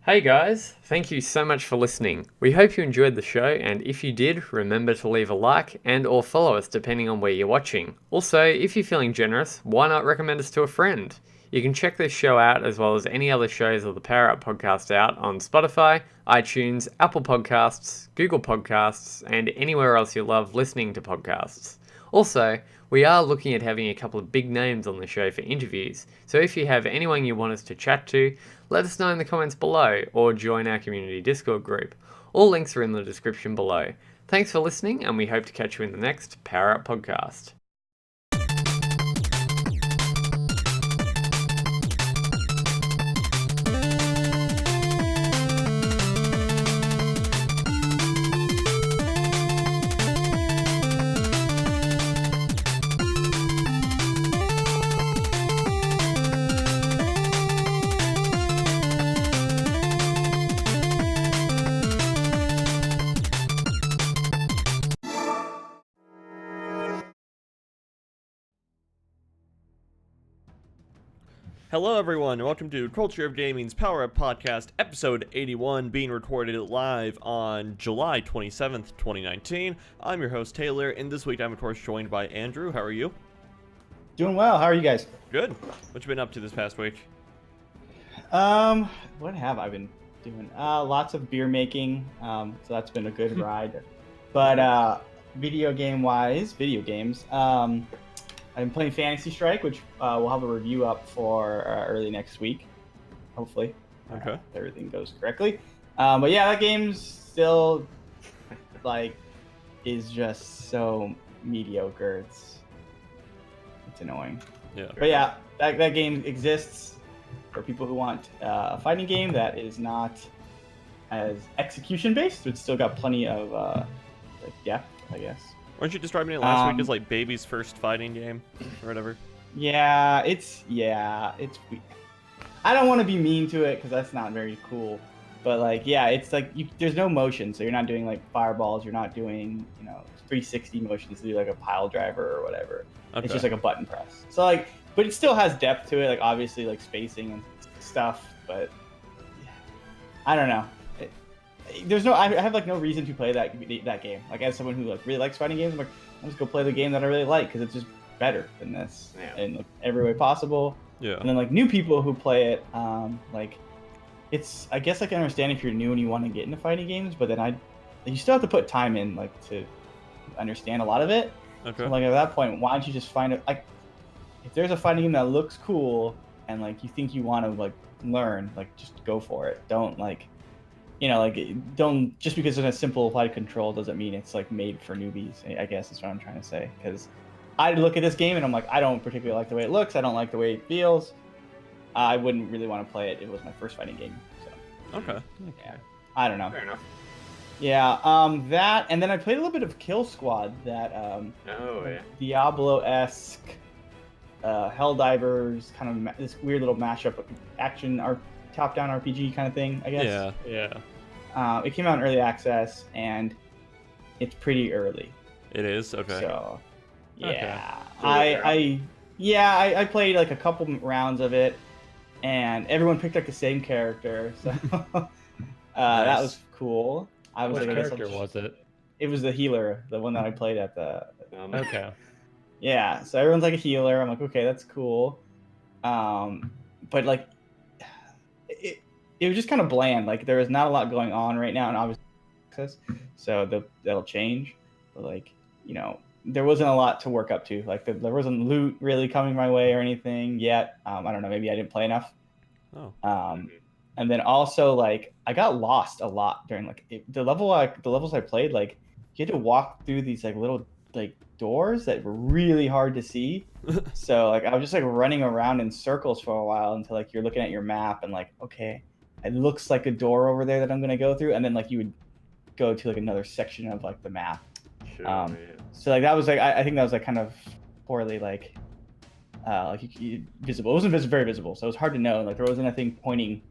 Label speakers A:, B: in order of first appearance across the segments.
A: Hey guys, thank you so much for listening. We hope you enjoyed the show, and if you did, remember to leave a like and or follow us depending on where you're watching. Also, if you're feeling generous, why not recommend us to a friend? You can check this show out as well as any other shows of the Power Up podcast out on Spotify, iTunes, Apple Podcasts, Google Podcasts, and anywhere else you love listening to podcasts. Also, we are looking at having a couple of big names on the show for interviews, so if you have anyone you want us to chat to, let us know in the comments below or join our community Discord group. All links are in the description below. Thanks for listening, and we hope to catch you in the next Power Up podcast.
B: Hello everyone, and welcome to Culture of Gaming's Power Up Podcast, episode 81, being recorded live on July 27th, 2019. I'm your host, Taylor, and this week I'm of course joined by Andrew. How are you?
C: Doing well. How are you guys?
B: Good. What you been up to this past week?
C: What have I been doing? Lots of beer making, so that's been a good ride. But video games, I'm playing Fantasy Strike, which we'll have a review up for early next week, hopefully.
B: Okay.
C: If everything goes correctly. But yeah, that game's still, is just so mediocre. It's annoying.
B: Yeah.
C: But yeah, that game exists for people who want a fighting game that is not as execution-based. It's still got plenty of depth, I guess.
B: Weren't you describing it last week as like baby's first fighting game or whatever?
C: Yeah, it's I don't want to be mean to it because that's not very cool. But it's there's no motion, so you're not doing like fireballs. You're not doing 360 motions to do like a pile driver or whatever.
B: Okay.
C: It's just like a button press. So but it still has depth to it. Like obviously like spacing and stuff. But I don't know. I have like no reason to play that game. Like as someone who really likes fighting games, I'm like, I'll just go play the game that I really like because it's just better than this in every way possible.
B: Yeah.
C: And then new people who play it, it's I guess I can understand if you're new and you want to get into fighting games, but then you still have to put time in to understand a lot of it.
B: Okay.
C: So at that point, why don't you just find it if there's a fighting game that looks cool and you think you want to learn, just go for it. Don't don't just because it's a simplified control doesn't mean it's made for newbies. I guess is what I'm trying to say. Because I look at this game and I'm like, I don't particularly like the way it looks. I don't like the way it feels. I wouldn't really want to play it. It was my first fighting game. So
B: Okay.
C: yeah, I don't know.
A: Fair enough.
C: Yeah, that and then I played a little bit of Kill Squad. That Diablo-esque, Helldivers kind of this weird little mashup of action top-down RPG kind of thing, I guess.
B: Yeah.
C: It came out in early access, and it's pretty early.
B: It is? Okay.
C: So, yeah.
B: Okay.
C: I played a couple rounds of it, and everyone picked the same character, so
B: Nice.
C: That was cool.
D: What character was it?
C: It was the healer, the one that I played at the...
D: Okay.
C: Yeah, so everyone's a healer. I'm like, okay, that's cool. But it was just kind of bland. There was not a lot going on right now, and obviously access, so that'll change. But there wasn't a lot to work up to. There wasn't loot really coming my way or anything yet. I don't know. Maybe I didn't play enough.
B: Oh.
C: And then also I got lost a lot during the levels I played. You had to walk through these little doors that were really hard to see. So I was just running around in circles for a while until you're looking at your map and okay, it looks like a door over there that I'm gonna go through, and then you would go to another section of the map.
A: Sure,
C: So that was I think that was kind of poorly visible. It wasn't very visible, so it was hard to know. There wasn't anything pointing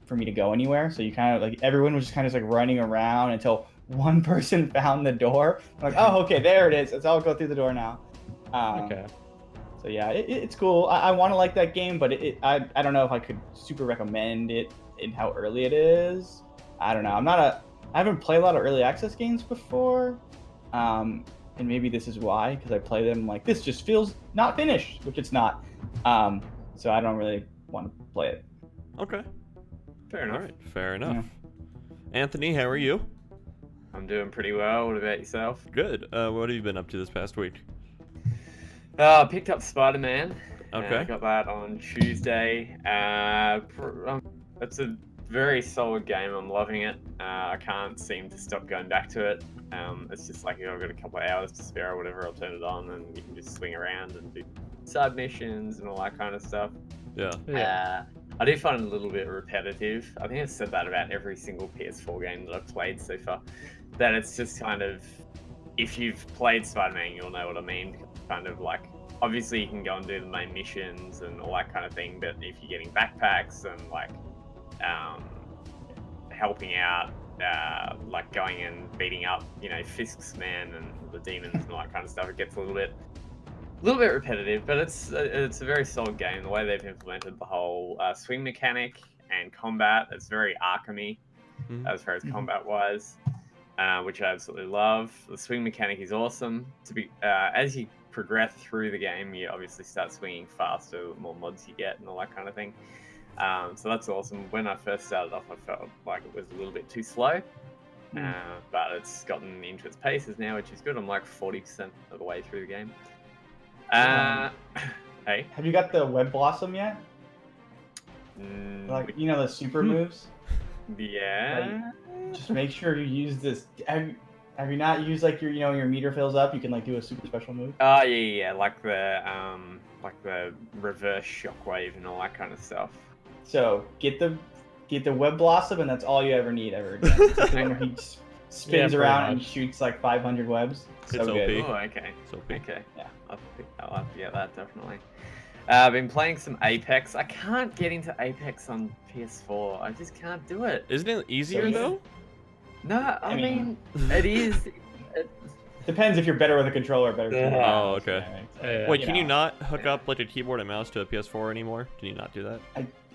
C: for me to go anywhere. So you kind of everyone was just kind of running around until one person found the door. I'm oh, okay, there it is. So I'll go through the door now.
D: Okay.
C: So yeah, it's cool. I want to like that game, but I don't know if I could super recommend it. in how early it is. I don't know. I haven't played a lot of early access games before, and maybe this is why, because I play them like this just feels not finished, which it's not. So I don't really want to play it.
B: Okay.
A: Fair enough.
B: All right. Fair enough.
C: Yeah.
B: Anthony, how are you?
A: I'm doing pretty well. What about yourself?
B: Good. What have you been up to this past week?
A: I picked up SpiderMan.
B: Okay.
A: I got that on Tuesday. It's a very solid game. I'm loving it. I can't seem to stop going back to it. It's just like, I've got a couple of hours to spare or whatever, I'll turn it on and you can just swing around and do side missions and all that kind of stuff.
B: Yeah.
A: I do find it a little bit repetitive. I think I've said that about every single PS4 game that I've played so far. That it's just kind of, if you've played Spider-Man, you'll know what I mean. Kind of like, obviously you can go and do the main missions and all that kind of thing, but if you're getting backpacks and like helping out, like going and beating up, Fisk's man and the demons and all that kind of stuff, it gets a little bit repetitive, but it's a very solid game. The way they've implemented the whole swing mechanic and combat, it's very Arkham-y as far as combat wise, which I absolutely love. The swing mechanic is awesome. As you progress through the game, you obviously start swinging faster, the more mods you get and all that kind of thing. So that's awesome. When I first started off, I felt like it was a little bit too slow, but it's gotten into its paces now, which is good. I'm like 40% of the way through the game. Hey.
C: Have you got the Web Blossom yet? Like, the super moves?
A: Yeah.
C: Like, just make sure you use this. Have you not used like your meter fills up? You can like do a super special move.
A: Oh yeah, like the reverse shockwave and all that kind of stuff.
C: So get the Web Blossom, and that's all you ever need ever again. Where he spins around and shoots like 500 webs. So
B: it's
C: good.
B: OP.
A: Oh, okay.
B: It's OP.
A: Okay.
C: Yeah.
A: I'll have to get that definitely. I've been playing some Apex. I can't get into Apex on PS4. I just can't do it.
B: Isn't it easier though?
A: No, I mean it is.
C: Depends if you're better with a controller or better with a keyboard.
B: Oh, okay. Wait, can you
C: know.
B: not hook up like a keyboard and mouse to a PS4 anymore? Can you not do that?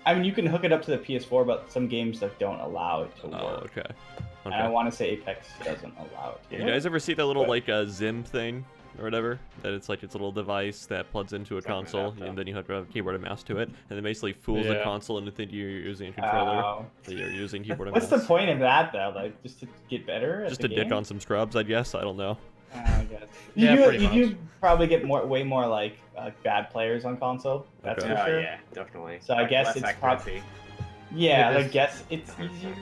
C: I mean, you can hook it up to the PS4, but some games that don't allow it to work.
B: Oh, okay.
C: And I want to say Apex doesn't allow it to
B: You guys ever see that little like Zim thing or whatever? That it's like its little device that plugs into a console, and then you hook up a keyboard and mouse to it, and it basically fools the console into thinking you're using a controller. That you're using keyboard and mouse.
C: What's the point of that though? Like just to get better?
B: Just to dick on some scrubs, I guess. I don't know.
C: I guess.
D: Pretty
C: You
D: much.
C: do probably get way more like bad players on console. That's
B: Okay.
C: for sure.
A: Yeah, definitely.
C: So I guess
A: less
C: it's
A: accuracy.
C: Yeah,
D: It
C: I
D: is-
C: guess it's easier.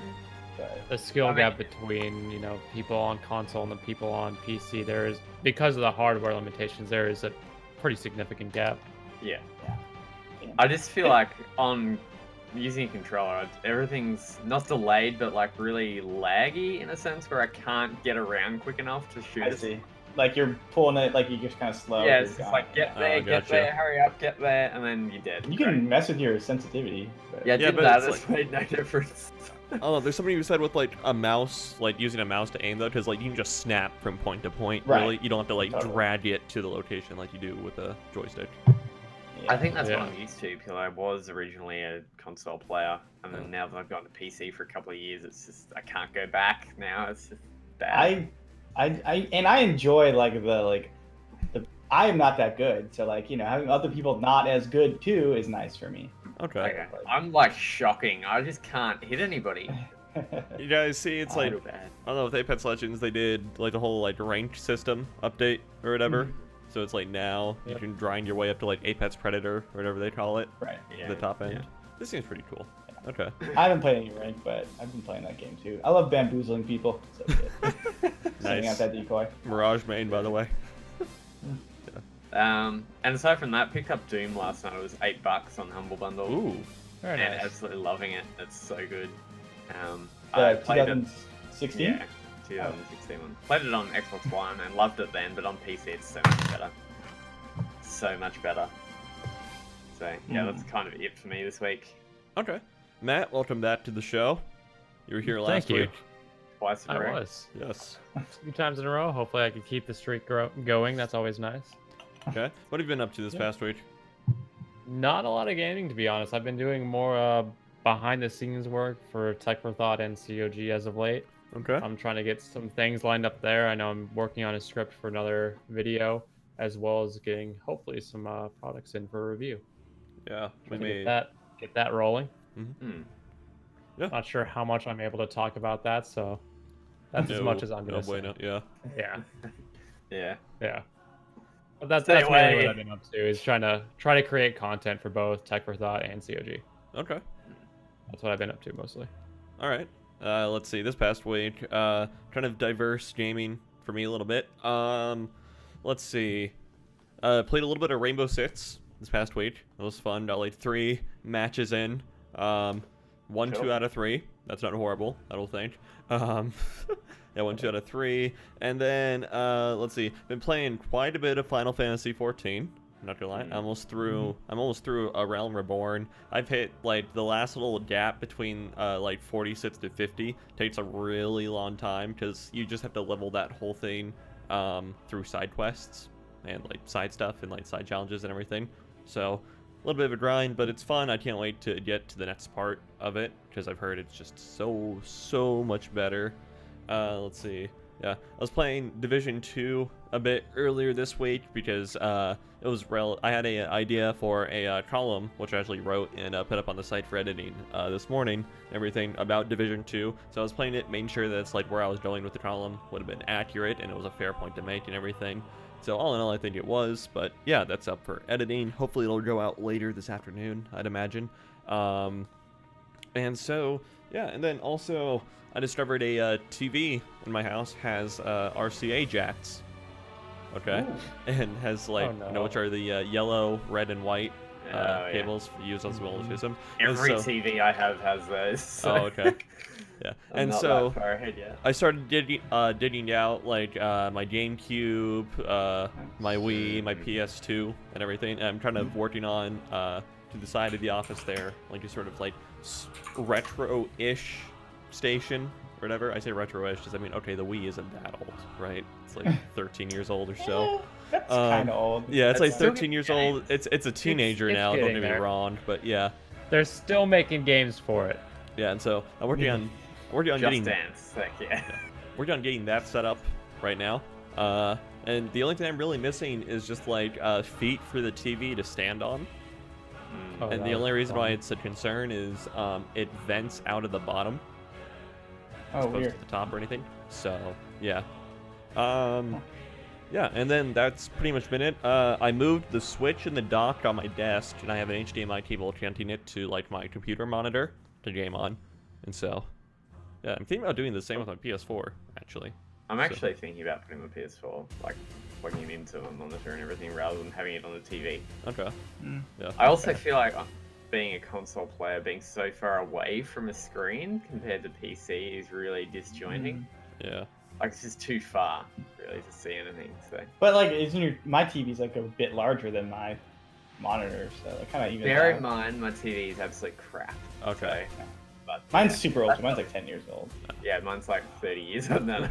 C: But
D: The skill gap between people on console and the people on PC, there is, because of the hardware limitations, there is a pretty significant gap.
A: Yeah.
C: Yeah.
A: I just feel like on using a controller, everything's not delayed, but like really laggy in a sense where I can't get around quick enough to shoot.
C: I see. Like you're pulling it, like you're just kind of slow.
A: Yeah,
C: as
A: it's
C: you're
A: just
C: going.
A: like get there, get
B: gotcha.
A: there, hurry up, get there, and then you're dead.
C: You can mess with your sensitivity. But...
A: Yeah, I
B: Yeah,
A: did
B: but
A: that.
B: it's
A: It's made no difference.
B: Oh, there's somebody who said with like a mouse, like using a mouse to aim though, because like you can just snap from point to point.
C: Right.
B: Really, you don't have to like
C: Totally.
B: drag it to the location like you do with a joystick.
C: Yeah.
A: I think that's
D: Yeah.
A: what I'm used to because I was originally a console player, and then now that I've gotten a PC for a couple of years, it's just I can't go back now. It's just bad.
C: I enjoy I am not that good, so like having other people not as good too is nice for me.
B: Okay.
A: I'm like shocking. I just can't hit anybody.
B: You guys see, it's like
A: So bad.
B: I don't know, with Apex Legends they did like the whole like ranked system update or whatever. So it's like now you can grind your way up to like Apex Predator or whatever they call it,
C: Right.
A: Yeah,
B: the top end.
A: yeah.
B: This seems pretty cool. Okay.
C: I haven't played any rank, but I've been playing that game too. I love bamboozling people. So good. Sending out that decoy.
B: Mirage main, by the way.
A: And aside from that, picked up Doom last night. It was $8 on Humble Bundle.
B: Ooh.
D: Very
A: And
D: nice.
A: absolutely loving it. It's so good. I played it.
C: 2016.
A: Yeah, 2016 one. Played it on Xbox One and loved it then, but on PC it's so much better. So much better. So yeah, that's kind of it for me this week.
B: Okay. Matt, welcome back to the show. You were here last
D: Thank you.
B: week.
A: Twice in a
D: I
A: row.
D: was.
B: Yes.
D: 2 times in a row. Hopefully I could keep the streak going. That's always nice.
B: Okay. What have you been up to this past week?
D: Not a lot of gaming, to be honest. I've been doing more behind the scenes work for Tech for Thought and COG as of late.
B: Okay.
D: I'm trying to get some things lined up there. I know I'm working on a script for another video, as well as getting hopefully some products in for review.
B: Yeah, we
D: Trying to
B: may.
D: get that rolling.
A: Hmm.
B: Yeah.
D: Not sure how much I'm able to talk about that, so that's as much as I'm gonna say.
B: Bueno. Yeah.
D: Yeah,
A: Yeah.
D: yeah. But that's
A: Stay
D: mainly
A: away.
D: what I've been up to, is trying to create content for both Tech for Thought and COG.
B: Okay.
D: That's what I've been up to mostly.
B: All right. Let's see. This past week, kind of diverse gaming for me a little bit. Let's see. Played a little bit of Rainbow Six this past week. It was fun. Got like 3 matches in. Won
A: Cool.
B: 2 out of 3. That's not horrible, I don't think. Yeah, 1 2 out of 3. And then let's see. Been playing quite a bit of Final Fantasy 14. Not gonna lie, I'm almost through A Realm Reborn. I've hit like the last little gap between like 46 to 50. Takes a really long time because you just have to level that whole thing through side quests and like side stuff and like side challenges and everything. So a little bit of a grind, but it's fun. I can't wait to get to the next part of it because I've heard it's just so much better. Let's see. Yeah, I was playing Division 2 a bit earlier this week because it was I had an idea for a column which I actually wrote and put up on the site for editing this morning. Everything about Division 2. So I was playing it, making sure that it's like where I was going with the column would have been accurate and it was a fair point to make and everything. So all in all, I think it was. But yeah, that's up for editing. Hopefully it'll go out later this afternoon, I'd imagine. And so yeah, and then also I discovered a TV in my house has RCA jacks. Okay.
C: Ooh.
B: And has like,
D: Oh, no.
B: you know, which are the yellow, red, and white
A: Oh, yeah.
B: cables used on the whole system. And
A: Every
B: so-
A: TV I have has those. So.
B: Oh, okay. Yeah.
A: I'm
B: And
A: not
B: so
A: that far ahead yet.
B: I started digging out like my GameCube, my Wii, my PS2, and everything. And I'm kind of working on to the side of the office there, like a sort of like retro-ish station or whatever. I say retro-ish because I mean, okay, the Wii isn't that old, right? It's like 13 years old or so.
C: That's kind of old.
B: Yeah, it's
A: That's
B: like
A: still
B: 13 years
A: getting
B: old. It's a teenager
D: it's
B: now. Don't
D: getting
B: get me
D: there.
B: wrong, but yeah,
D: They're still making games for it.
B: yeah. And so I'm working on
A: Just
B: getting
A: Dance. Heck yeah.
B: working on getting that set up right now. And the only thing I'm really missing is just like feet for the TV to stand on.
D: Oh,
B: And
D: that
B: the only
D: was
B: reason
D: fun.
B: why it's a concern is it vents out of the bottom as
C: Oh,
B: opposed
C: weird.
B: to the top or anything. So yeah. Yeah, and then that's pretty much been it. I moved the Switch and the dock on my desk, and I have an HDMI cable connecting it to like my computer monitor to game on. And so, yeah, I'm thinking about doing the same with my PS4 actually.
A: I'm actually thinking about putting my PS4, like plugging it into a monitor and everything, rather than having it on the TV.
B: Okay.
C: Mm.
B: Yeah.
A: I also feel like being a console player, being so far away from a screen compared to PC is really disjointing.
B: Yeah.
A: Like it's just too far, really, to see anything. So
C: But like, my TV's like a bit larger than my monitor, so it kind of even.
A: bear in
C: out.
A: mind, my TV is absolute crap.
B: Okay.
A: So, but
C: Mine's super old. So mine's like 10 years old.
A: yeah, mine's like 30 years old now.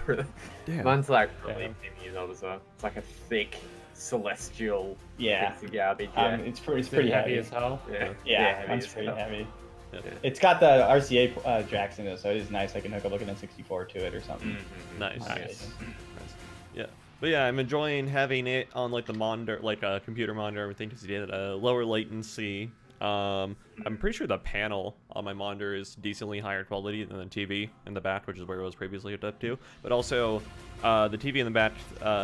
B: Damn.
A: Mine's like probably
D: Yeah.
A: 10 years old as well. It's like a thick celestial
C: Yeah.
A: piece of garbage. Yeah,
C: It's pretty
D: Is it
C: pretty
D: heavy
C: heavy.
D: as hell.
A: yeah,
C: Yeah,
A: heavy
C: mine's
A: as
C: pretty
A: hell.
C: heavy.
B: Yeah.
C: It's got the RCA jacks in it, so it is nice. I can hook a looking at 64 to it or something.
A: Mhm.
B: Nice.
C: Nice.
B: Nice. Yeah. But yeah, I'm enjoying having it on like the monitor, like a computer monitor, everything, because you get a lower latency. I'm pretty sure the panel on my monitor is decently higher quality than the TV in the back, which is where it was previously hooked up to. But also, the TV in the back,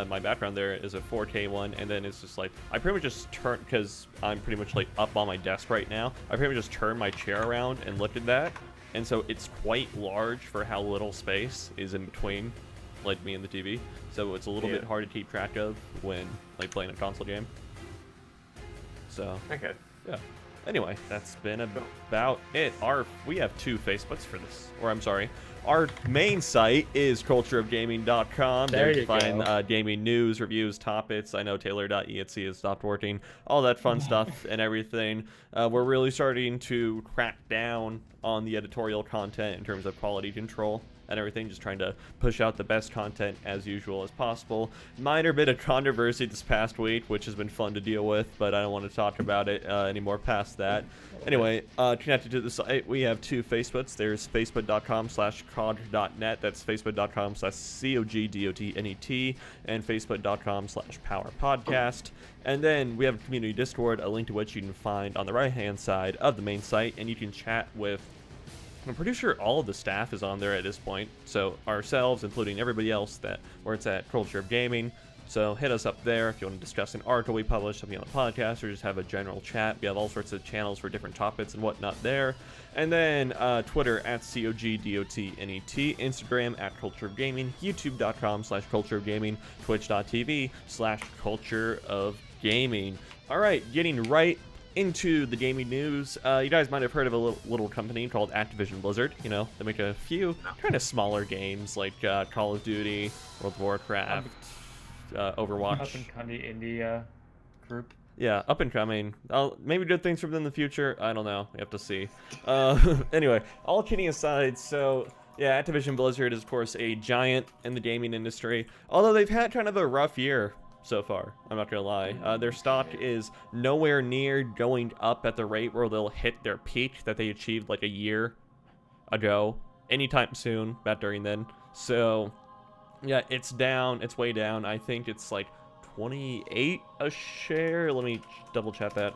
B: my background there is a 4K one, and then it's just like I pretty much just turn because I'm pretty much like up on my desk right now. I pretty much just turn my chair around and look at that, and so it's quite large for how little space is in between, like me and the TV. So it's a little
A: Yeah.
B: bit hard to keep track of when like playing a console game. So
A: Okay.
B: yeah. Anyway, that's been about it. We have 2 Facebooks for this, or I'm sorry, our main site is cultureofgaming.com.
D: There
B: you
D: you
B: can
D: go.
B: find gaming news, reviews, topics. I know Taylor.exe has stopped working. All that fun stuff and everything. We're really starting to crack down on the editorial content in terms of quality control and everything, just trying to push out the best content as usual as possible. Minor bit of controversy this past week, which has been fun to deal with, but I don't want to talk about it anymore past that. Anyway, connected to the site, we have two Facebooks. There's facebook.com/cog.net, that's facebook.com/cogdotnet, and facebook.com/powerpodcast. And then we have a community Discord, a link to which you can find on the right-hand side of the main site, and you can chat with, I'm pretty sure all of the staff is on there at this point. So ourselves, including everybody else where it's at Culture of Gaming. So hit us up there if you want to discuss an article we publish, something on the podcast, or just have a general chat. We have all sorts of channels for different topics and whatnot there. And then Twitter at COGDOTNET, Instagram at Culture of Gaming, YouTube.com/Culture of Gaming, Twitch.tv/Culture of Gaming. All right, getting right into the gaming news. You guys might have heard of a little company called Activision Blizzard. You know, they make a few kind of smaller games like Call of Duty, World of Warcraft, Overwatch.
D: Up and coming indie group.
B: Yeah, up and coming. Maybe good things for them in the future. I don't know. We have to see. Anyway, all kidding aside, so yeah, Activision Blizzard is of course a giant in the gaming industry. Although they've had kind of a rough year so far, I'm not gonna lie. Their stock is nowhere near going up at the rate where they'll hit their peak that they achieved like a year ago anytime soon, about during then. So yeah, it's down, it's way down. I think it's like 28 a share. Let me double check that.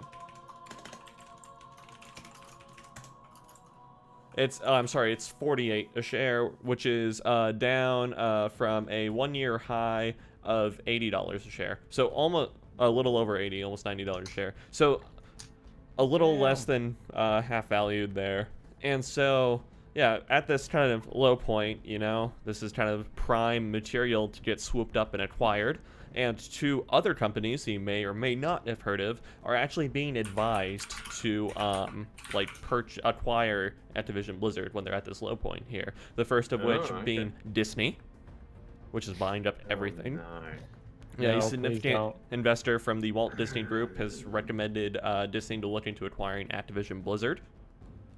B: It's I'm sorry, it's 48 a share, which is down from a 1-year high of $80 a share. So almost a little over 80, almost $90 a share. So a little less than half valued there. And so yeah, at this kind of low point, you know, this is kind of prime material to get swooped up and acquired. And two other companies you may or may not have heard of are actually being advised to acquire Activision Blizzard when they're at this low point here. The first of which being Disney, which is buying up everything.
A: No.
B: Yeah,
D: No,
B: a
D: please
B: significant
D: don't.
B: investor from the Walt Disney Group has recommended Disney to look into acquiring Activision Blizzard.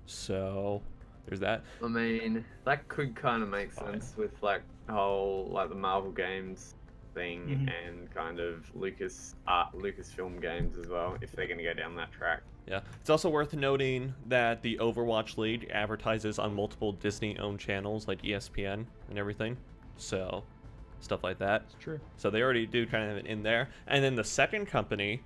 B: So there's that.
A: I mean, that could kind of make sense with like whole like the Marvel games thing and kind of Lucasfilm games as well, if they're going to go down that track.
B: Yeah, it's also worth noting that the Overwatch League advertises on multiple Disney-owned channels like ESPN and everything. So stuff like that.
D: It's true.
B: So they already do kind of have it in there. And then the second company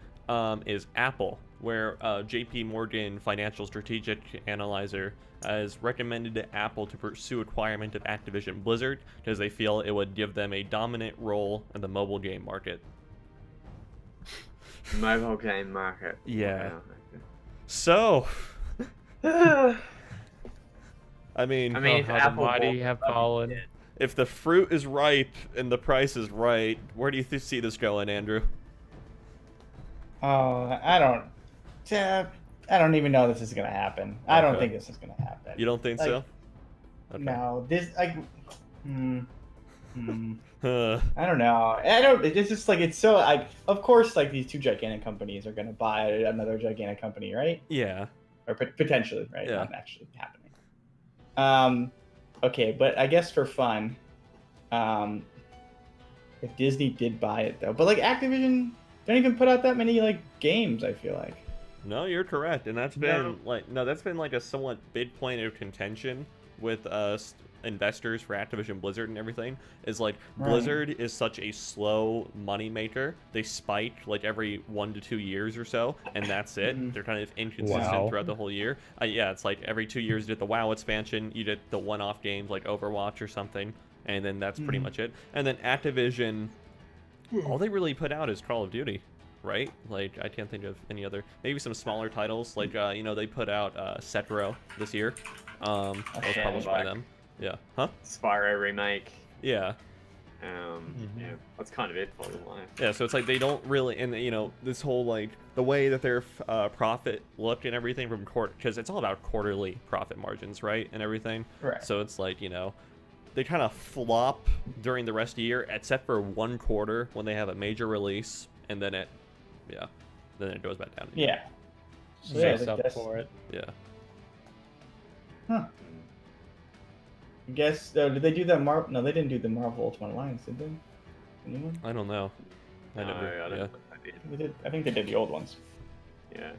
B: is Apple, where JP Morgan Financial Strategic Analyzer has recommended to Apple to pursue acquirement of Activision Blizzard because they feel it would give them a dominant role in the mobile game market.
A: Mobile game market.
B: Yeah.
A: Wow.
B: So, I mean,
A: if
D: How the
A: Apple
D: mighty
A: bought-
D: have fallen.
B: if the fruit is ripe and the price is right, where do you see this going, Andrew?
C: Oh, I don't even know this is gonna happen. I don't think this is gonna happen.
B: You don't think
C: Like,
B: so? Okay.
C: No, this like.
B: Huh.
C: I don't know. It's just like it's so like. Of course, like these two gigantic companies are gonna buy another gigantic company, right?
B: Yeah.
C: Or potentially, right?
B: Yeah.
C: Not actually happening. Okay, but I guess for fun, if Disney did buy it though, but like Activision don't even put out that many like games. I feel like.
B: No, you're correct, and that's been that's been like a somewhat big point of contention with investors for Activision Blizzard and everything. Is like Blizzard is such a slow money maker. They spike like every 1 to 2 years or so, and that's it. They're kind of inconsistent throughout the whole year. Yeah, it's like every 2 years you get the WoW expansion, you get the one-off games like Overwatch or something, and then that's pretty much it. And then Activision, all they really put out is Call of Duty. Right? Like, I can't think of any other... Maybe some smaller titles. Like, you know, they put out Sekiro this year. That was published by them. Yeah. Huh?
A: Spyro remake.
B: Yeah.
A: Yeah, that's kind of it for them.
B: Yeah, so it's like they don't really, and this whole like the way that their profit looked and everything from quarter, because it's all about quarterly profit margins, right, and everything.
C: Correct.
B: So it's like they kind of flop during the rest of the year, except for one quarter when they have a major release, and then it goes back down again.
C: Yeah. So
D: Makes
C: yeah,
D: up
C: that's,
D: for it.
B: Yeah.
C: huh. I guess did they do that Marvel? No, they didn't do the Marvel Ultimate Alliance, did they? Anyone?
B: I don't know.
A: I don't think I did.
C: They did. I think they did the old ones.
A: Yeah.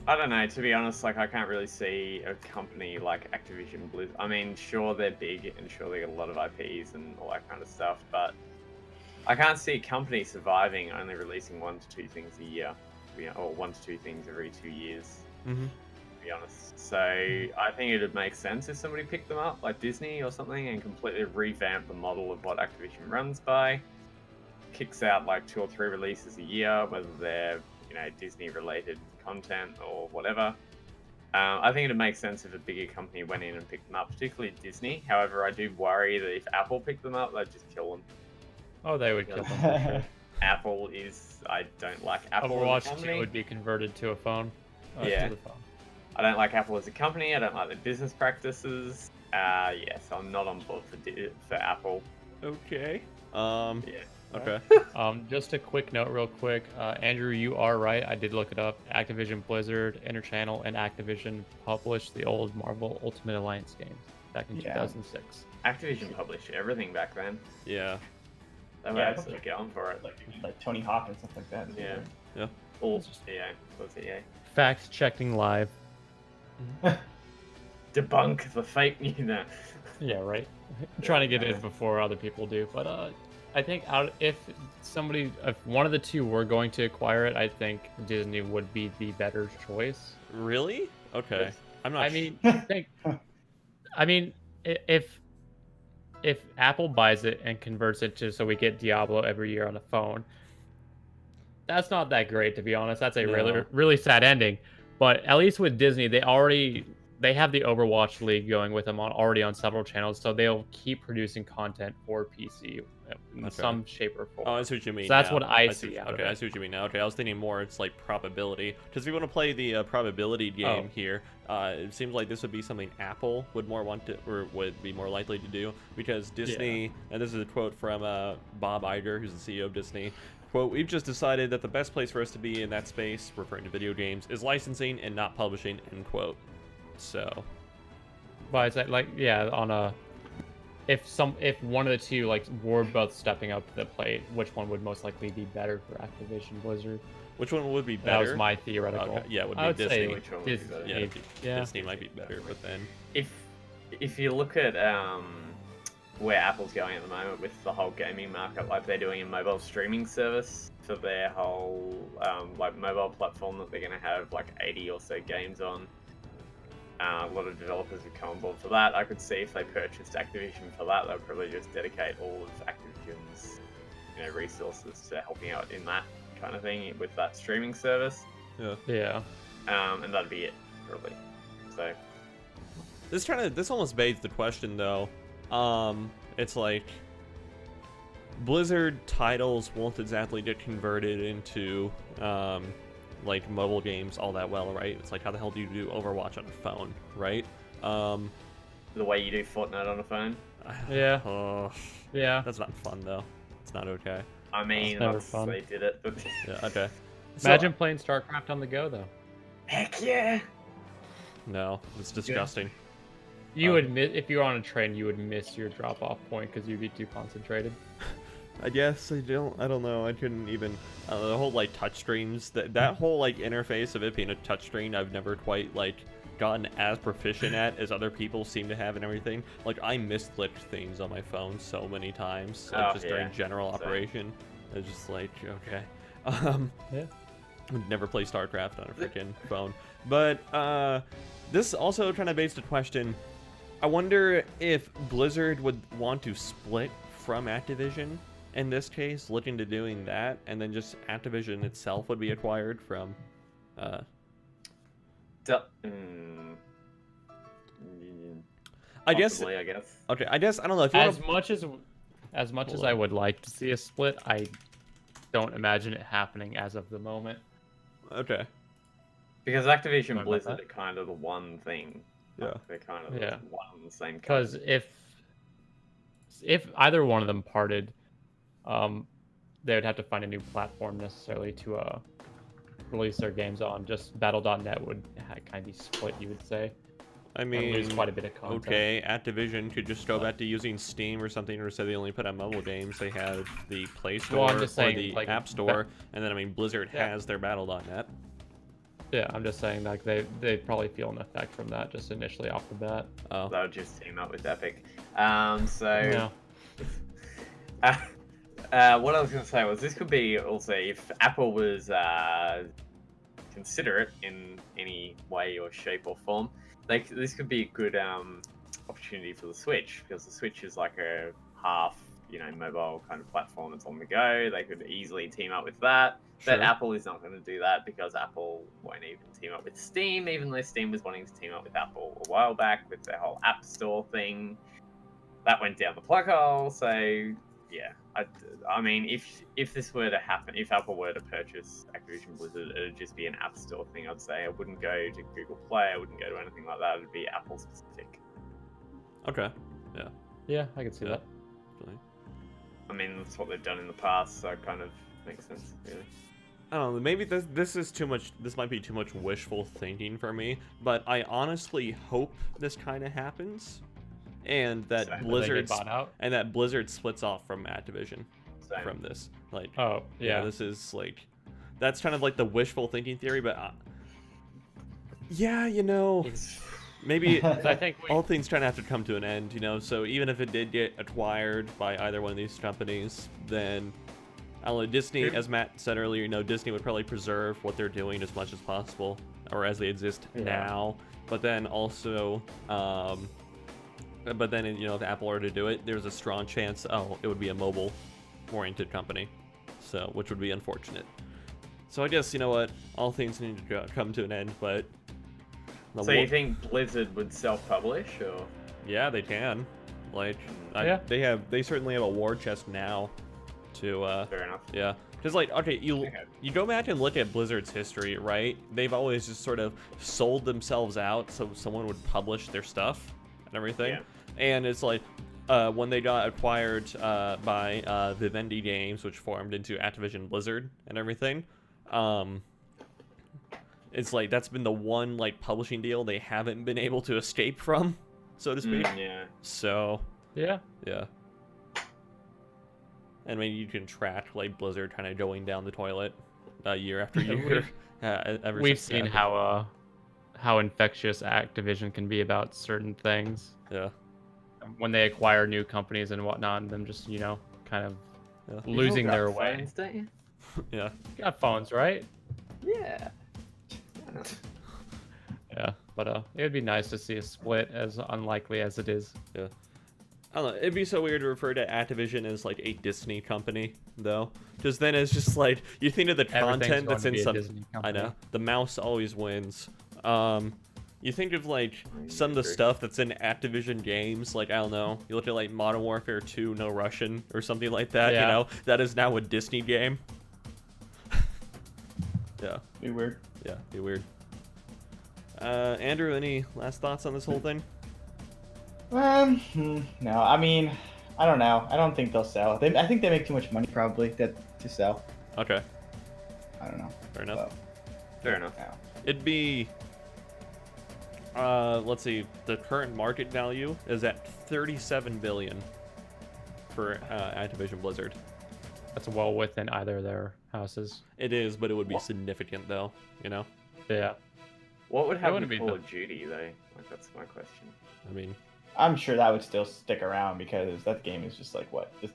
A: I don't know, to be honest, like I can't really see a company like Activision Blizzard. I mean, sure they're big and sure they got a lot of IPs and all that kind of stuff, but I can't see a company surviving only releasing 1 to 2 things a year, or 1 to 2 things every 2 years.
B: Mm-hmm.
A: To be honest. So I think it would make sense if somebody picked them up, like Disney or something, and completely revamp the model of what Activision runs by. Kicks out like 2 or 3 releases a year, whether they're Disney related content or whatever. I think it'd make sense if a bigger company went in and picked them up, particularly Disney. However, I do worry that if Apple picked them up, they'd just kill them.
D: Oh, they would kill them for sure.
A: Apple I don't like Apple as a
D: Overwatch
A: company.
D: 2 would be converted to a phone.
A: Yeah.
D: To the phone.
A: I don't like Apple as a company. I don't like their business practices. So I'm not on board for Apple.
B: Okay.
A: Yeah.
B: Okay.
D: Just a quick note, real quick. Andrew, you are right. I did look it up. Activision Blizzard, Interchannel, and Activision published the old Marvel Ultimate Alliance games back in 2006.
A: Activision published everything back then.
B: Yeah.
A: They were actually going for it.
C: Like Tony Hawk and stuff like that.
A: Yeah.
B: Yeah.
A: Or EA. What's EA?
D: Fact checking live.
A: Debunk the fake news.
D: Yeah, right. I'm trying to get it before other people do, but I think if one of the two were going to acquire it, I think Disney would be the better choice.
B: Really? Okay. I'm not.
D: I mean, if Apple buys it and converts it to so we get Diablo every year on the phone, that's not that great, to be honest. That's a really sad ending. But at least with Disney, they have the Overwatch League going with them already on several channels, so they'll keep producing content for PC in some shape or form.
B: Oh, I see what you mean.
D: So that's what I see out of it.
B: I see what you mean now. Okay, I was thinking more it's like probability. Because if you want to play the probability game here, it seems like this would be something Apple would more want to, or would be more likely to do. Because Disney, and this is a quote from Bob Iger, who's the CEO of Disney, quote, "We've just decided that the best place for us to be in that space," referring to video games, "is licensing and not publishing," end quote. So,
D: but it's like if one of the two were both stepping up to the plate, which one would most likely be better for Activision Blizzard?
B: Which one would be better?
D: That was my theoretical.
B: Okay. Yeah, it would
D: I
B: be
D: would
B: Disney.
D: say
A: Which one would be better?
B: Disney might be better, but then
A: if you look at where Apple's going at the moment with the whole gaming market, like they're doing a mobile streaming service for their whole mobile platform that they're going to have 80 or so games on. A lot of developers would come on board for that. I could see if they purchased Activision for that, they'll probably just dedicate all of Activision's resources to helping out in that kind of thing with that streaming service.
B: Yeah.
A: And that'd be it, probably. So
B: this almost begs the question though. It's like Blizzard titles won't exactly get converted into mobile games all that well, right? It's like, how the hell do you do Overwatch on a phone, right?
A: The way you do Fortnite on a phone.
D: Yeah. Yeah.
B: That's not fun though. It's not okay.
A: I mean,
D: fun.
A: they did it, but
B: Yeah. Okay.
D: Imagine playing StarCraft on the go though.
A: heck yeah.
B: No, it's disgusting.
D: You would miss if you were on a train. You would miss your drop-off point because you'd be too concentrated.
B: I guess I don't know. I couldn't even the whole touchscreens. That whole interface of it being a touchscreen, I've never quite gotten as proficient at as other people seem to have and everything. I misclicked things on my phone so many times, during general operation. It's just okay.
D: Yeah.
B: Would never play StarCraft on a freaking phone. But this also kind of begs the question. I wonder if Blizzard would want to split from Activision in this case, looking to doing that, and then just Activision itself would be acquired from. I guess.
A: Possibly, I guess.
B: Okay, I guess I don't know if you
D: As
B: wanna...
D: much as
B: Hold
D: I
B: on.
D: would like to see a split, I don't imagine it happening as of the moment.
B: Okay.
A: Because Activision
D: Something like
A: Blizzard
D: that.
A: are kind of the one thing.
B: Yeah.
A: Like, they're kind of
D: Yeah.
A: one and the same.
D: Because if either one of them parted, they would have to find a new platform necessarily to release their games on. Just Battle.net would kind of be split, you would say.
B: I
D: And
B: mean,
D: lose quite a bit of content.
B: okay, Activision could just go back to using Steam or something, or say they only put out mobile games. They have the Play Store
D: Well, I'm just
B: or
D: saying,
B: the
D: like,
B: App Store, and then I mean Blizzard
D: Yeah.
B: has their Battle.net.
D: Yeah, I'm just saying like they'd probably feel an effect from that just initially off the bat.
B: Oh,
A: They'll just team up with Epic. So
D: No.
A: what I was going to say was this could be also if Apple was considerate in any way or shape or form. Like this could be a good opportunity for the Switch because the Switch is like a half, mobile kind of platform that's on the go. They could easily team up with that. But
B: sure.
A: Apple is not going to do that because Apple won't even team up with Steam, even though Steam was wanting to team up with Apple a while back with their whole App Store thing. That went down the plug hole. So yeah, I mean, if this were to happen, if Apple were to purchase Activision Blizzard, it'd just be an App Store thing. I'd say I wouldn't go to Google Play. I wouldn't go to anything like that. It'd be Apple specific.
B: Okay.
D: Yeah, I can see
B: Yeah.
D: that.
B: Definitely.
A: I mean, that's what they've done in the past, so it kind of makes sense, really.
B: I don't know. Maybe this is too much. This might be too much wishful thinking for me. But I honestly hope this kind of happens, and that
A: Same.
B: Blizzard
D: bought out.
B: and that Blizzard splits off from Activision
A: So
B: from this. Like,
D: Oh yeah.
B: this is like, that's kind of like the wishful thinking theory. But yeah, maybe
D: I think
B: all things trying to have to come to an end. So even if it did get acquired by either one of these companies, then I don't know, Disney, as Matt said earlier, Disney would probably preserve what they're doing as much as possible, or as they exist now. But then also, if Apple were to do it, there's a strong chance, it would be a mobile-oriented company, so which would be unfortunate. So I guess, what, all things need to come to an end, but...
A: So you think Blizzard would self-publish, or?
B: Yeah, they can. Like,
D: Yeah.
B: they certainly have a war chest now.
A: Fair enough.
B: Yeah, because like, okay, you go back and look at Blizzard's history, right? They've always just sort of sold themselves out so someone would publish their stuff and everything.
A: Yeah.
B: And it's like when they got acquired by Vivendi Games, which formed into Activision Blizzard and everything. It's like that's been the one like publishing deal they haven't been able to escape from, so to speak.
A: Yeah.
B: So
D: Yeah.
B: yeah. And maybe you can track like Blizzard kind of going down the toilet year after year.
D: We've seen how infectious Activision can be about certain things.
B: Yeah.
D: When they acquire new companies and whatnot, and them just kind of
B: Yeah.
D: losing
A: You've
D: their
A: got
D: way.
A: phones, don't you?
B: Yeah.
D: You got phones, right?
A: Yeah.
D: Yeah, but it would be nice to see a split, as unlikely as it is.
B: Yeah. I don't know. It'd be so weird to refer to Activision as like a Disney company, though, because then it's just like you think of the content that's in some. I know the mouse always wins. You think of like some of the stuff that's in Activision games, like I don't know. You look at like Modern Warfare 2, No Russian, or something like that.
D: Yeah.
B: That is now a Disney game. Yeah.
C: Be weird.
B: Yeah. Be weird. Andrew, any last thoughts on this whole thing?
C: No. I mean, I don't know. I don't think they'll sell. I think they make too much money probably to sell.
B: Okay.
C: I don't know.
B: Fair enough.
C: But,
A: Fair enough.
C: yeah.
B: It'd be, let's see, the current market value is at 37 billion for Activision Blizzard.
D: That's well within either of their houses.
B: It is, but it would be significant though,
D: Yeah.
A: What would happen
D: wouldn't
A: to
D: be
A: Call
D: the-
A: of Duty, though? Like, that's my question.
B: I mean,
C: I'm sure that would still stick around because that game is just like what? Just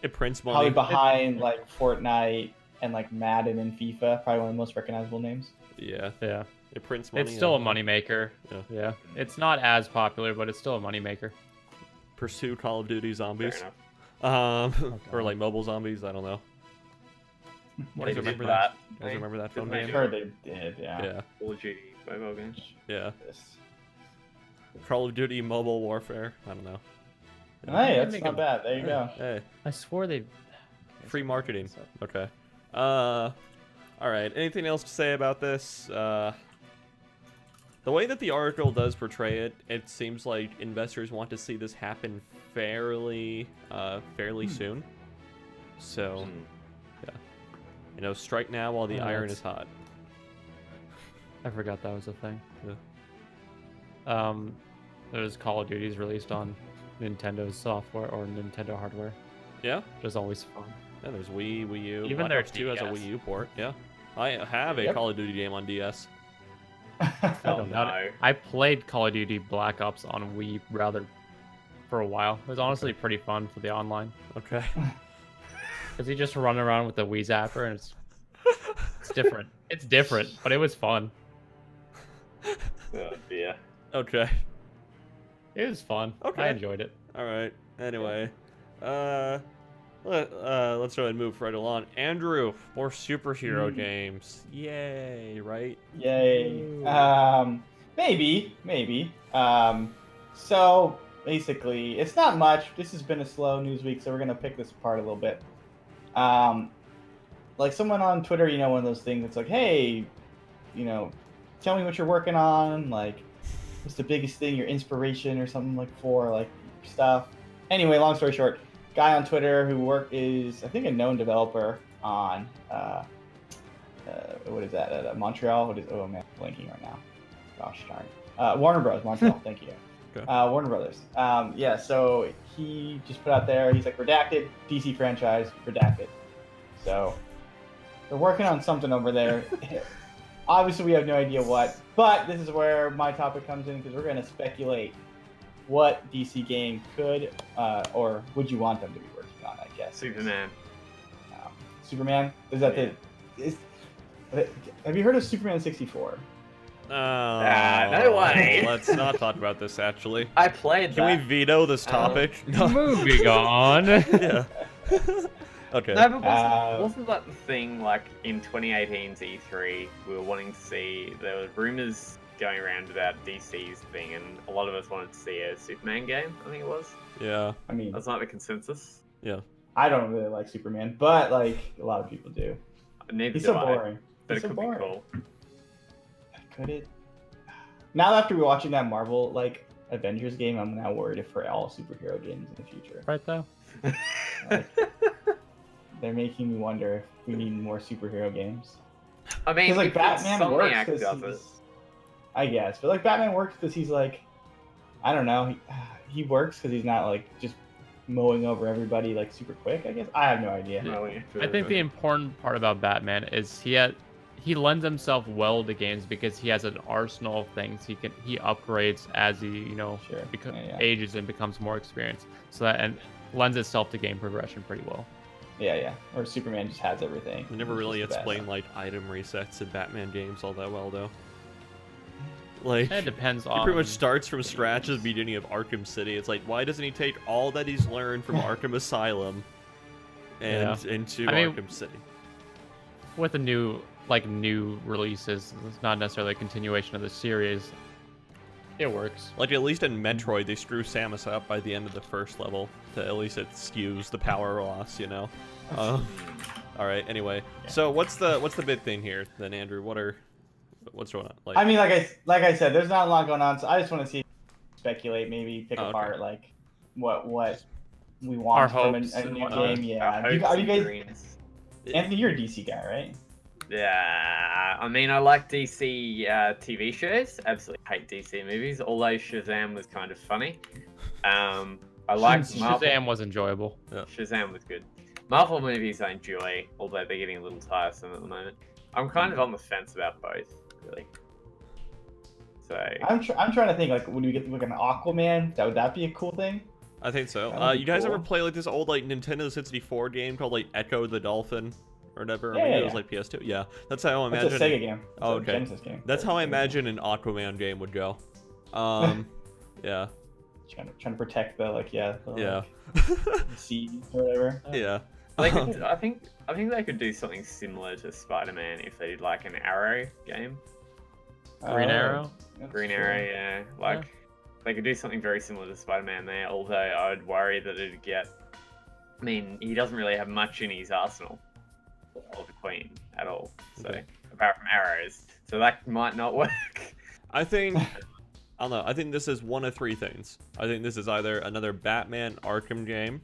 B: it prints
C: probably
B: money.
C: behind like Fortnite and like Madden and FIFA, probably one of the most recognizable names.
B: Yeah,
D: Yeah.
B: it prints money.
D: It's still a
B: and
D: moneymaker.
B: Yeah.
D: Yeah. It's not as popular, but it's still a moneymaker.
B: Pursue Call of Duty
A: Fair
B: zombies.
A: enough.
B: Or like mobile zombies. I don't know.
A: They
B: guys
A: did
B: remember
A: that.
B: You guys remember that phone
A: Didn't they
B: game?
C: I'm sure they did, yeah.
B: Yeah,
A: Call of Duty mobile games.
B: yeah.
C: Yes.
B: Call of Duty Mobile Warfare. I don't know.
C: Hey, that's
D: make
C: not
D: a-
C: bad. There you go.
B: Hey,
D: I swore they.
B: free marketing. Okay. All right. Anything else to say about this? The way that the article does portray it, it seems like investors want to see this happen fairly soon. So, yeah. You know, strike now while the iron is hot.
D: I forgot that was a thing.
B: Yeah.
D: There's Call of Duty's released on Nintendo's software or Nintendo hardware,
B: Yeah?
D: which is always fun.
B: Yeah, there's Wii U.
D: Even
B: Black
D: their
B: Ops 2 has a
D: DS.
B: Wii U port. Yeah. I have a
C: Yep.
B: Call of Duty game on DS.
A: Oh no.
D: I played Call of Duty Black Ops on Wii rather for a while. It was honestly pretty fun for the online.
B: Okay.
D: Because you just run around with the Wii Zapper and it's different. It's different, but it was fun.
A: Oh dear.
B: Okay.
D: It was fun.
B: Okay.
D: I enjoyed it.
B: All right. Anyway, let's go ahead and move right along. Andrew, more superhero games. Yay! Right?
C: Yay. Maybe. So basically, it's not much. This has been a slow news week, so we're gonna pick this apart a little bit. Like someone on Twitter, you know, one of those things that's like, hey, you know, tell me what you're working on. Like, what's the biggest thing, your inspiration or something like for like stuff. Anyway, long story short, guy on Twitter who is I think a known developer on what is that at Montreal? Oh man, I'm blanking right now. Gosh darn. Warner Bros. Montreal. Thank you.
B: Okay.
C: Warner Brothers. Yeah. So he just put out there. He's like redacted DC franchise redacted. So they're working on something over there. Obviously, we have no idea what, but this is where my topic comes in because we're going to speculate what DC game could or would you want them to be working on, I guess.
A: Superman.
C: Superman? Is that have you heard of Superman 64?
A: no way.
B: Let's not talk about this, actually.
A: I played
B: Can
A: that.
B: we veto this topic? No.
D: Moving on.
B: Yeah. Okay.
A: No, but wasn't that the thing, like, in 2018's E3, we were wanting to see, there were rumors going around about DC's thing, and a lot of us wanted to see a Superman game, I think it was.
B: Yeah.
C: I mean,
A: That's not the consensus.
B: Yeah.
C: I don't really like Superman, but like a lot of people do.
A: Neither
C: He's
A: do
C: so
A: I,
C: boring.
A: but
C: He's
A: it
C: so
A: could be
C: boring.
A: cool.
C: Could it? Now after watching that Marvel like Avengers game, I'm now worried for all superhero games in the future.
D: Right though.
C: Like, they're making me wonder if we need more superhero games.
A: I mean,
C: Because like
A: because
C: Batman works
A: Insomniac
C: because
A: does it.
C: he's, I guess, but like Batman works because he's like, I don't know, he works because he's not like just mowing over everybody like super quick. I guess I have no idea.
D: I think the important part about Batman is he lends himself well to games because he has an arsenal of things he upgrades as he
C: Sure. Yeah.
D: ages and becomes more experienced. So that and lends itself to game progression pretty well.
C: Yeah. Or Superman just has everything.
B: They never
C: He's
B: really
C: just the best.
B: explain like item resets in Batman games all that well, though. Like,
D: It depends
B: he
D: on.
B: pretty much starts from scratch at the beginning of Arkham City. It's like, why doesn't he take all that he's learned from Arkham Asylum and into Arkham City?
D: With the new releases, it's not necessarily a continuation of the series. It works.
B: Like, at least in Metroid, they screw Samus up by the end of the first level to at least it skews the power loss, you know? All right, anyway. So what's the big thing here then, Andrew? What's going on? Like,
C: I mean, like I said, there's not a lot going on, so I just want to see, speculate, maybe pick apart like what we want
D: Our
C: from
D: hopes
C: a
D: and
C: new
D: whatnot.
C: game. Yeah.
A: Hopes
C: Are you
A: and
C: guys?
A: dreams.
C: Anthony, you're a DC guy, right?
A: Yeah, I mean, I like DC TV shows. Absolutely hate DC movies, although Shazam was kind of funny. I like Marvel.
D: Shazam was enjoyable.
A: Shazam was good. Marvel movies I enjoy, although they're getting a little tiresome at the moment. I'm kind of on the fence about both, really. So
C: I'm trying to think, like, when we get like an Aquaman, would that be a cool thing?
B: I think so.
C: That would be
B: You guys
C: cool.
B: ever play like this old like Nintendo 64 game called like Echo the Dolphin or whatever?
C: Yeah,
B: Maybe
C: yeah,
B: it was like PS2. Yeah, that's how I
C: It's
B: imagine.
C: a Sega game. It's
B: Oh,
C: a
B: okay.
C: Genesis game.
B: That's how I imagine an Aquaman game would go. Yeah,
C: Trying to protect the
B: yeah,
C: sea or whatever.
B: yeah.
A: they could, I think they could do something similar to SpiderMan if they did like an Arrow game.
D: Green Arrow?
C: That's
A: Green
C: true.
A: Arrow, yeah. Like they could do something very similar to Spider-Man there, although I would worry that it'd get... I mean, he doesn't really have much in his arsenal, or the Queen, at all, so, apart from arrows, so that might not work.
B: I think, I don't know, I think this is one of three things. I think this is either another Batman Arkham game,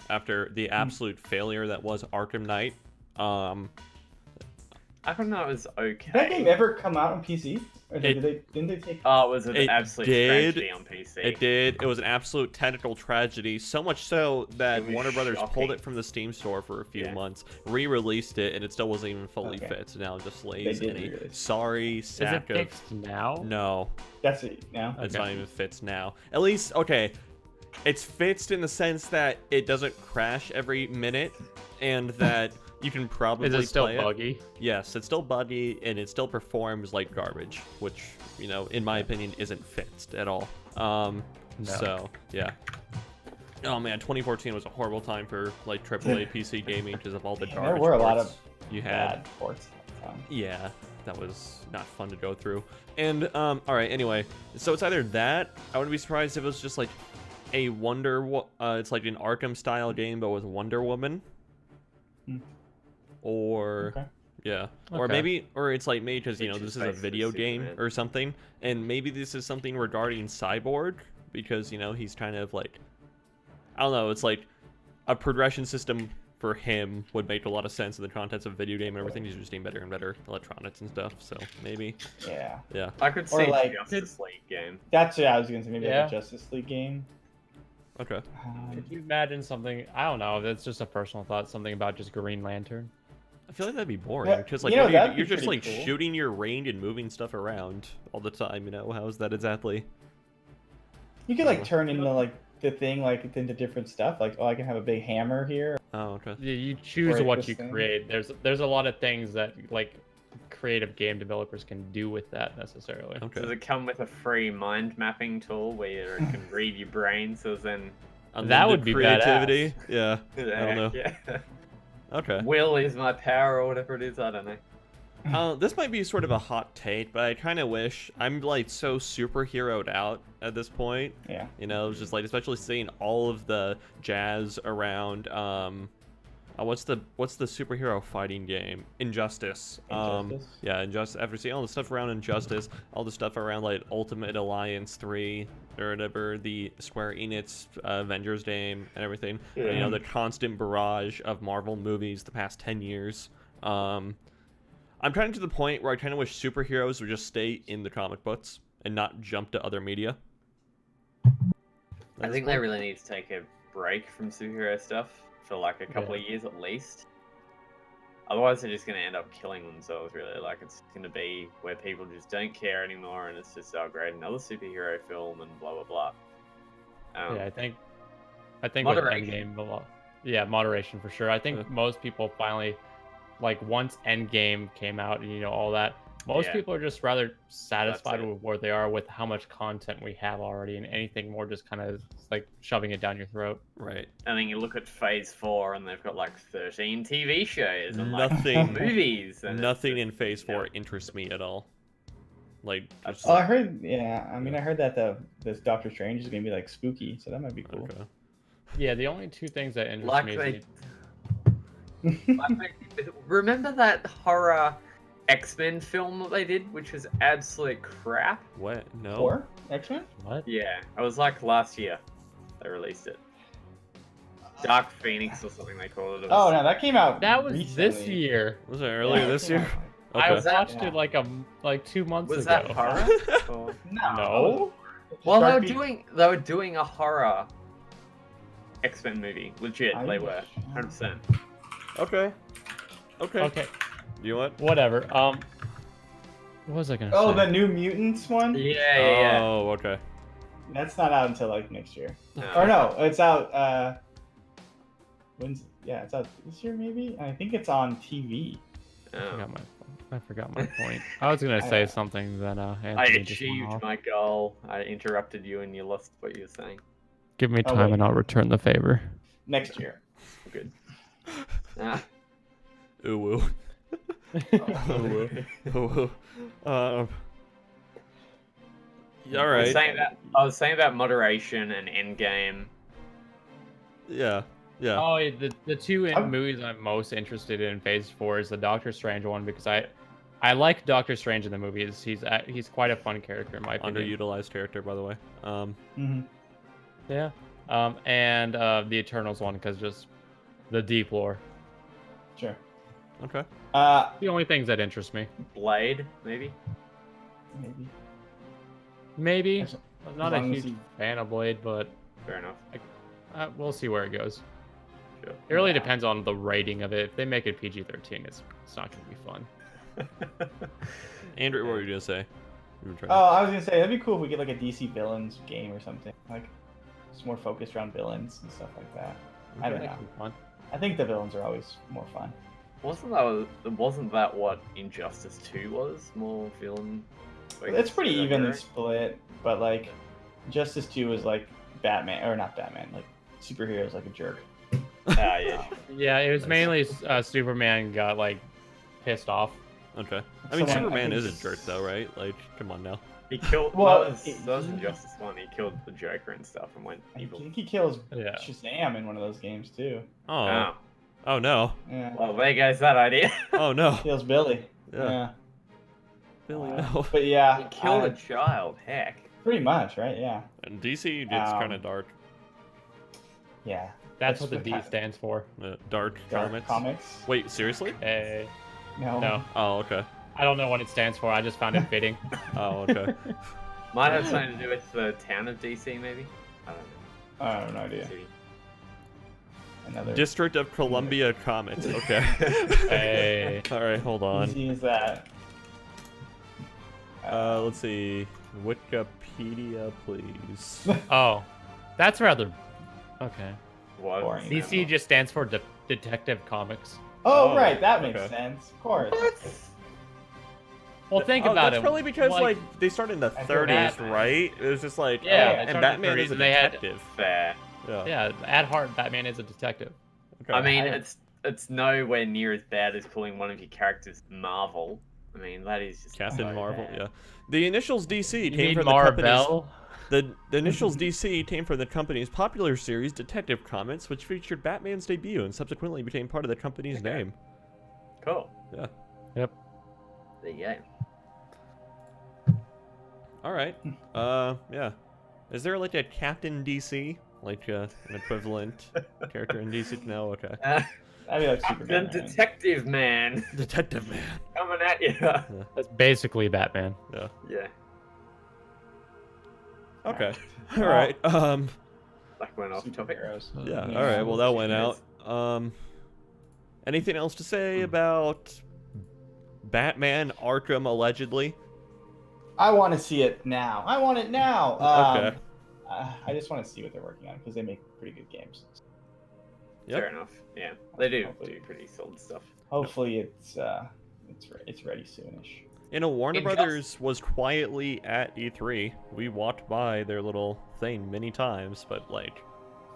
B: after the absolute failure that was Arkham Knight.
A: Arkham Knight was okay.
C: Did that game ever come out on PC? Or didn't they take...
A: Oh, it was an
B: It
A: absolute
B: did.
A: tragedy on PC.
B: It did. It was an absolute technical tragedy, so much so that
A: It was
B: Warner Brothers pulled
A: shocking.
B: it from the Steam store for a few
A: Yeah.
B: months, re-released it, and it still wasn't even fully
C: Okay.
B: fixed. Now it just lays
C: did
B: in a
C: re-release.
B: sorry
D: Is
B: sack
D: it
B: of...
D: fixed now?
B: No,
C: That's it now.
B: it's
D: Okay.
B: not even fixed now. At least, okay, it's fixed in the sense that it doesn't crash every minute, and that you can probably
D: Is it still
B: play
D: buggy?
B: Yes, it's still buggy, and it still performs like garbage, which, you know, in my opinion, isn't fixed at all.
D: No.
B: So, yeah. Oh man, 2014 was a horrible time for, like, AAA PC gaming because of all the
C: Yeah,
B: garbage
C: there were a lot
B: ports
C: of
B: you had.
C: Bad ports at the time.
B: Yeah, that was not fun to go through. And, alright, anyway, so it's either that, I wouldn't be surprised if it was just, like, a it's like an Arkham-style game, but with Wonder Woman.
C: Hmm.
B: Or...
C: Okay.
B: Yeah, or
D: Okay.
B: maybe, or it's like maybe because, you know,
A: Which
B: this
A: is
B: is a
A: basically
B: video game
A: Superman.
B: or something, and maybe this is something regarding Cyborg, because, you know, he's kind of like, I don't know, it's like a progression system for him would make a lot of sense in the context of video game and everything. He's just getting better and better electronics and stuff, so maybe,
C: Yeah.
B: yeah.
A: I could
C: Or
A: see
C: like-
A: a Justice League game.
C: That's what I was going to say. Maybe
D: Yeah.
C: like a Justice League game.
B: Okay.
D: Could you imagine something? I don't know. That's just a personal thought. Something about just Green Lantern.
B: I feel like that'd be boring,
C: Yeah,
B: because, like,
C: you know,
B: what do
C: that'd be
B: you're just,
C: pretty
B: like,
C: cool.
B: shooting your range and moving stuff around all the time, you know? How is that exactly?
C: You could like turn into like the thing like into different stuff. Like, oh, I can have a big hammer here.
B: Oh, okay.
D: You choose
C: Break
D: what
C: this
D: you
C: thing.
D: create. There's a lot of things that like creative game developers can do with that necessarily.
B: Okay.
A: Does it come with a free mind mapping tool where it can read your brain, so then...
D: That would
B: Unlimited
D: be
B: creativity. Yeah.
A: I
B: don't know.
A: Yeah.
B: Okay.
A: Will is my power, or whatever it is, I don't know.
B: This might be sort of a hot take, but I kind of wish I'm like so superheroed out at this point.
C: Yeah.
B: You know, it's just like, especially seeing all of the jazz around. What's the superhero fighting game? Injustice.
C: Injustice?
B: Yeah, Injustice. After seeing all the stuff around Injustice, all the stuff around like Ultimate Alliance 3 or whatever, the Square Enix Avengers game and everything. And, you know, the constant barrage of Marvel movies the past 10 years. I'm kind of to the point where I kind of wish superheroes would just stay in the comic books and not jump to other media.
A: I think they really need to take a break from superhero stuff for like a couple of years at least. Otherwise, they're just going to end up killing themselves, really. Like, it's going to be where people just don't care anymore, and it's just, oh, great, another superhero film, and blah, blah, blah.
D: Yeah, I think with
A: Moderation.
D: Endgame, a lot. Yeah, moderation for sure. I think most people finally, like, once Endgame came out and, you know, all that, most
A: Yeah.
D: people are just rather satisfied
A: it.
D: with where they are with how much content we have already, and anything more just kind of like shoving it down your throat.
B: Right.
A: And then you look at Phase 4, and they've got like 13 TV shows and like
B: Nothing-
A: movies. And it's
B: Nothing
A: just,
B: in Phase 4
A: yeah.
B: interests me at all. Like, just,
C: Oh, I heard. Yeah. I mean, I heard that this Doctor Strange is gonna be like spooky, so that might be cool.
B: okay.
D: Yeah, the only two things that interest
A: Like
D: me
A: they,
D: is
A: remember that horror XMen film that they did, which was absolute crap?
B: What? No.
C: Or X-Men?
D: what?
A: Yeah, it was like last year they released it. Dark Phoenix or something they called it. It
C: Oh
A: was-
C: no, that came out.
D: That was this
C: recently.
D: year.
B: Was it earlier
C: Yeah,
B: this
C: it came
B: year?
C: out.
D: I
B: Okay.
D: watched
C: Yeah.
D: it like 2 months
A: Was
D: ago.
A: that horror? Or-
D: No.
A: Well,
C: Dark
A: they were doing a horror X-Men movie. Legit,
C: I-
A: they were 100%.
B: Okay. Okay.
D: Okay,
B: You know what?
D: whatever. What was I gonna
C: Oh,
D: say?
C: the New Mutants one?
A: Yeah.
B: Oh, okay.
C: That's not out until like next year.
A: No.
C: Or no, it's out. It's out this year maybe. I think it's on TV.
A: Oh.
D: I forgot my point. I was gonna say something that
A: I
D: Anthony just went
A: achieved
D: off.
A: my goal. I interrupted you and you lost what you were saying.
D: Give me
C: Oh,
D: time
C: wait.
D: and I'll return the favor.
C: Next year.
A: Good. Ah.
B: Ooh woo. Ooh woo. Ooh woo. All right.
A: I was saying about moderation and endgame.
B: Yeah. Yeah.
D: Oh, the two
C: I'm-
D: movies I'm most interested in Phase 4 is the Doctor Strange one because I like Doctor Strange in the movies. He's quite a fun character in my opinion.
B: Underutilized character, by the way.
C: Mhm.
D: Yeah. And the Eternals one because just the deep lore.
C: Sure.
B: Okay.
D: The only things that interest me.
A: Blade, maybe.
C: Maybe.
D: Maybe.
C: As-
D: I'm not a
C: long as
D: huge
C: he-
D: fan of Blade, but
A: Fair enough.
D: we'll see where it goes.
A: Sure.
D: It really
C: Yeah.
D: depends on the rating of it. If they make it PG-13, it's not going to be fun.
B: Andrew, what were you gonna say? You were trying
C: Oh, I was gonna say that'd be cool if we get like a DC villains game or something. Like, it's more focused around villains and stuff like that. I don't
D: That
C: know.
D: could be fun.
C: I think the villains are always more fun.
A: Wasn't that what Injustice 2 was? More villain.
C: It's pretty
A: focused,
C: evenly
A: right?
C: split, but like, Justice 2 is like Batman, or not Batman, like superheroes like a jerk.
A: Ah, yeah.
D: Yeah, it was
B: Nice.
D: mainly Superman got like pissed off.
B: Okay. I mean,
C: So, like,
B: Superman
C: I
B: is
C: think
B: a jerk, though, right? Like, come on now.
A: He killed.
C: Well,
A: that was Injustice 1. He killed the Joker and stuff and went
C: I
A: evil.
C: think he kills
D: Yeah.
C: Shazam in one of those games too.
B: Oh.
A: Oh.
B: Oh no.
C: Yeah.
A: Well, there goes that idea.
B: Oh no.
C: Kills Billy.
B: Yeah.
C: Yeah.
B: Billy,
C: Uh,
B: no.
C: But yeah,
A: He killed
C: I-
A: a child. Heck.
C: pretty much, right? Yeah.
B: And DC, it's kind of
C: Um,
B: dark.
C: Yeah.
D: That's
C: That's
D: what the
C: the
D: D
C: kind-
D: stands for.
B: Dark
C: Dark
B: comics. Wait, seriously?
D: Hey.
C: No.
D: No,
B: Oh, okay.
D: I don't know what it stands for. I just found it fitting.
B: Oh, okay.
A: Might have something to do with the town of DC, maybe. I don't know.
C: I have no idea.
A: City.
C: Another.
B: District of Columbia Comics. Okay.
D: Hey.
B: All right, hold on.
C: easy as that.
B: Let's see. Wikipedia, please.
D: Oh, that's rather okay.
A: What?
C: Boring.
D: DC just stands for Detective Comics.
C: Oh,
B: Oh,
C: right, that makes
B: okay.
C: sense. Of course.
D: Well, think
B: Oh,
D: about
B: that's
D: it.
B: probably because like they started in the
C: I feel
B: 30s,
D: Batman.
B: right? It was just like,
D: Yeah,
B: oh,
D: they
B: and
D: started in
B: Batman
D: the
B: is a
D: 30s, they had-
B: detective.
A: Fair.
B: Yeah.
D: Yeah, at heart, Batman is a detective.
B: Okay.
A: I mean,
C: I-
A: it's nowhere near as bad as calling one of your characters Marvel. I mean, that is just
B: Captain
A: so
B: Marvel.
A: bad.
B: Yeah. The initials DC
D: You
B: came
D: mean
B: from the company's.
D: Marvel?
B: The initials DC came from the company's popular series Detective Comics, which featured Batman's debut and subsequently became part of the company's
A: Okay.
B: name.
A: Cool.
B: Yeah.
D: Yep.
A: There you go.
B: All right. Yeah. Is there like a Captain DC, like an equivalent character in DC? No. Okay.
C: That'd be like
A: The
C: Superman. right?
A: Detective Man
B: Detective Man.
A: coming at you.
D: That's basically Batman.
B: Yeah.
A: Yeah.
B: Okay. All right.
A: Like went off topic.
C: Superheroes.
B: Yeah.
C: Yeah.
B: All right. Well, that went
A: Yes.
B: out. Anything else to say about Batman Arkham allegedly?
C: I want to see it now. I want it now.
B: Okay.
C: I just want to see what they're working on because they make pretty good games.
B: Yep.
A: Fair enough. Yeah, they do
C: Hopefully.
A: do pretty solid stuff.
C: Hopefully, it's ready soonish.
B: You know, Warner
A: Injustice.
B: Brothers was quietly at E3. We walked by their little thing many times, but like,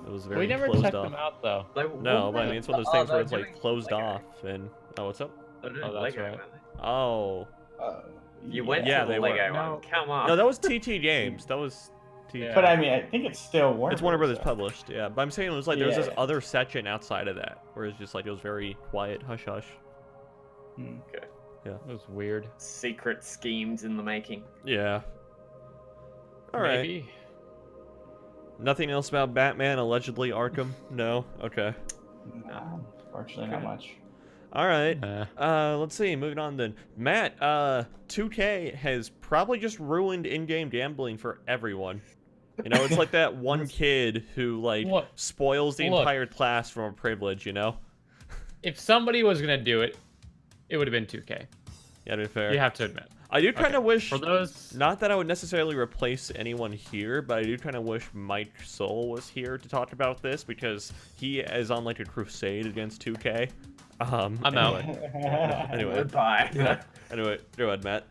B: it was very
D: We never
B: closed
D: checked
B: off.
D: them out though.
B: No, but I mean, it's one of those things where it's like closed off, and oh, what's up?
A: They're doing
D: Oh, that's
A: Lego,
D: right.
A: aren't they?
B: Oh,
A: You went
B: Yeah,
A: to the
B: they were.
A: Lego
D: No.
A: one. Come on.
B: no, that was TT Games. That was TT.
D: Yeah.
C: But I mean, I think it's still Warner.
B: It's Warner Brothers
C: though.
B: published, yeah. But I'm saying it was like there was
C: Yeah,
B: this
C: yeah.
B: other section outside of that, where it's just like it was very quiet, hush hush.
C: Hmm.
D: It was weird.
A: Secret schemes in the making.
B: Yeah. All right.
D: Maybe.
B: Nothing else about Batman allegedly Arkham? No. Okay.
C: No, fortunately, not much.
B: All right.
D: Uh,
B: Let's see. Moving on then. Matt, 2K has probably just ruined in-game gambling for everyone. You know, it's like that one kid who like
D: Look.
B: spoils the
D: Look.
B: entire class from a privilege. You know.
D: if somebody was gonna do it, it would have been 2K.
B: Yeah, to be fair.
D: You have to admit.
B: I do kind of wish.
D: For those,
B: Not that I would necessarily replace anyone here, but I do kind of wish Mike Soul was here to talk about this because he is on like a crusade against 2K.
D: I'm out.
B: Anyway.
A: Goodbye.
B: Anyway, go ahead, Matt.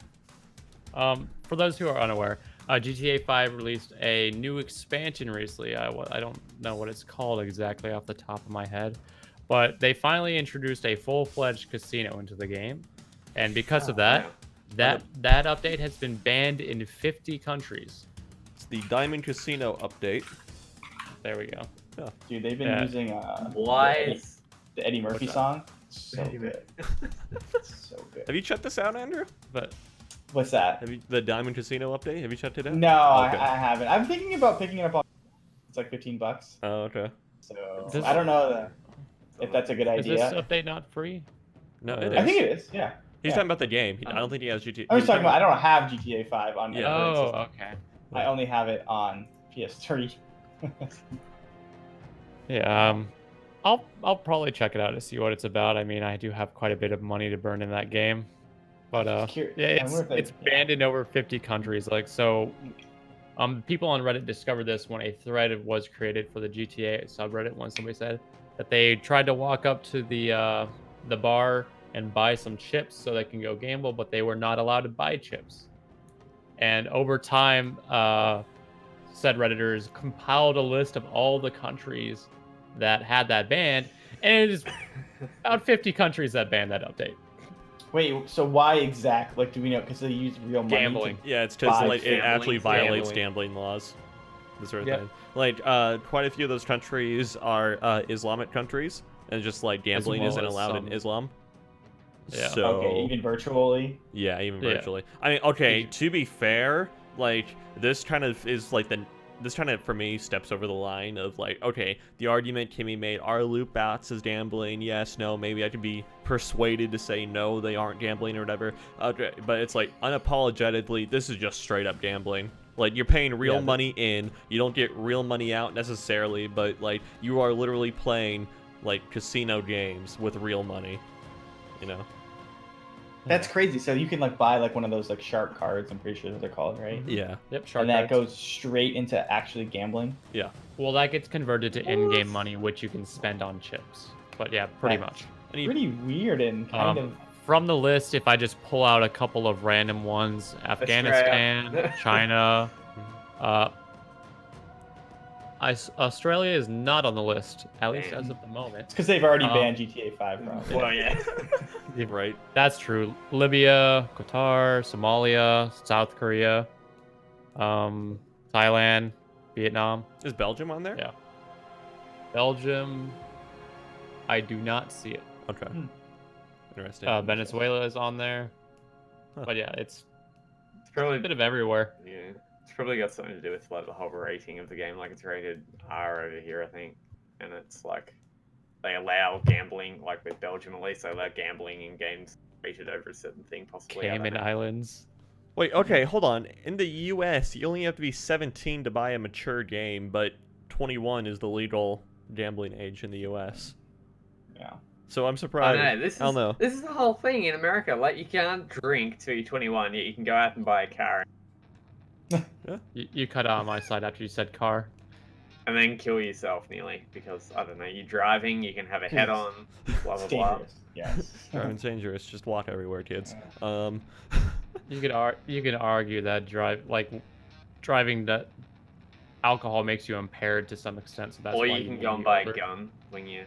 D: for those who are unaware, GTA 5 released a new expansion recently. I don't know what it's called exactly off the top of my head, but they finally introduced a full-fledged casino into the game, and because of that,
A: wow.
D: that update has been banned in 50 countries.
B: It's the Diamond Casino update.
D: There we go.
C: Dude, they've been
D: Yeah.
C: using
A: Why?
C: the Eddie Murphy
B: What's
C: song. So good. So good.
B: Have you checked this out, Andrew?
D: But
C: What's that?
B: Have you the Diamond Casino update? Have you checked it out?
C: No,
B: Okay.
C: I haven't. I'm thinking about picking it up on. It's like $15.
B: Oh, okay.
C: So
D: This-
C: I don't know if that's a good
D: is this
C: idea.
D: update not free?
B: No,
D: Or-
B: it
C: I
B: is.
C: think it is. Yeah.
B: He's
C: yeah.
B: talking about the game. I don't think he has GTA.
C: I'm just talking about. I don't have GTA 5 on.
B: Yeah.
C: my current
D: Oh,
C: system.
D: okay.
C: I only have it on PS3.
D: Yeah. I'll probably check it out to see what it's about. I mean, I do have quite a bit of money to burn in that game, but yeah,
C: I wonder if they-
D: it's banned in over 50 countries. Like so, people on Reddit discovered this when a thread was created for the GTA subreddit. When somebody said that they tried to walk up to the bar and buy some chips so they can go gamble, but they were not allowed to buy chips. And over time, said Redditors compiled a list of all the countries that had that banned, and it is about 50 countries that banned that update.
C: Wait, so why exact? Like, do we know? Because they use real money.
D: Gambling.
B: Yeah, it's because
C: Buy
B: like it actually
A: gambling.
B: violates gambling laws. This sort of
D: Yep.
B: thing. Like quite a few of those countries are Islamic countries, and just like gambling
D: well
B: isn't
D: as
B: allowed
D: some-
B: in Islam.
D: Yeah.
B: So
C: Okay, even virtually.
B: yeah, even
D: Yeah.
B: virtually. I mean, okay. To be fair, like this kind of is like this kind of for me steps over the line of like, okay, the argument can be made: are loot boxes gambling? Yes, no. Maybe I could be persuaded to say no, they aren't gambling or whatever. Okay, but it's like unapologetically, this is just straight up gambling. Like you're paying real
D: Yeah,
B: money in, you don't get real money out necessarily, but like you are literally playing like casino games with real money, you know.
C: That's crazy. So you can like buy like one of those like shark cards. I'm pretty sure that they're called, right?
B: Yeah.
D: Yep, shark
C: And that
D: cards.
C: goes straight into actually gambling.
D: Well, that gets converted to in-game money, which you can spend on chips. But yeah, pretty
C: Right.
D: much.
B: And you,
C: Pretty weird and kind of.
D: From the list, if I just pull out a couple of random ones, Afghanistan, China, Australia is not on the list, at least as of the moment.
C: It's because they've already
D: Um,
C: banned GTA 5 from.
A: Well, yeah.
B: right.
D: That's true. Libya, Qatar, Somalia, South Korea, Thailand, Vietnam,
B: Is Belgium on there?
D: Yeah. Belgium. I do not see it.
B: Okay.
C: Hmm.
B: Interesting.
D: Venezuela is on there,
B: Huh.
D: but yeah, it's
A: It's
D: a
A: probably
D: bit of everywhere.
A: yeah. It's probably got something to do with like the whole rating of the game. Like it's rated R over here, I think, and it's like they allow gambling. Like with Belgium, at least they allow gambling in games rated over a certain thing, possibly. I don't
D: Cayman
A: know.
D: Islands.
B: Wait, okay, hold on. In the US, you only have to be 17 to buy a mature game, but 21 is the legal gambling age in the US.
C: Yeah.
B: So I'm
A: I
B: surprised.
A: know this is
B: I don't know.
A: this is the whole thing in America. Like you can't drink till you're 21, yet you can go out and buy a car
D: You cut out on my side after you said car.
A: and then kill yourself nearly because I don't know. You're driving, you can have a head on, blah blah
C: It's
A: blah.
C: dangerous. Yes.
B: Driving's dangerous. Just walk everywhere, kids.
D: You could argue that driving that alcohol makes you impaired to some extent, so that's
A: Or
D: why
A: you can
D: need
A: go
D: to
A: and
D: be
A: buy
D: older.
A: a gun when you.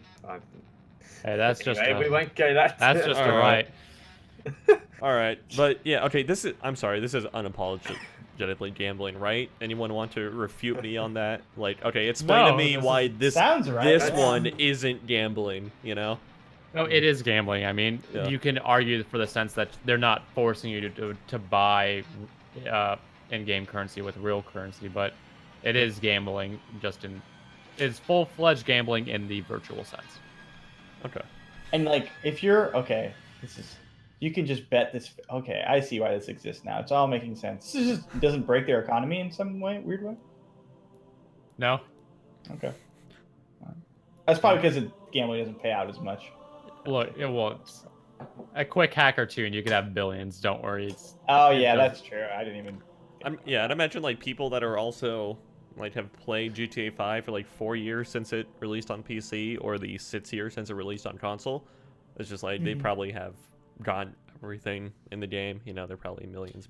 D: Hey, that's just
A: Anyway, we
D: a,
A: won't go that.
D: that's just a
B: Alright.
D: right.
B: All right, but yeah, okay. I'm sorry. This is unapologetically gambling, right? Anyone want to refute me on that? Like, okay, explain to
D: No,
B: me
D: this
B: why this
C: Sounds right.
B: this
C: That's-
B: one isn't gambling. You know?
D: No, it is gambling. I mean,
B: Yeah.
D: you can argue for the sense that they're not forcing you to buy in-game currency with real currency, but it is gambling. It's full-fledged gambling in the virtual sense.
B: Okay.
C: And like, if you're okay, you can just bet this. Okay, I see why this exists now. It's all making sense. This just doesn't break their economy in some weird way.
D: No,
C: Okay. That's probably because gambling doesn't pay out as much.
D: look, it won't. A quick hack or two, and you could have billions. Don't worry. It's
C: Oh yeah,
D: doesn't-
C: that's true. I didn't even.
B: Yeah, I'd imagine like people that are also like have played GTA 5 for like 4 years since it released on PC, or the 6 years since it released on console. It's just like they probably have gotten everything in the game. You know, they're probably millions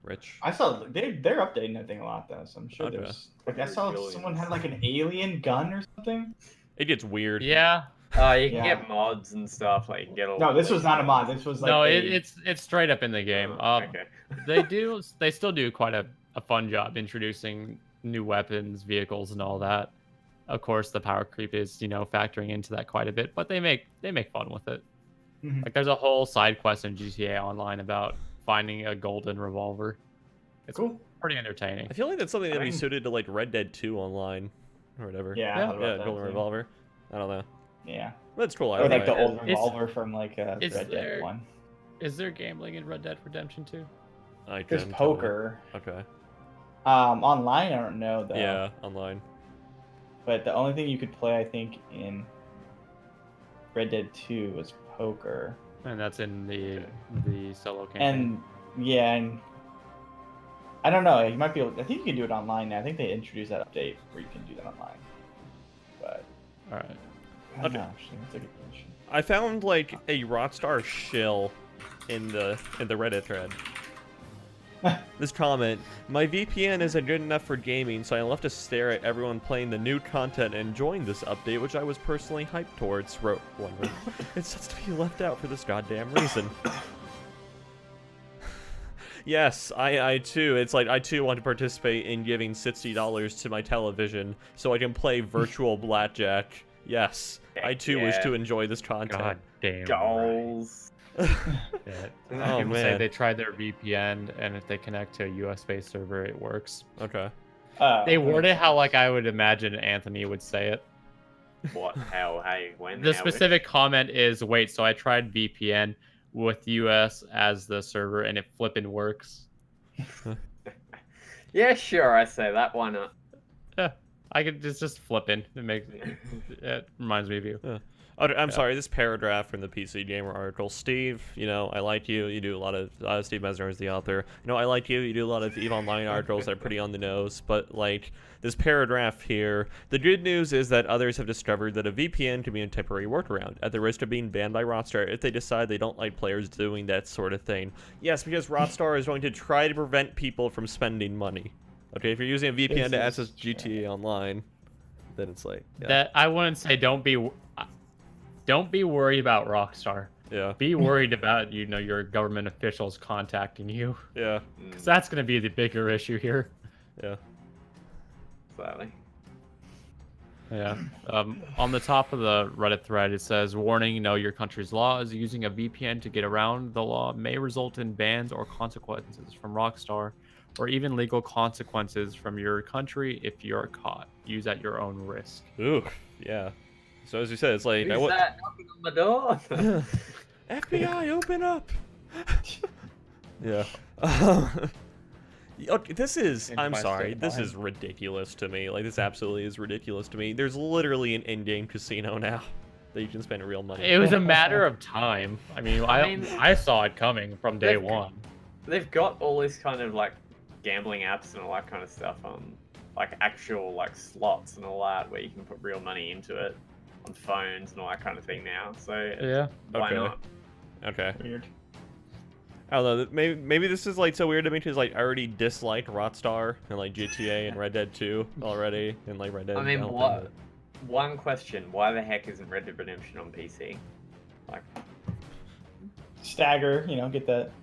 B: rich.
C: I saw they're updating that thing a lot though, so I'm sure
B: Okay.
C: there's. Like I saw
A: Billions.
C: someone had like an alien gun or something.
B: It gets weird.
D: yeah.
A: You can
C: Yeah.
A: get mods and stuff. Like you can get all.
C: No, this was not a mod. This was like
D: No,
C: a-
D: it's straight up in the game.
A: Okay.
D: They still do quite a fun job introducing new weapons, vehicles, and all that. Of course, the power creep is, factoring into that quite a bit, but they make fun with it.
C: Mhm.
D: Like, there's a whole side quest in GTA Online about finding a golden revolver. It's
C: Cool.
D: pretty entertaining.
B: I feel like that's something that'd be
C: mean-
B: suited to like Red Dead 2 online or whatever.
C: Yeah, I
D: Yeah.
C: thought about
B: Yeah,
C: that,
B: golden
C: too.
B: revolver. I don't know.
C: Yeah.
B: That's cool. I
C: Or like
B: like
C: the
B: it.
C: old revolver from like Red
D: is
C: Dead
D: there-
C: 1.
D: Is there gambling in Red Dead Redemption 2?
C: There's poker.
B: Okay.
C: Online, I don't know though.
B: Yeah, online.
C: But the only thing you could play, I think, in Red Dead 2 was poker.
D: And that's in the solo campaign.
C: And yeah, and I don't know. You might be able. I think you can do it online now. I think they introduced that update where you can do that online. But
D: All right.
C: I don't
B: Okay.
C: know, actually. That's a good question.
B: I found like a Rockstar shill in the Reddit thread. This comment: my VPN isn't good enough for gaming, so I left to stare at everyone playing the new content and enjoying this update, which I was personally hyped towards. Wrote one. It's just to be left out for this goddamn reason. Yes, I too. It's like I too want to participate in giving $60 to my television so I can play virtual blackjack. Yes, I too wish
A: yeah.
B: to enjoy this content.
D: God damn.
A: Goals.
D: Yeah.
B: Oh,
D: People say
B: man.
D: they tried their VPN, and if they connect to a US-based server, it works.
B: Okay.
D: They word it how like I would imagine Anthony would say it.
A: What? How? Hey? When?
D: The
A: how,
D: specific comment is, wait, so I tried VPN with US as the server, and it flipping works.
A: Yeah, sure. I say that. Why not?
D: Yeah, I could just flipping. It reminds me of you.
B: Oh, I'm sorry, this paragraph from the PC Gamer article. Steve, I like you. You do a lot of... Steve Mesner is the author. I like you. You do a lot of EVE Online articles that are pretty on the nose. But, like, this paragraph here, the good news is that others have discovered that a VPN can be a temporary workaround, at the risk of being banned by Rockstar if they decide they don't like players doing that sort of thing. Yes, because Rockstar is going to try to prevent people from spending money. Okay, if you're using a VPN to access GTA Online, then it's like... Yeah.
D: That I wouldn't say don't be worried about Rockstar.
B: Yeah.
D: Be worried about your government officials contacting you,
B: Yeah.
D: because that's going to be the bigger issue here.
B: Yeah.
A: Slightly.
D: Yeah. On the top of the Reddit thread, it says, warning, know your country's laws. Using a VPN to get around the law may result in bans or consequences from Rockstar, or even legal consequences from your country if you're caught. Use at your own risk.
B: Ooh. Yeah. So as you said, it's like...
A: Who's that knocking on the door?
B: FBI, open up! Yeah. Okay, this is... I'm
D: Inquest
B: sorry.
D: of
B: This
D: mine.
B: is ridiculous to me. Like, this absolutely is ridiculous to me. There's literally an in-game casino now that you can spend real money.
D: It was a matter of time. I mean,
A: I mean-
D: I saw it coming from day
A: They've-
D: one.
A: They've got all this kind of like gambling apps and all that kind of stuff on like actual like slots and all that where you can put real money into it on phones and all that kind of thing now. So
D: Yeah.
A: why
B: Okay.
A: not?
B: Okay.
C: Weird.
B: I don't know. Maybe this is like so weird to me because like I already disliked Rockstar and like GTA and Red Dead 2 already and like Red Dead.
A: I mean,
B: don't
A: what?
B: think
A: One question: why the heck isn't Red Dead Redemption on PC? Like,
C: Stagger,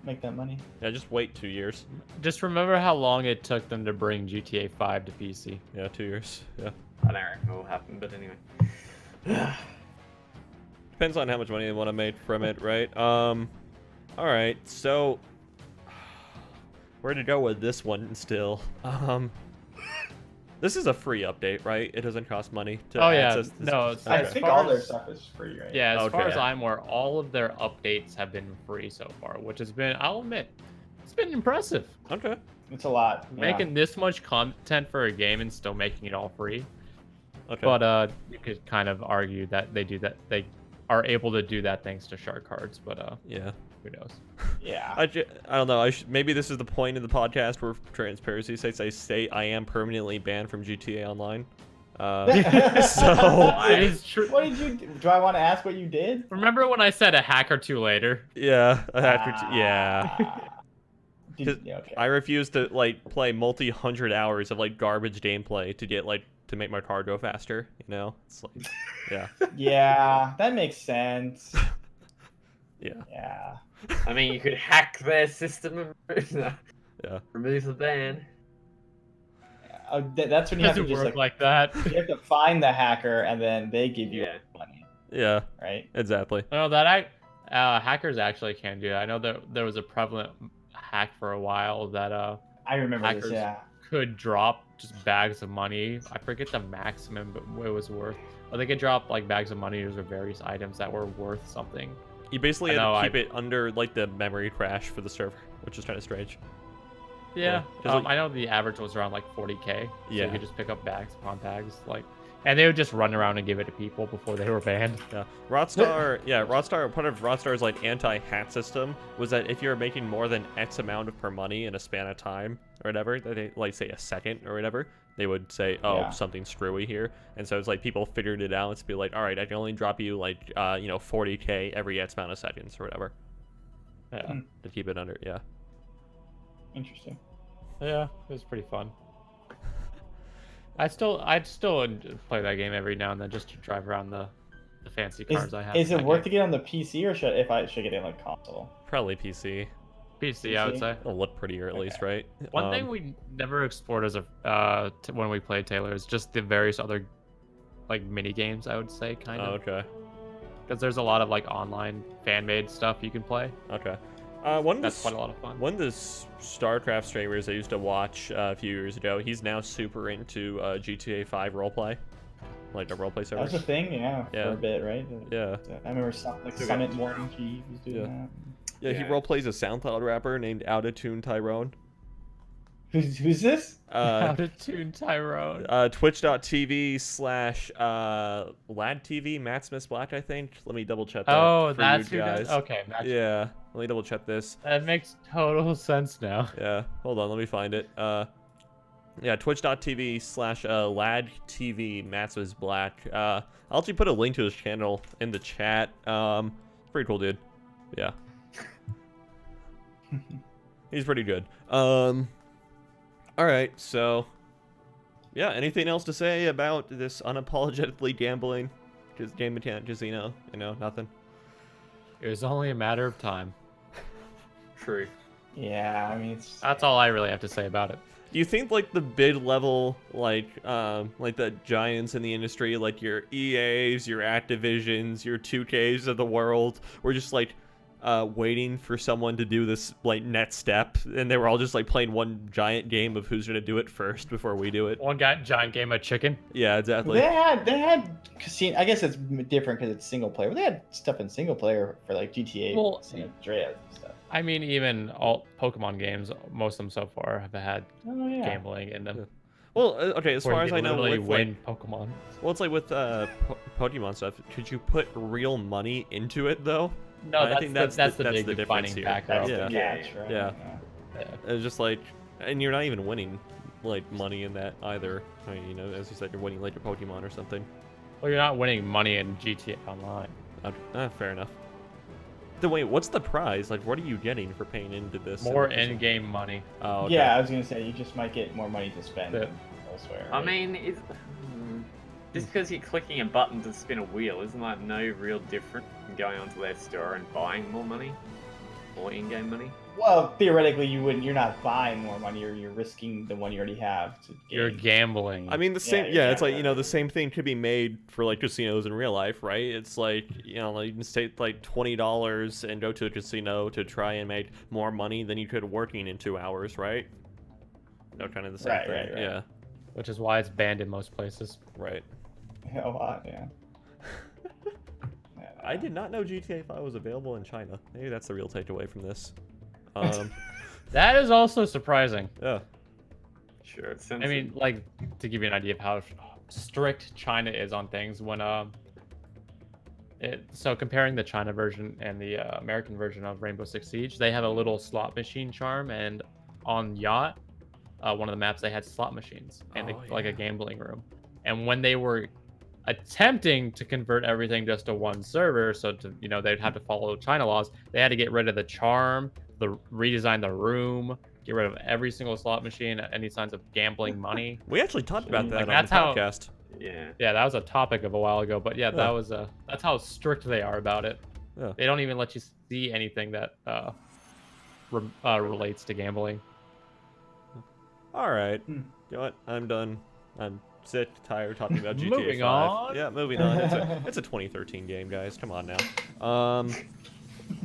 C: make that money.
B: Yeah, just wait 2 years.
D: Just remember how long it took them to bring GTA 5 to PC.
B: Yeah, 2 years. Yeah.
A: I don't reckon it will happen, but anyway.
B: Depends on how much money they want to make from it, right? All right. So where to go with this one still? This is a free update, right? It doesn't cost money to
D: Oh, yeah.
B: access this.
D: No, it's-
C: I
D: As
C: think
D: far
C: all their
D: as-
C: stuff is free, right?
D: Yeah, as far
B: Okay.
D: as I'm aware, all of their updates have been free so far, which has been, I'll admit, it's been impressive.
B: Okay.
C: It's a lot. Yeah.
D: Making this much content for a game and still making it all free.
B: Okay.
D: But you could kind of argue that they are able to do that thanks to shark cards, but
B: yeah.
D: who knows?
C: Yeah.
B: I don't know. Maybe this is the point of the podcast where for transparency sakes I say I am permanently banned from GTA Online. So
D: It is true.
C: What did you do? Do I want to ask what you did?
D: Remember when I said a hack or two later?
B: yeah, I have to. Yeah.
C: Yeah, okay.
B: I refuse to like play multi-hundred hours of like garbage gameplay to get like to make my car go faster. It's like, yeah,
C: Yeah, that makes sense.
B: yeah,
C: Yeah.
A: I mean, you could hack their system and
B: yeah.
A: remove the ban.
C: That's when you have
D: Doesn't
C: to just
D: work like that.
C: you have to find the hacker and then they give you
A: Yeah.
C: money,
B: Yeah,
C: right?
B: exactly.
D: No, hackers actually can do that. I know that there was a prevalent hack for a while that
C: I remember
D: hackers
C: this. Yeah.
D: could drop just bags of money. I forget the maximum, but what it was worth. But they could drop like bags of money or various items that were worth something.
B: You basically
D: I
B: had
D: know,
B: to keep it under like the memory crash for the server, which is kind of strange.
D: Yeah,
B: Yeah, 'cause, like-
D: I know the average was around like 40K. So
B: Yeah.
D: you could just pick up bags upon bags, like, and they would just run around and give it to people before they were banned.
B: Yeah, Rockstar. Part of Rockstar's like anti-hat system was that if you're making more than X amount of per money in a span of time or whatever, they like say a second or whatever, they would say, oh,
C: Yeah.
B: something's screwy here, and so it's like people figured it out. It's be like, all right, I can only drop you like 40K every X amount of seconds or whatever
D: Yeah,
B: to keep it under. Yeah.
C: Interesting.
D: yeah, it was pretty fun. I'd still play that game every now and then just to drive around the fancy cars I have.
C: Is it
D: that
C: worth
D: game.
C: to get on the PC or should get it on console?
B: Probably PC.
D: PC, I would
C: PC?
D: say.
B: It'll look prettier at least, right?
D: One thing we never explored as a when we played Taylor is just the various other like mini games. I would say kind
B: Oh,
D: of
B: okay.
D: because there's a lot of like online fan made stuff you can play.
B: Okay.
D: That's quite a lot of fun.
B: One of the StarCraft streamers I used to watch a few years ago, he's now super into GTA 5 roleplay, like a roleplay server.
C: That was a thing, yeah,
B: Yeah.
C: for a bit, right?
B: Yeah.
C: I remember Summit Morning he was doing
B: Yeah.
C: that.
B: Yeah, he
A: Yeah.
B: roleplays a SoundCloud rapper named Autotune Tyrone.
C: Who's this?
D: How to tune Tyrone.
B: Twitch.tv/LadTV, Matt Smith Black, I think. Let me double check that.
D: Oh,
B: for
D: that's
B: you
D: who
B: guys.
D: does. Okay,
B: Yeah, let me double check this.
D: that makes total sense now.
B: Yeah, hold on, let me find it. Yeah, twitch.tv/LadTV, Matt Smith Black. I'll actually put a link to his channel in the chat. Pretty cool dude. Yeah. He's pretty good. All right, so yeah, anything else to say about this unapologetically gambling game casino? Nothing.
D: It was only a matter of time.
A: True.
C: Yeah, I mean
D: That's all I really have to say about it.
B: Do you think like the bid level, like the giants in the industry, like your EAs, your Activisions, your 2Ks of the world, were just like waiting for someone to do this like next step, and they were all just like playing one giant game of who's gonna do it first before we do it?
D: One giant game of chicken.
B: Yeah, exactly.
C: they had casino. I guess it's different because it's single player. But they had stuff in single player for like GTA,
D: Well,
C: San Andreas and stuff.
D: I mean, even all Pokemon games, most of them so far have had
C: Oh yeah.
D: gambling in them.
B: Yeah. Well, okay, as
D: where
B: far
D: you
B: as
D: can
B: I know,
D: literally
B: with
D: win
B: like,
D: Pokemon.
B: well, it's like with Pokemon stuff. Could you put real money into it though?
D: No,
B: I
D: that's
B: think
D: the
B: that's
D: big
B: difference
D: defining
B: here.
D: factor.
C: That's
B: Yeah.
C: the catch, right?
B: Yeah.
D: Yeah.
B: It's just like, and you're not even winning like money in that either. I mean, as you said, you're winning like your Pokemon or something.
D: Well, you're not winning money in GTA Online.
B: Fair enough. Then wait, what's the prize? Like, what are you getting for paying into this?
D: More in-game money.
B: Oh, okay.
C: Yeah, I was gonna say you just might get more money to spend
D: Yeah.
C: elsewhere.
A: I
C: right?
A: mean, just because you're clicking a button to spin a wheel, isn't that no real different from going onto their store and buying more money? More in-game money?
C: Well, theoretically, you're not buying more money. You're risking the one you already have to gain.
D: You're gambling.
B: I mean, the same.
C: Yeah,
B: It's like
C: exactly.
B: the same thing could be made for like casinos in real life, right? It's like like you can take like $20 and go to a casino to try and make more money than you could working in 2 hours, right? Kind of the same
C: Right,
B: thing.
C: right, right.
B: Yeah,
D: which is why it's banned in most places.
B: right.
C: A lot, yeah.
B: I did not know GTA 5 was available in China. Maybe that's the real takeaway from this.
D: That is also surprising.
B: Yeah.
A: Sure, it
D: I mean, like, to give you an idea of how strict China is on things, when so comparing the China version and the American version of Rainbow Six Siege, they have a little slot machine charm, and on Yacht, one of the maps, they had slot machines and like a gambling room. And when they were attempting to convert everything just to one server, so to they'd have to follow China laws, they had to get rid of the charm, redesign the room, get rid of every single slot machine, any signs of gambling money.
B: We actually talked about that
D: Like,
B: on
D: that's
B: the
D: how-
B: podcast.
A: yeah.
D: That was a topic of a while ago, but yeah,
B: Yeah.
D: that was that's how strict they are about it.
B: Yeah.
D: They don't even let you see anything that relates to gambling.
B: All right. You know what? I'm done. I'm sick, tired talking about GTA
D: Moving
B: 5.
D: on.
B: Yeah, moving on. It's a 2013 game, guys. Come on now.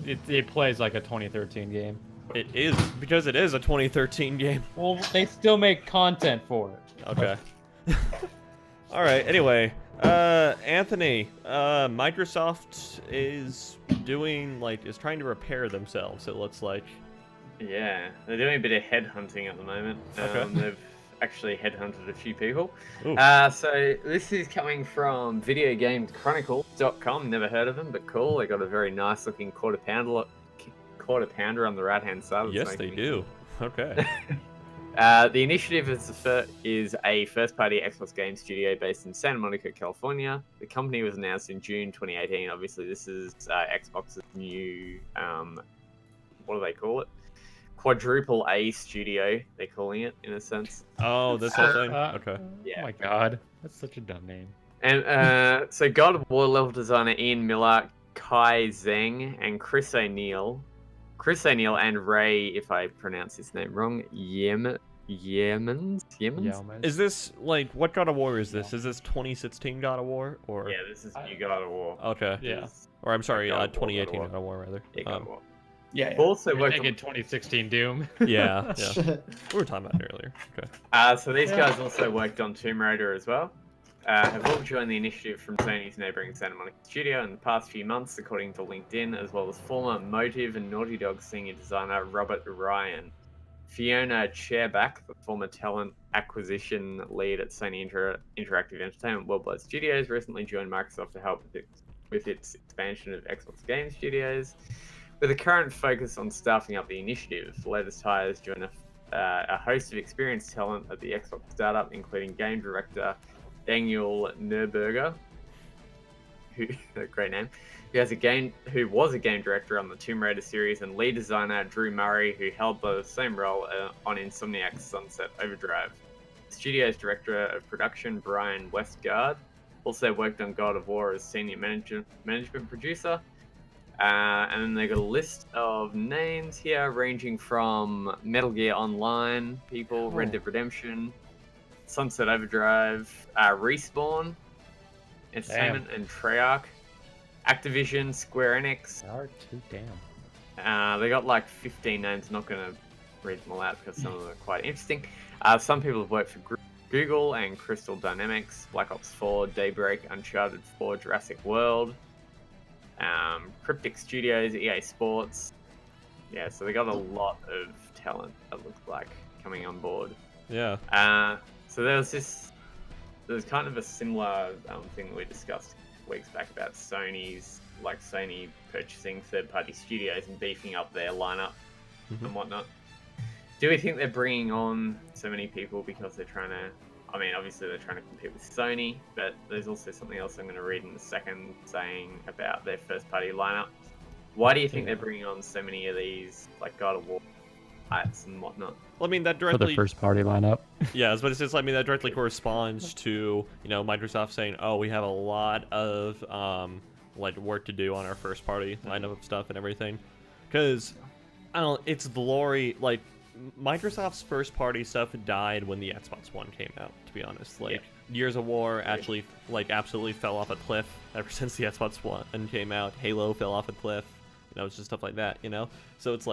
D: It plays like a 2013 game.
B: It is because it is a 2013 game.
D: Well, they still make content for it.
B: Okay. All right. Anyway, Anthony, Microsoft is trying to repair themselves. It looks like.
A: Yeah, they're doing a bit of headhunting at the moment.
B: Okay.
A: They've actually headhunted a few people.
B: Ooh.
A: So this is coming from videogameschronicles.com. Never heard of them, but cool. They got a very nice looking quarter pounder on the right hand side.
B: Yes, they do. Okay.
A: The initiative is a first-party Xbox game studio based in Santa Monica, California. The company was announced in June 2018. Obviously, this is Xbox's new, what do they call it? Quadruple A studio, they're calling it, in a sense.
B: Oh, this whole thing? Okay.
A: Yeah.
D: Oh my god, that's such a dumb name.
A: And so God of War level designer Ian Miller, Kai Zheng, and Chris O'Neill and Ray, if I pronounce his name wrong, Yeomans?
B: Is this what God of War is this? Is this 2016 God of War or?
A: Yeah, this is new God of War.
B: Okay.
D: Yeah.
B: Or I'm sorry,
A: God of War,
B: 2018
A: God of
B: God of War rather.
A: Yeah, God of War.
C: Yeah.
A: Also
D: You're
A: worked
D: thinking 2016 Doom.
B: Yeah. We were talking about it earlier. Okay.
A: so these guys also worked on Tomb Raider as well. Have all joined the initiative from Sony's neighboring Santa Monica studio in the past few months, according to LinkedIn, as well as former Motive and Naughty Dog senior designer Robert Ryan. Fiona Chairback, the former talent acquisition lead at Sony Interactive Entertainment Worldwide Studios, recently joined Microsoft to help with its expansion of Xbox Game Studios. With a current focus on staffing up the initiative, the latest hires join a host of experienced talent at the Xbox startup, including game director Daniel Neuberger, a great name, who was a game director on the Tomb Raider series, and lead designer Drew Murray, who held the same role on Insomniac's Sunset Overdrive. Studio's director of production Brian Westgard also worked on God of War as senior management producer. And then they got a list of names here, ranging from Metal Gear Online people, Red Dead Redemption, Sunset Overdrive, Respawn, Entertainment, and Treyarch, Activision, Square Enix.
D: They are too damn.
A: They got like 15 names. Not going to read them all out because some of them are quite interesting. Some people have worked for Google and Crystal Dynamics, Black Ops 4, Daybreak, Uncharted 4, Jurassic World. Cryptic Studios, EA Sports. Yeah, so they got a lot of talent, it looks like, coming on board.
B: Yeah.
A: So there's kind of a similar thing that we discussed weeks back about Sony purchasing third-party studios and beefing up their lineup and whatnot. Do we think they're bringing on so many people because they're trying to... I mean, obviously they're trying to compete with Sony, but there's also something else I'm going to read in a second saying about their first-party lineup. Why do you think they're bringing on so many of these, like God of War types and whatnot?
B: Well, I mean, that
D: For
B: directly...
D: the first party lineup.
B: Yeah, but it's just, I mean, that directly corresponds to, Microsoft saying, oh, we have a lot of, work to do on our first party lineup of stuff and everything. Because, it's glory, Microsoft's first party stuff died when the Xbox One came out, to be honest. Gears of War actually, absolutely fell off a cliff ever since the Xbox One came out. Halo fell off a cliff. It's just stuff like that, So it's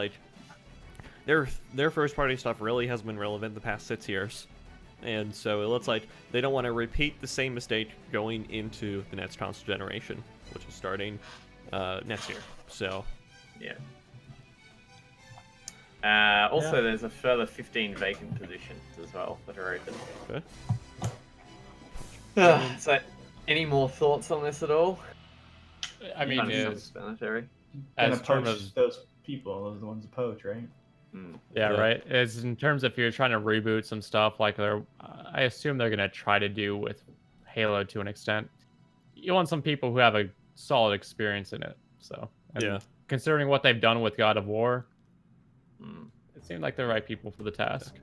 B: their first party stuff really has been relevant the past 6 years. And so it looks like they don't want to repeat the same mistake going into the next console generation, which is starting next year. So,
A: yeah. There's a further 15 vacant positions as well that are open.
B: Okay.
A: So, any more thoughts on this at all?
D: I mean,
A: Kind of
D: as
A: self-explanatory.
C: Gonna
D: terms
C: poach
D: of
C: those people, those are the ones that poach, right?
D: yeah,
B: Yeah.
D: right. As in terms of if you're trying to reboot some stuff, I assume they're gonna try to do with Halo to an extent. You want some people who have a solid experience in it. So
B: Yeah.
D: considering what they've done with God of War, it seemed like the right people for the task.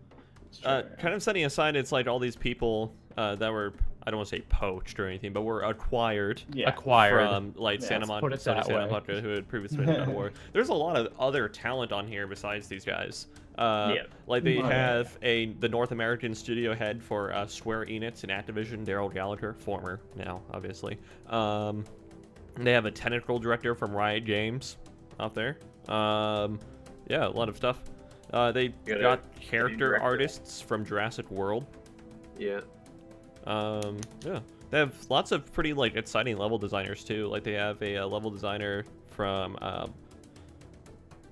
B: Kind of setting aside, it's all these people that were I don't want to say poached or anything, but were acquired.
C: Yeah.
D: Acquired.
B: From like
C: Yeah,
B: Santa
D: let's put
B: Monica,
D: it
B: Sony
D: that
B: Santa
D: way.
B: Monica, who had previously been in God of War. There's a lot of other talent on here besides these guys.
A: Yeah.
B: Like they
C: Oh, yeah.
B: have the North American studio head for Square Enix and Activision, Daryl Gallagher, former now obviously. They have a technical director from Riot Games out there. Yeah, a lot of stuff. They
A: Got a
B: got
A: game
B: character
A: director.
B: artists from Jurassic World.
A: Yeah.
B: Yeah, they have lots of pretty like exciting level designers too. Like they have a level designer from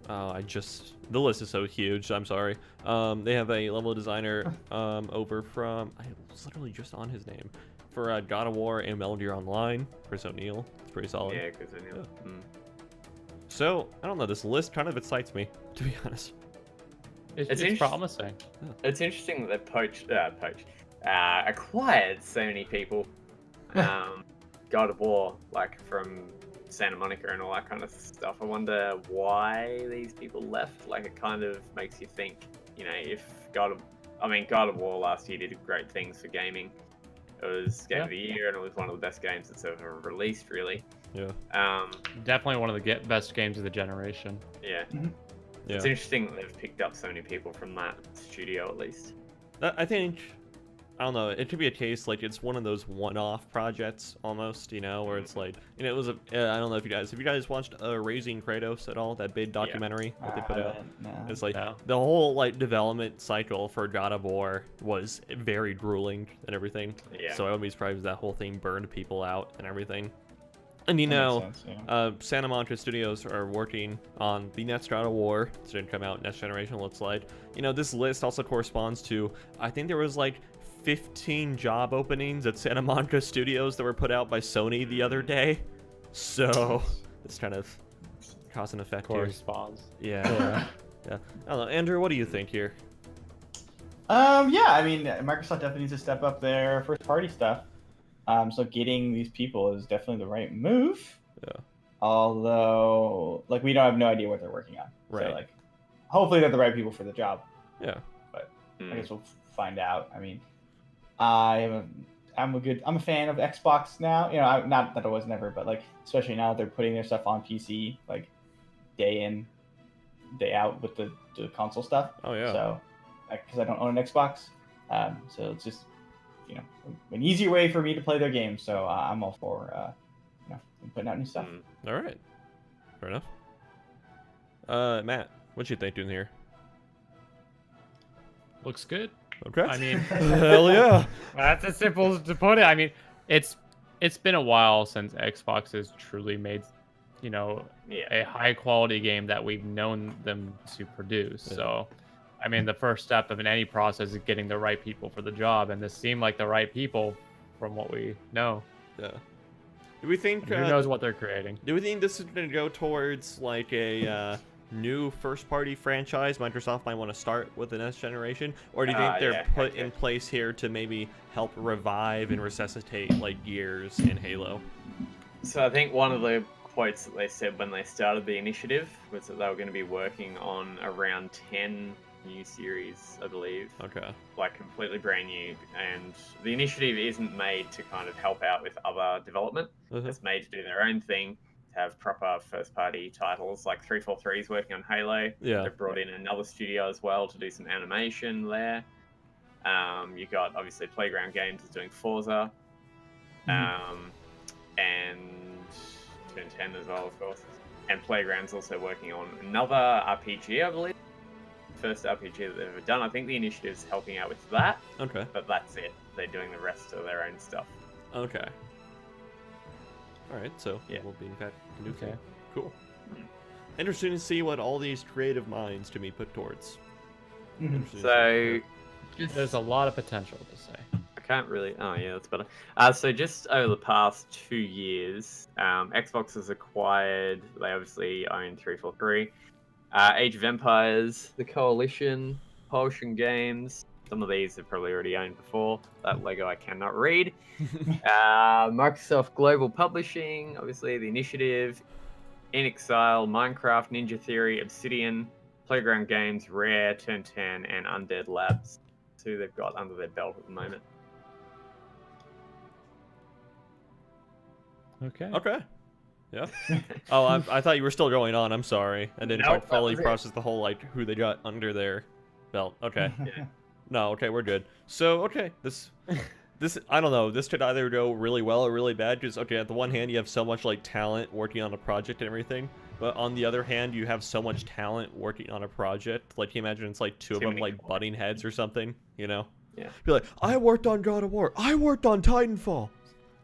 B: the list is so huge. I'm sorry. They have a level designer over from, I was literally just on his name, for God of War and Metal Gear Online. Chris O'Neill. It's pretty solid.
A: Yeah, because
B: So I don't know. This list kind of excites me, to be honest.
D: It's
A: interest-
D: promising.
A: It's interesting that they acquired so many people. God of War, like from Santa Monica and all that kind of stuff. I wonder why these people left. Like, it kind of makes you think, you know, if God of War last year did great things for gaming. It was Game of the Year, and it was one of the best games that's ever released, really.
B: Yeah.
D: Definitely one of the best games of the generation.
A: Yeah.
B: Yeah.
A: It's interesting that they've picked up so many people from that studio, at least.
B: I think, I don't know, it could be a case like it's one of those one-off projects almost, you know, where it's like, you know, it was a, I don't know if you guys watched Raising Kratos at all, that big documentary that they put out.
C: No.
B: It's like
D: No.
B: the whole like development cycle for God of War was very grueling and everything.
A: Yeah.
B: So I wouldn't be surprised if that whole thing burned people out and everything. And you
C: That
B: know,
C: makes sense, yeah.
B: Santa Monica Studios are working on the next God of War. It's going to come out next generation, looks like. You know, this list also corresponds to, I think there was like 15 job openings at Santa Monica Studios that were put out by Sony the other day. So it's kind of cause and effect here.
D: Corresponds.
B: Yeah. Yeah. I don't know. Andrew, what do you think here?
C: Yeah, I mean, Microsoft definitely needs to step up their first party stuff. So getting these people is definitely the right move.
B: Yeah.
C: Although, like, we don't have no idea what they're working on.
B: Right.
C: So, like, hopefully they're the right people for the job.
B: Yeah.
C: I guess we'll find out. I mean, I'm a fan of Xbox now. You know, not that I was never, but like, especially now they're putting their stuff on PC, like, day in, day out with the console stuff.
B: Oh, yeah.
C: So, because I don't own an Xbox, so it's just, you know, an easier way for me to play their games. So I'm all for, you know, putting out new stuff.
B: All right. Fair enough. Matt, what you think doing here?
D: Looks good.
B: Okay.
D: I mean,
B: hell yeah.
D: that's as simple as to put it. I mean, it's been a while since Xbox has truly made, you know, a high quality game that we've known them to produce.
B: Yeah.
D: So, I mean, the first step of any process is getting the right people for the job, and this seemed like the right people from what we know.
B: Yeah. Do we think?
D: Who knows what they're creating?
B: Do we think this is going to go towards like a new first-party franchise Microsoft might want to start with the next generation, or do you think they're put in place here to maybe help revive and resuscitate like Gears and Halo?
A: So I think one of the quotes that they said when they started the initiative was that they were going to be working on around 10 new series, I believe.
B: Okay.
A: Like completely brand new, and the initiative isn't made to kind of help out with other development. It's made to do their own thing, to have proper first-party titles. Like 343 is working on Halo.
B: Yeah.
A: They've brought in another studio as well to do some animation there. You got obviously Playground Games is doing Forza, and Turn 10 as well, of course. And Playground's also working on another RPG, I believe. First RPG that they've ever done. I think the initiative's helping out with that,
B: Okay.
A: but that's it. They're doing the rest of their own stuff.
B: Okay. All right. So
A: Yeah.
B: we'll be back.
D: Okay.
B: Cool. Interesting to see what all these creative minds to be put towards.
C: Mhm.
B: Interesting to
A: So,
B: see.
D: There's a lot of potential to say.
A: I can't really. Oh, yeah, that's better. So, just over the past 2 years, Xbox has acquired. They obviously own 343, Age of Empires, The Coalition, Propulsion Games. Some of these have probably already owned before. That logo I cannot read. Microsoft Global Publishing, obviously The Initiative, In Exile, Minecraft, Ninja Theory, Obsidian, Playground Games, Rare, Turn 10, and Undead Labs. That's who they've got under their belt at the moment.
D: Okay.
B: Okay. Yeah. Oh, I thought you were still going on. I'm sorry. I didn't
A: Nope,
B: fully
A: that was it.
B: process the whole like who they got under their belt. Okay.
A: Yeah.
B: No. Okay, we're good. So okay, this I don't know. This could either go really well or really bad because okay, at the one hand you have so much like talent working on a project and everything, but on the other hand you have so much talent working on a project. Like, can you imagine it's like two of them
A: many
B: like
A: people.
B: butting heads or something? You know?
A: Yeah.
B: Be like, I worked on God of War. I worked on Titanfall.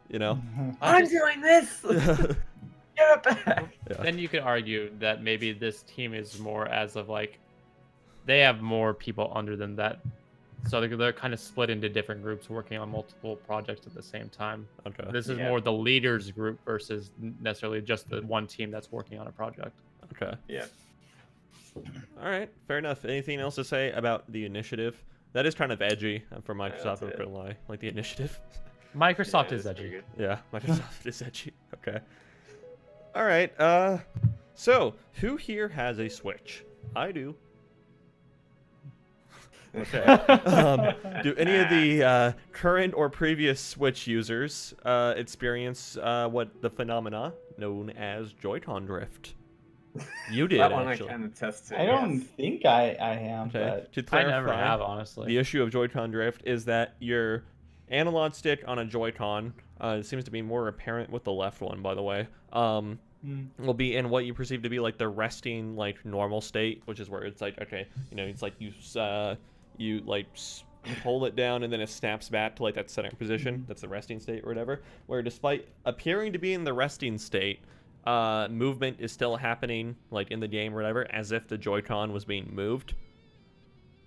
B: You know?
A: I'm doing this. Get it back.
B: Yeah.
D: Then you could argue that maybe this team is more as of like they have more people under them that, so they're kind of split into different groups working on multiple projects at the same time.
B: Okay.
D: This is
A: Yeah.
D: more the leaders group versus necessarily just the one team that's working on a project.
B: Okay.
A: Yeah.
B: All right. Fair enough. Anything else to say about the initiative? That is kind of edgy for Microsoft.
A: that's
B: I'm not
A: it.
B: gonna lie. Like the initiative.
D: Microsoft
A: Yeah,
D: is
A: that's pretty
D: edgy.
A: good.
B: Yeah, Microsoft is edgy. Okay. All right. So who here has a Switch? I do. Okay. Do any of the current or previous Switch users experience what the phenomena known as Joy-Con drift? You did,
A: That one
B: actually.
A: I can attest to.
C: I don't
A: yes.
C: think I am,
B: Okay.
C: but
B: To
D: I
B: clarify,
D: never have, honestly.
B: the issue of Joy-Con drift is that your analog stick on a Joy-Con seems to be more apparent with the left one, by the way. Will be in what you perceive to be like the resting, like normal state, which is where it's like, okay, you know, it's like you hold it down and then it snaps back to like that center position. That's the resting state or whatever. Where despite appearing to be in the resting state, movement is still happening like in the game or whatever, as if the Joy-Con was being moved.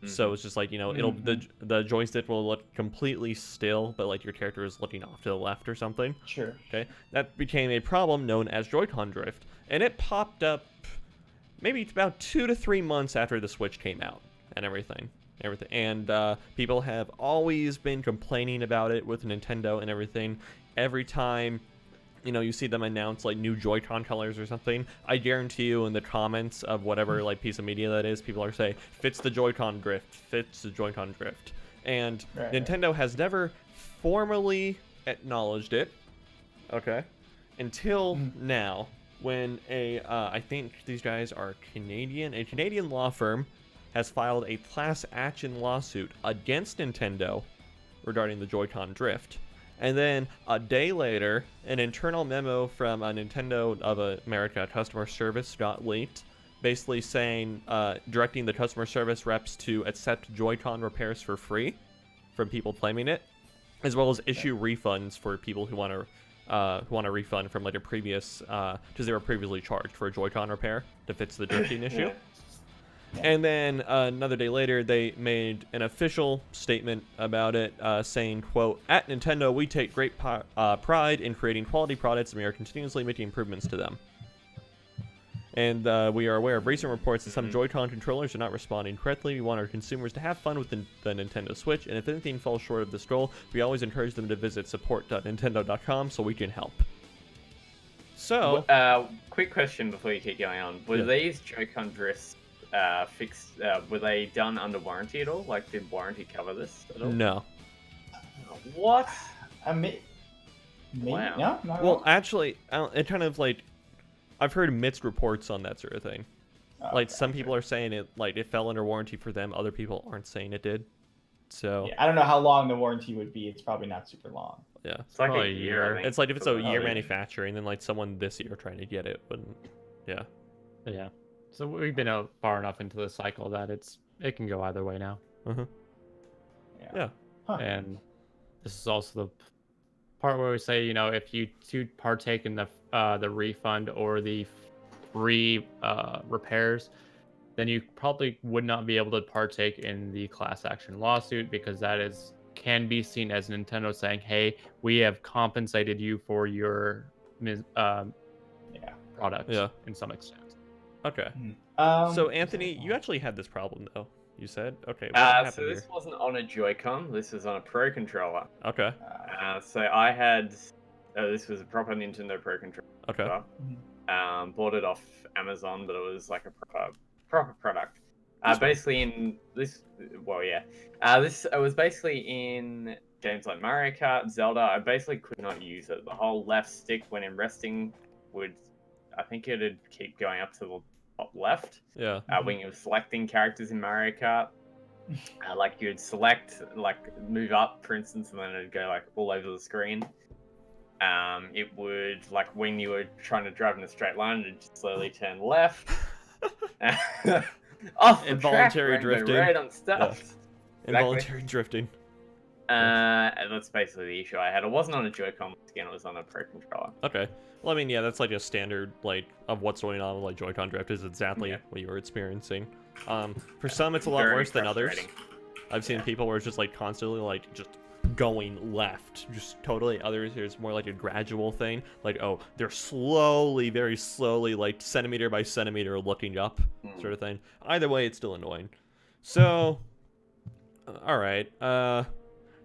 B: So it's just like, you know, it'll the joystick will look completely still, but like your character is looking off to the left or something.
C: sure.
B: Okay, that became a problem known as Joy-Con drift, and it popped up maybe about 2 to 3 months after the Switch came out and everything. And people have always been complaining about it with Nintendo and everything. Every time, you know, you see them announce like new Joy-Con colors or something, I guarantee you in the comments of whatever like piece of media that is, people are saying fits the Joy-Con drift, fits the Joy-Con drift. And
C: Right.
B: Nintendo has never formally acknowledged it, okay, until now, when I think these guys are Canadian, a Canadian law firm has filed a class action lawsuit against Nintendo regarding the Joy-Con drift. And then a day later, an internal memo from Nintendo of America customer service got leaked, basically saying, directing the customer service reps to accept Joy-Con repairs for free from people claiming it, as well as issue refunds for people who want to refund from like a previous, because they were previously charged for a Joy-Con repair to fix the drifting issue.
A: Yeah.
B: And then another day later, they made an official statement about it, saying, quote, "At Nintendo, we take great pride in creating quality products, and we are continuously making improvements to them. And we are aware of recent reports that some Joy-Con controllers are not responding correctly. We want our consumers to have fun with the Nintendo Switch, and if anything falls short of this goal, we always encourage them to visit support.nintendo.com so we can help." So,
A: Quick question before you keep going on. Were
B: Yeah.
A: these Joy-Con drifts fixed? Were they done under warranty at all? Like, did warranty cover this at all?
B: no.
A: What?
C: Maybe,
A: Wow.
C: no, not at
B: Well,
C: all.
B: actually, it kind of like, I've heard mixed reports on that sort of thing.
C: Oh,
B: Like,
C: okay,
B: some
C: okay.
B: people are saying it, like, it fell under warranty for them. Other people aren't saying it did. So,
C: Yeah, I don't know how long the warranty would be. It's probably not super long.
B: yeah.
A: It's like
D: Probably
A: a
D: a
A: year.
D: year.
A: I think.
B: It's like if it's a year
C: yeah.
B: manufacturing, then like someone this year trying to get it wouldn't. Yeah.
D: Yeah. So we've been out far enough into the cycle that it can go either way now.
B: Yeah.
C: Huh.
D: And this is also the part where we say, you know, if you to partake in the refund or the free repairs, then you probably would not be able to partake in the class action lawsuit, because that can be seen as Nintendo saying, "Hey, we have compensated you for your product
B: Yeah.
D: in some extent."
B: Okay.
C: Um,
B: So Anthony, you actually had this problem though. You said, okay. What
A: So
B: happened
A: this
B: here?
A: wasn't on a Joy-Con. This was on a Pro controller.
B: Okay.
A: So I had. This was a proper Nintendo Pro controller.
B: Okay.
A: Bought it off Amazon, but it was like a proper product. Basically in this, well, yeah. This it was basically in games like Mario Kart, Zelda, I basically could not use it. The whole left stick when in resting I think it'd keep going up to the top left.
B: Yeah.
A: When you were selecting characters in Mario Kart. Like you'd select, like move up, for instance, and then it'd go like all over the screen. It would, like when you were trying to drive in a straight line, it'd just slowly turn left. Off the
B: Involuntary
A: track,
B: drifting.
A: right on stuff.
B: Yeah. Involuntary drifting.
A: And that's basically the issue I had. It wasn't on a Joy-Con, again, it was on a Pro Controller.
B: Okay. Well, I mean, yeah, that's like a standard, like, of what's going on with like Joy-Con drift is exactly what you were experiencing. For some, it's a lot worse than others. I've seen people where it's just like constantly like just going left, just totally. Others, it's more like a gradual thing. Like, oh, they're slowly, very slowly, like centimeter by centimeter looking up, sort of thing. Either way, it's still annoying. So, all right.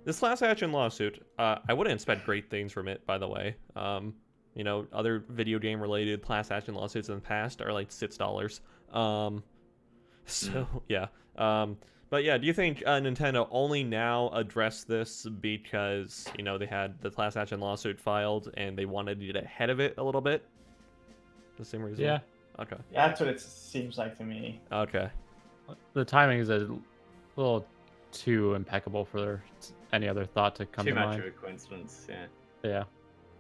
B: This class action lawsuit, I wouldn't expect great things from it, by the way. You know, other video game related class action lawsuits in the past are like $6. So yeah. But yeah, do you think Nintendo only now addressed this because, you know, they had the class action lawsuit filed and they wanted to get ahead of it a little bit? The same reason?
D: Yeah.
B: Okay.
C: Yeah, that's what it seems like to me.
B: Okay.
D: The timing is a little too impeccable for any other thought to come
A: Too
D: to
A: much
D: mind.
A: of a coincidence, yeah.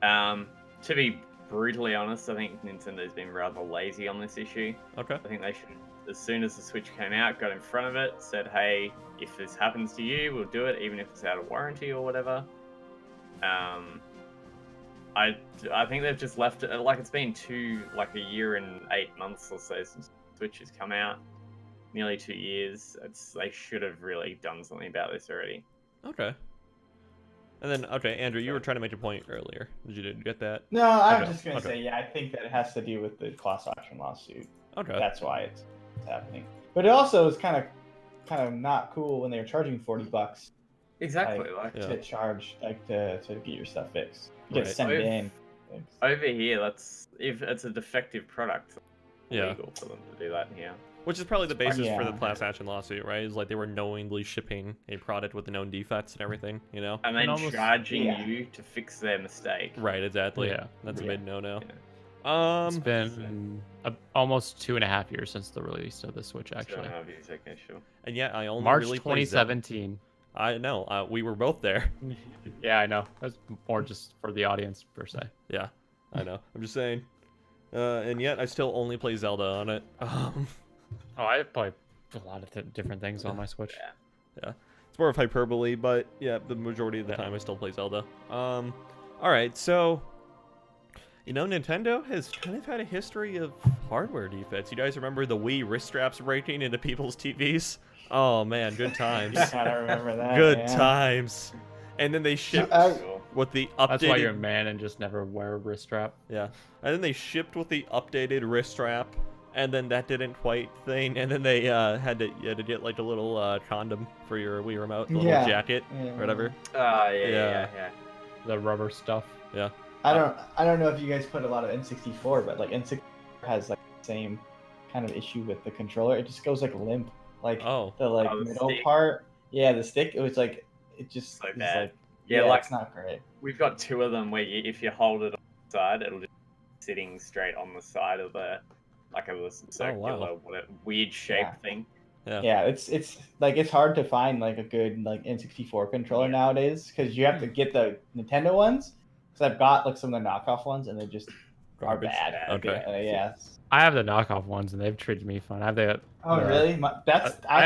D: Yeah.
A: To be brutally honest, I think Nintendo's been rather lazy on this issue.
B: Okay.
A: I think they should, as soon as the Switch came out, got in front of it, said, hey, if this happens to you, we'll do it, even if it's out of warranty or whatever. I think they've just left it, like it's been a year and 8 months or so since Switch has come out. Nearly 2 years. They should have really done something about this already.
B: Okay. And then, okay, Andrew, you were trying to make a point earlier. Did you get that?
C: No, I'm
B: Okay,
C: just gonna
B: okay.
C: say, yeah, I think that it has to do with the class action lawsuit.
B: Okay.
C: That's why it's happening. But it also is kind of not cool when they're charging $40
A: Exactly.
B: Yeah.
C: to charge to get your stuff fixed. You get
B: Right.
C: sent it in.
A: Over here, if it's a defective product, it's
B: Yeah.
A: illegal for them to do that here.
B: Which is probably the basis for the
C: Yeah.
B: class action lawsuit, right? Is like they were knowingly shipping a product with known defects and everything, you know?
A: And then
D: almost-
A: charging
C: yeah.
A: you to fix their mistake.
B: Right, exactly.
D: Yeah.
B: That's a
C: Yeah.
B: big no-no.
D: It's been almost 2.5 years since the release of the Switch, actually.
A: Okay, sure.
B: And yet I only
D: March
B: really played Zelda.
D: 2017.
B: I know. We were both there.
D: Yeah, I know. That's more just for the audience, per se.
B: Yeah, I know. I'm just saying. And yet I still only play Zelda on it.
D: Oh, I play a lot of different things on my Switch.
B: Yeah. It's more of hyperbole, but yeah, the majority of the time I still play Zelda. All right, so you know, Nintendo has kind of had a history of hardware defects. You guys remember the Wii wrist straps breaking into people's TVs? Oh man, good times.
C: I don't remember that.
B: Good
C: yeah.
B: times. And then they shipped
A: Sure.
B: with the updated.
D: That's why you're a man and just never wear a wrist strap.
B: Yeah. And then they shipped with the updated wrist strap, and then that didn't quite thing, and then they had to get like a little condom for your Wii remote, the little
C: Yeah.
B: jacket,
C: Yeah.
B: or whatever.
A: Yeah.
D: The rubber stuff.
B: Yeah.
C: I don't know if you guys put a lot of N64, but like N64 has like the same kind of issue with the controller. It just goes like limp, like
B: Oh.
C: the
A: the
C: middle
A: stick.
C: part. Yeah, the stick. It was like it just
A: So
C: is
A: bad.
C: like
A: Yeah,
C: yeah,
A: like
C: it's not great.
A: we've got two of them where if you hold it on the side, it'll just be sitting straight on the side of the circular, weird shape
C: Yeah.
A: thing.
B: Yeah.
C: Yeah, it's like it's hard to find like a good like N64 controller nowadays because you have to get the Nintendo ones. Because I've got like some of the knockoff ones and they just are
B: Garbage.
C: bad.
B: Okay.
C: Yeah.
D: I have the knockoff ones and they've treated me fine. I have the
C: Oh really? I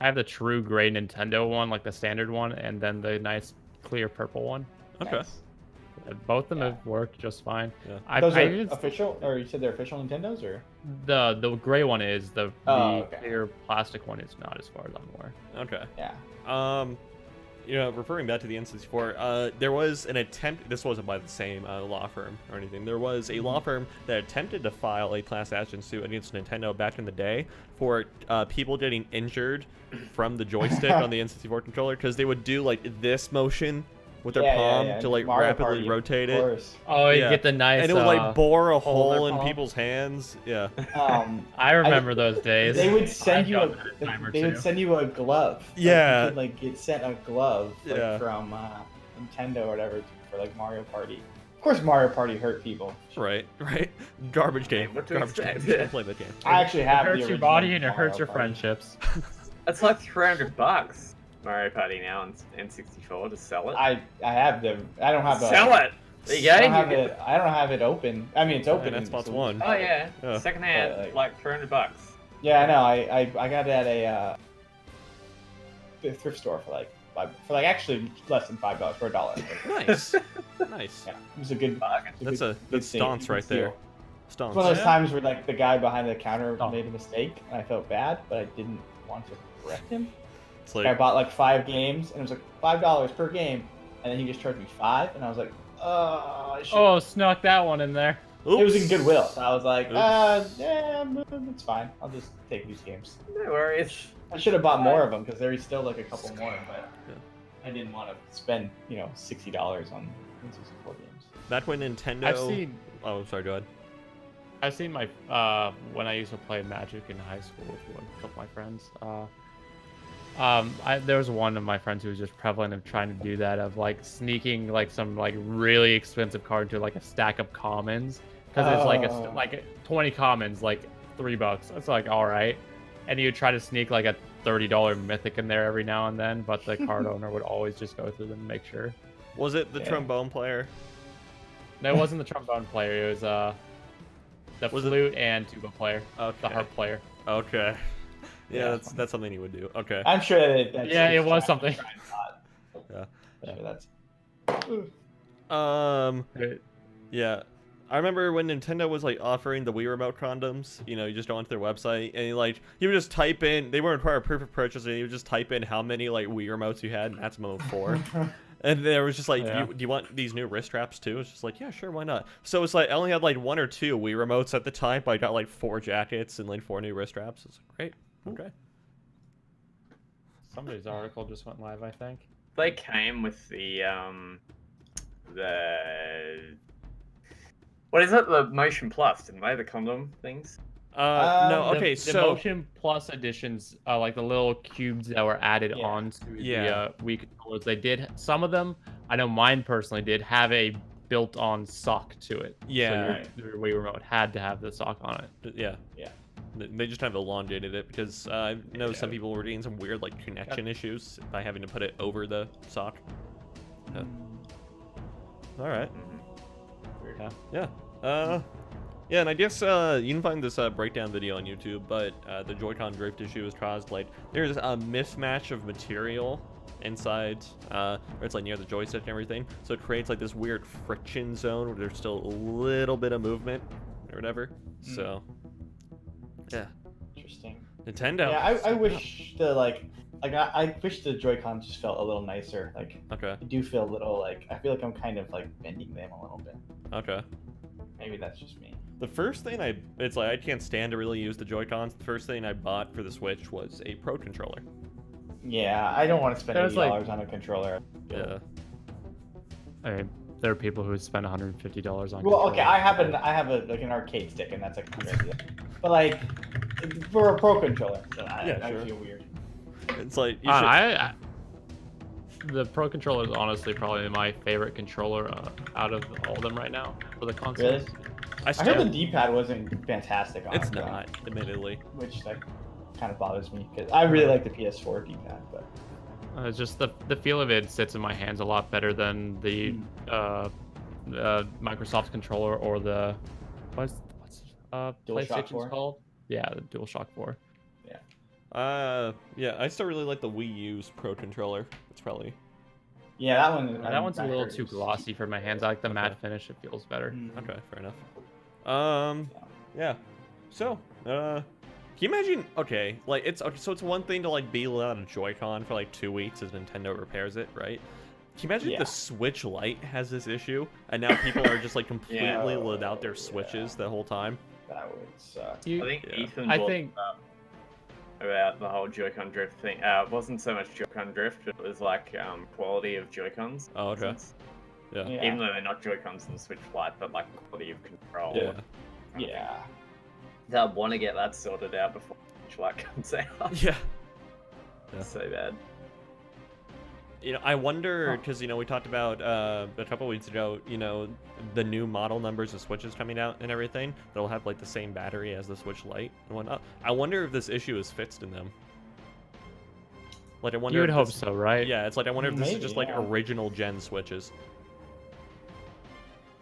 D: have the true gray Nintendo one, like the standard one, and then the nice clear purple one.
B: Okay.
C: Nice.
D: Both of them
C: Yeah.
D: have worked just fine.
B: Yeah.
C: Those
D: I
C: are
D: even,
C: official, or you said they're official Nintendos, or?
D: the gray one is the
C: Okay.
D: clear plastic one is not, as far as I'm aware.
B: Okay.
C: Yeah.
B: You know, referring back to the N64, there was an attempt. This wasn't by the same law firm or anything. There was a law firm that attempted to file a class action suit against Nintendo back in the day for people getting injured from the joystick on the N64 controller because they would do like this motion with their palm to like
C: Mario
B: rapidly
C: Party,
B: rotate
C: of
B: it.
C: course.
D: Oh, you
B: Yeah.
D: get the nice.
B: And it would like bore a
D: hole in
B: hole
D: their
B: in
D: palm.
B: people's hands. Yeah.
D: I remember those days.
C: They would send
D: I've
C: you
D: done that a time or
C: they would
D: two.
C: send you a glove.
B: Yeah.
C: You could, like get sent a glove like,
B: Yeah.
C: from Nintendo or whatever for like Mario Party. Of course, Mario Party hurt people.
B: Right. Garbage game.
A: What to
B: Garbage game.
A: expect?
B: Don't play that game.
C: I actually
D: It
C: have. the
D: hurts your
C: original
D: body and it
C: Mario
D: hurts your
C: Party.
D: friendships.
A: It's like $300 Mario Party now on N64 to sell it.
C: I have them. I don't have the.
A: Sell it. There you go.
C: I don't have
A: You
C: it. I don't have it open. I mean, it's open.
B: And Xbox One.
A: Oh yeah,
B: Yeah.
A: second hand,
C: But,
A: like $300.
C: Yeah, I know. I got it at a thrift store for like actually less than $5 for $1.
B: Nice. Nice.
C: Yeah, it was a good.
A: Bargain.
C: it was
B: That's
C: good
B: that's
C: steal.
B: stonks right
C: Good
B: there.
C: steal.
B: Stonks.
C: It's one of those
D: Yeah.
C: times where like the guy behind the counter
D: Oh.
C: made a mistake and I felt bad, but I didn't want to correct him.
B: It's
C: I
B: like,
C: bought like 5 games and it was like $5 per game, and then he just charged me 5, and I was like, I should.
D: Oh, snuck that one in there.
C: It was in
B: oops.
C: Goodwill, so I was like,
B: Oops.
C: yeah, it's fine. I'll just take these games.
A: No worries.
C: I should have bought more of them because there is still like a couple more, but
B: Yeah.
C: I didn't want to spend $60 on N64 games.
B: Back when Nintendo.
D: I've seen
B: Oh, sorry. Go ahead.
D: I've seen my when I used to play Magic in high school with a couple of my friends. There was one of my friends who was just prevalent of trying to do that, of like sneaking like some like really expensive card into like a stack of commons, because it's like
C: Oh.
D: like 20 commons, like $3. It's like all right, and you would try to sneak like a $30 mythic in there every now and then, but the card owner would always just go through them and make sure.
B: Was it the
C: Yeah.
B: trombone player?
D: No, it wasn't the trombone player. It was the
B: Was it-
D: flute and tuba player,
B: Okay.
D: the harp player.
B: Okay. Yeah,
C: Yeah.
B: that's something you would do. Okay.
C: I'm sure that's
D: Yeah, it
C: just
D: was
C: trying-
D: something.
C: trying not.
B: Yeah.
C: I'm sure that's.
B: Yeah. I remember when Nintendo was like offering the Wii Remote condoms. You just go onto their website and you would just type in. They wouldn't require a proof of purchase, and you would just type in how many like Wii remotes you had, maximum of 4. And there was just like,
D: Yeah.
B: do you want these new wrist straps too? It's just like, yeah, sure, why not? So it's like I only had like 1 or 2 Wii remotes at the time, but I got like 4 jackets and like 4 new wrist straps. It's like, great. Okay.
D: Somebody's article just went live, I think.
A: They came with the what is it? The Motion Plus, didn't they? The condom things.
B: No.
D: The-
B: Okay.
D: the
B: So
D: Motion Plus editions, like the little cubes that were added
C: Yeah.
D: onto
B: Yeah.
D: the Wii controllers, they did some of them. I know mine personally did have a built-on sock to it.
B: Yeah.
D: So your Wii remote had to have the sock on it.
B: yeah.
C: Yeah.
B: They just kind of elongated it because I know some people were getting some weird like connection issues by having to put it over the sock. Yeah. All right.
D: Yeah.
B: Yeah. Yeah, and I guess you can find this breakdown video on YouTube, but the Joy-Con drift issue is caused like there's a mismatch of material inside, or it's like near the joystick and everything, so it creates like this weird friction zone where there's still a little bit of movement or whatever. So, yeah,
C: Interesting.
B: Nintendo.
C: Yeah, I wish I wish the Joy-Cons just felt a little nicer. Like
B: Okay.
C: I do feel a little I feel like I'm kind of like bending them a little bit.
B: Okay.
C: Maybe that's just me.
B: The first thing it's like I can't stand to really use the Joy-Cons. The first thing I bought for the Switch was a Pro controller.
C: Yeah, I don't want to spend
D: There's,
C: $80 on a controller.
B: Yeah.
D: I mean, there are people who spend $150 on.
C: Well, okay,
D: controllers.
C: I have an arcade stick, and that's like $100. But like for a Pro controller, so
B: Yeah,
C: I
B: sure.
C: feel weird.
B: It's like you should,
D: The Pro controller is honestly probably my favorite controller out of all of them right now for the consoles.
C: Really?
B: I
C: I
B: still,
C: heard the D-pad wasn't fantastic on
B: it's
C: it, though,
B: not, admittedly.
C: which like kind of bothers me because I really like the PS4 D-pad, but
D: It's just the feel of it sits in my hands a lot better than the Microsoft controller or the what's
C: DualShock
D: PlayStation's
C: 4?
D: called? Yeah, the DualShock 4.
B: Yeah, I still really like the Wii U's Pro controller. It's probably
C: yeah, that one.
D: That one's a
C: I
D: little
C: heard
D: too
C: was-
D: glossy for my hands. I like the matte
B: Okay.
D: finish; it feels better.
C: Mm.
B: okay. Fair enough. Yeah. So, can you imagine? Okay, like it's okay, so it's one thing to like be without a Joy-Con for like 2 weeks as Nintendo repairs it, right? Can you imagine if
C: Yeah.
B: the Switch Lite has this issue and now people are just like completely
A: Yeah.
B: without their Switches the whole time?
C: That would suck.
A: I think
B: Yeah.
A: Ethan
D: I
A: bought
D: think-
A: about the whole Joy-Con drift thing. It wasn't so much Joy-Con drift, but it was like quality of Joy-Cons.
B: Oh, okay. Yeah.
C: Yeah.
A: Even though they're not Joy-Cons in the Switch Lite, but like quality of control.
B: Yeah.
C: Yeah.
A: I want to get that sorted out before Switch Lite comes out.
B: Yeah.
A: So bad.
B: You know, I wonder, because, you know, we talked about a couple weeks ago, you know, the new model numbers of Switches coming out and everything, that'll have, like, the same battery as the Switch Lite and whatnot. I wonder if this issue is fixed in them. Like, I wonder
D: You would
B: if
D: hope
B: this-
D: so, right?
B: Yeah, it's like, I wonder if this is
C: Maybe,
B: just, like,
C: yeah.
B: original gen Switches.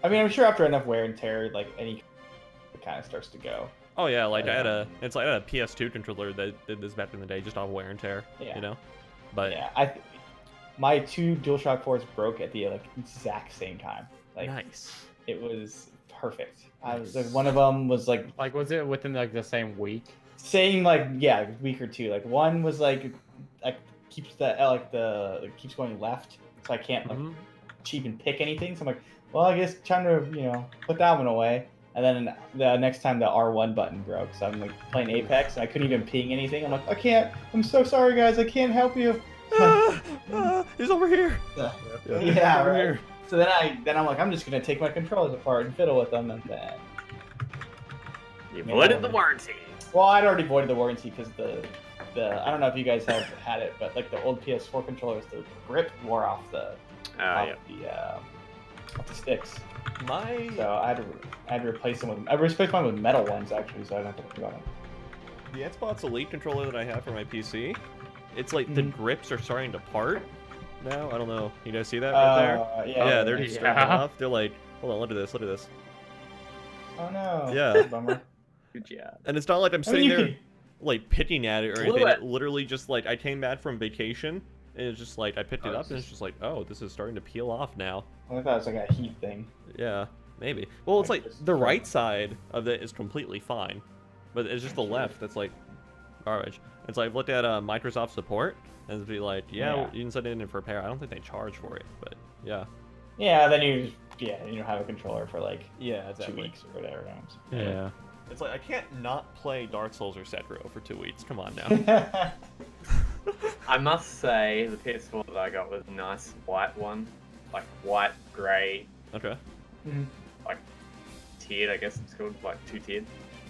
C: I mean, I'm sure after enough wear and tear, like any kind of starts to go.
B: Oh, yeah, like, I had
C: Yeah.
B: a PS2 controller that did this back in the day, just on wear and tear,
C: Yeah.
B: you know? But,
C: Yeah, my 2 DualShock 4s broke at the like exact same time. Like
B: nice.
C: it was perfect. I was like, one of them was like
D: Like, was it within like the same week?
C: same like yeah, week or two. Like one was like keeps keeps going left, so I can't like
D: Mhm.
C: cheap and pick anything. So I'm like, well, I guess time to put that one away. And then the next time the R1 button broke, so I'm like playing Apex and I couldn't even ping anything. I'm like, I can't. I'm so sorry, guys. I can't help you.
B: He's over here.
C: Yeah,
B: Over
C: right.
B: here.
C: So then I'm like, I'm just gonna take my controllers apart and fiddle with them, and then.
A: You
C: Yeah.
A: voided the warranty.
C: Well, I'd already voided the warranty because the I don't know if you guys have had it, but like the old PS4 controllers, the grip wore off the off the sticks. So I had to replace them with. I replaced mine with metal ones actually, so I don't have to worry about them.
B: The Xbox Elite controller that I have for my PC, it's like the grips are starting to part now. I don't know. You guys see that right there? Yeah, they're just starting off. They're like, hold on, look at this, look at this.
C: Oh no.
B: Yeah.
C: Bummer.
A: Good job.
B: And it's not like I'm
C: I mean,
B: sitting
C: you
B: there
C: could-
B: like picking at it or
A: Glue
B: anything.
A: it.
B: It literally just like I came back from vacation and it's just like I picked it up and it's just like, oh, this is starting to peel off now.
C: I thought it was like a heat thing.
B: Yeah, maybe. Well, it's
C: Like
B: like
C: just-
B: the right side of it is completely fine, but it's just the left that's like garbage. It's like I've looked at Microsoft support and it'd be like, yeah,
C: Yeah.
B: you can send it in for repair. I don't think they charge for it, but yeah.
C: Yeah, then you have a controller for like
B: Yeah,
C: 2 weeks or whatever.
D: Yeah.
B: It's like I can't not play Dark Souls or Sekiro for 2 weeks. Come on now.
A: I must say, the PS4 that I got was a nice white one. Like white, grey,
B: Okay.
A: like tiered, I guess it's called, like 2-tiered.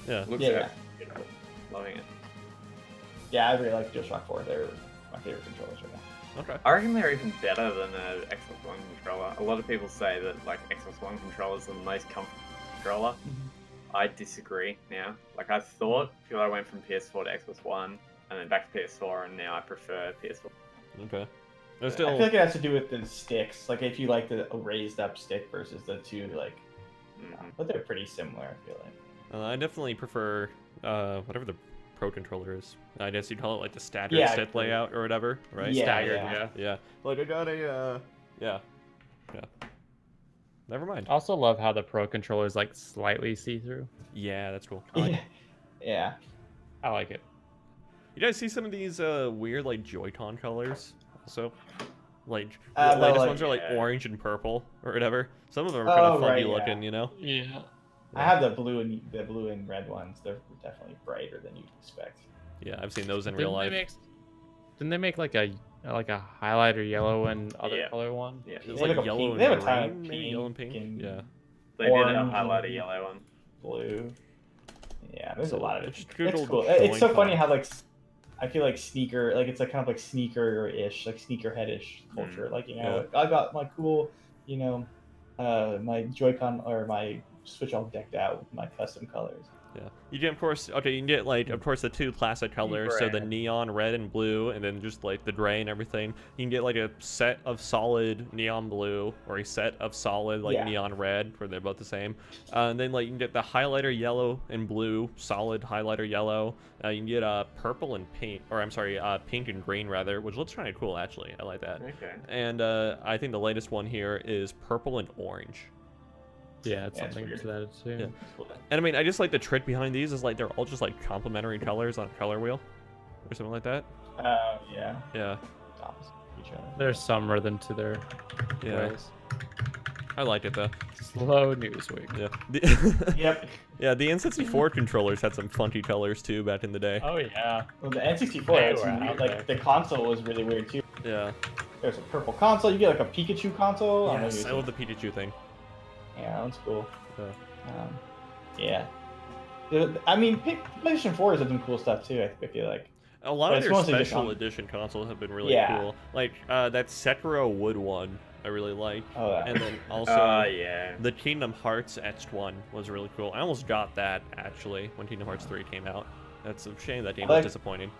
B: Yeah.
A: Looks
C: Yeah.
A: beautiful. Loving it.
C: Yeah, I really like DualShock 4. They're my favorite controllers right now.
B: Okay.
A: I reckon they're even better than an Xbox One controller. A lot of people say that like Xbox One controllers are the most comfortable controller. I disagree now. Like I thought, till I went from PS4 to Xbox One, and then back to PS4, and now I prefer PS4.
B: Okay.
C: I
B: There's still.
C: feel like it has to do with the sticks. Like if you like the raised up stick versus the two, like,
A: Mhm.
C: but they're pretty similar. I feel like.
B: I definitely prefer whatever the Pro controller is. I guess you'd call it like the staggered
C: Yeah,
B: stick layout or whatever, right?
C: Yeah,
D: Staggered,
C: yeah.
D: yeah.
B: Yeah. Like I got a yeah. Never mind.
D: I also love how the Pro controller is like slightly see-through.
B: Yeah, that's cool. I like it.
C: Yeah.
D: I like it.
B: You guys see some of these weird like Joy-Con colors also? Like
C: Uh,
B: the
C: well,
B: latest
C: like-
B: ones are like
A: yeah.
B: orange and purple or whatever. Some of them are kind of
C: Oh,
B: funny
C: right, yeah.
B: looking, you know?
D: Yeah.
C: I have the blue and red ones. They're definitely brighter than you'd expect.
B: Yeah, I've seen those in real life.
D: Didn't they make like a highlighter yellow and other
A: Yeah.
D: color one?
B: Yeah, it
C: They
B: was
C: have
B: like
C: like a
B: yellow
C: pink-
B: and
C: they have a
B: green,
C: ton of
B: maybe yellow and pink.
C: pink and-
B: Yeah.
A: They did a
C: Orange
A: highlighter
C: and-
A: yellow one.
C: Blue. Yeah, there's
B: So,
C: a lot of
B: it's
C: it.
B: good
C: It's
B: old
C: cool. It's so
B: Joy-Con.
C: funny how like I feel like sneaker, like it's like kind of like sneaker-ish, like sneakerhead-ish culture. Like like, I got my cool, my Joy-Con or my Switch all decked out with my custom colors.
B: Yeah. You can, of course, you can get, like, of course, the two classic colors, so the
A: Gray.
B: neon red and blue, and then just, like, the gray and everything. You can get, like, a set of solid neon blue, or a set of solid, like,
C: Yeah.
B: neon red, where they're both the same. And then, like, you can get the highlighter yellow and blue, solid highlighter yellow. You can get purple and pink, or I'm sorry, pink and green, rather, which looks kind of cool, actually. I like that.
A: Okay.
B: And I think the latest one here is purple and orange.
D: Yeah, it's
C: Yeah, it's
D: something
C: weird.
D: to that too.
B: Yeah. And I mean, I just like the trick behind these is like they're all just like complementary colors on a color wheel or something like that.
C: Yeah.
B: Yeah.
C: Opposite of each other.
D: There's some rhythm to their
B: Yeah.
D: ways.
B: I liked it though.
D: Slow news week.
B: Yeah.
C: Yep.
B: Yeah, the N64 controllers had some funky colors too back in the day.
D: Oh yeah.
C: Well, the N64,
D: They
C: had
D: were
C: some
D: out
C: like
D: there.
C: the console was really weird too.
B: Yeah.
C: There's a purple console. You get like a Pikachu console.
B: Yes, I love the Pikachu thing.
C: Yeah, that one's cool.
B: Yeah.
C: Yeah. I mean, PlayStation 4 has some cool stuff too. I feel like.
B: A lot
C: But
B: of
C: it's
B: their
C: mostly just
B: special
C: on-
B: edition consoles have been really
C: Yeah.
B: cool. Like that Sekiro Wood one, I really like.
C: Oh, that.
B: And then also
A: yeah.
B: the Kingdom Hearts etched one was really cool. I almost got that actually when Kingdom Hearts 3 came out. That's a shame that game was disappointing.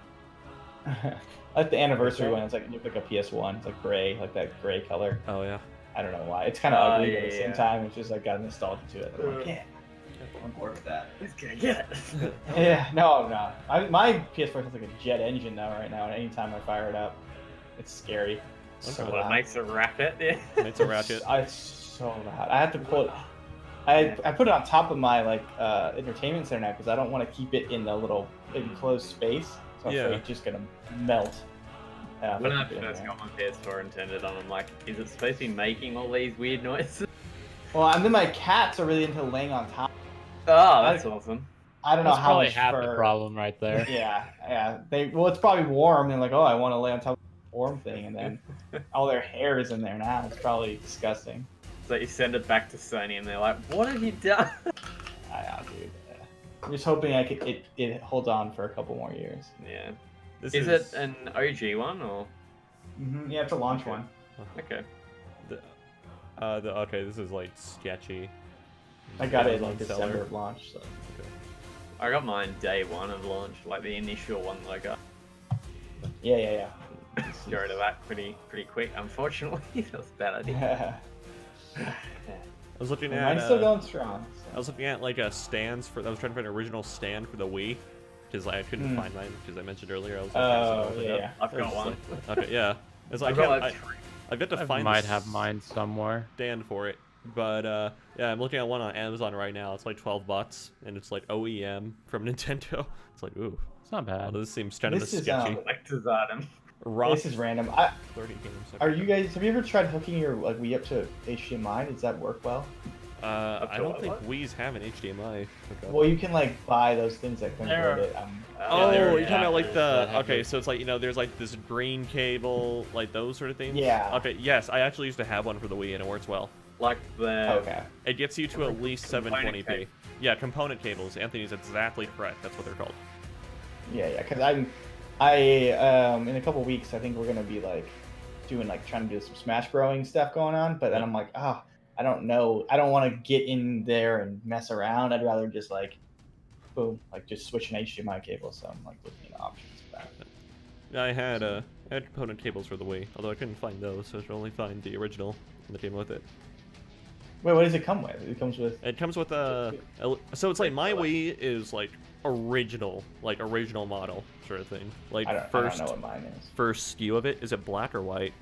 C: I like the anniversary one. It's like a PS1. It's like gray, like that gray color.
B: Oh yeah.
C: I don't know why. It's kind of ugly, but at the
A: yeah.
C: same time, it's just like got nostalgia to it. I'm like, yeah, I'm bored with that.
A: Who's gonna get it?
C: Yeah, no, I'm not. My PS4 has like a jet engine though right now, and anytime I fire it up, it's scary. So
A: Well, it
C: loud.
A: makes a racket, yeah.
B: It's a ratchet.
C: It's so loud. I have to pull it. I put it on top of my like entertainment center now because I don't want to keep it in the little enclosed space. So I'm
B: Yeah.
C: afraid it's just gonna melt. If
A: When
C: I
A: I
C: keep it in
A: first
C: there.
A: got my PS4 and turned it on, I'm like, is it supposed to be making all these weird noises?
C: Well, and then my cats are really into laying on top.
A: Oh, that's awesome.
C: I don't know
D: That's
C: how
D: probably
C: much
D: half the
C: fur-
D: problem right there.
C: Yeah. Well, it's probably warm. They're like, oh, I want to lay on top of the warm thing, and then all their hair is in there now. It's probably disgusting.
A: So you send it back to Sony and they're like, what have you done?
C: I know, dude. I'm just hoping it holds on for a couple more years.
A: Yeah.
B: This
A: Is it an OG one or?
C: Yeah, it's a launch one.
A: Okay.
B: okay, this is like sketchy.
C: I got it in like
B: Amazon
C: December
B: seller.
C: of launch. So.
A: I got mine day one of launch, like the initial one that I got.
C: Yeah.
A: Go to that pretty quick, unfortunately. That was a bad idea.
B: I was looking at.
C: Mine's still going strong.
B: I was looking at like a stands for. I was trying to find an original stand for the Wii, because I couldn't find mine because I mentioned earlier. I was.
C: Oh, yeah.
A: I've got
B: It's
A: one.
B: like- okay, yeah. It's like
A: I've got like
B: I've got to
D: I
B: find.
D: might
B: the
D: have mine somewhere.
B: stand for it, but yeah, I'm looking at one on Amazon right now. It's like $12, and it's like OEM from Nintendo. It's like, ooh,
D: It's not bad.
B: this seems kind of
C: This is,
B: sketchy.
A: collector's item.
C: This is random.
B: 30 games.
C: Are you guys? Have you ever tried hooking your like Wii up to HDMI? Does that work well?
B: I don't
A: what,
B: think
A: what?
B: Wii's have an HDMI hookup.
C: Well, you can like buy those things that convert it.
B: Oh,
A: there
B: you're
A: are
B: talking about like
D: adapters
B: the
D: that have
B: okay,
D: those.
B: so it's like there's like this green cable, like those sort of things.
C: Yeah.
B: Okay, yes, I actually used to have one for the Wii and it works well.
A: Like the.
C: Okay.
B: It gets you to at least
A: Component
B: 720p.
A: cable.
B: Yeah, component cables. Anthony's exactly correct. That's what they're called.
C: Yeah. Because I in a couple weeks I think we're gonna be like doing like trying to do some Smash Broing stuff going on, but then I'm like, I don't know. I don't want to get in there and mess around. I'd rather just like, boom, like just switch an HDMI cable. So I'm like looking at options for that.
B: Yeah, I had component cables for the Wii, although I couldn't find those, so I could only find the original that came with it.
C: Wait, what does it come with? It comes with.
B: It comes with a so it's like my Wii is like original model sort of thing. Like
C: I don't
B: first
C: know what mine is.
B: first SKU of it, is it black or white?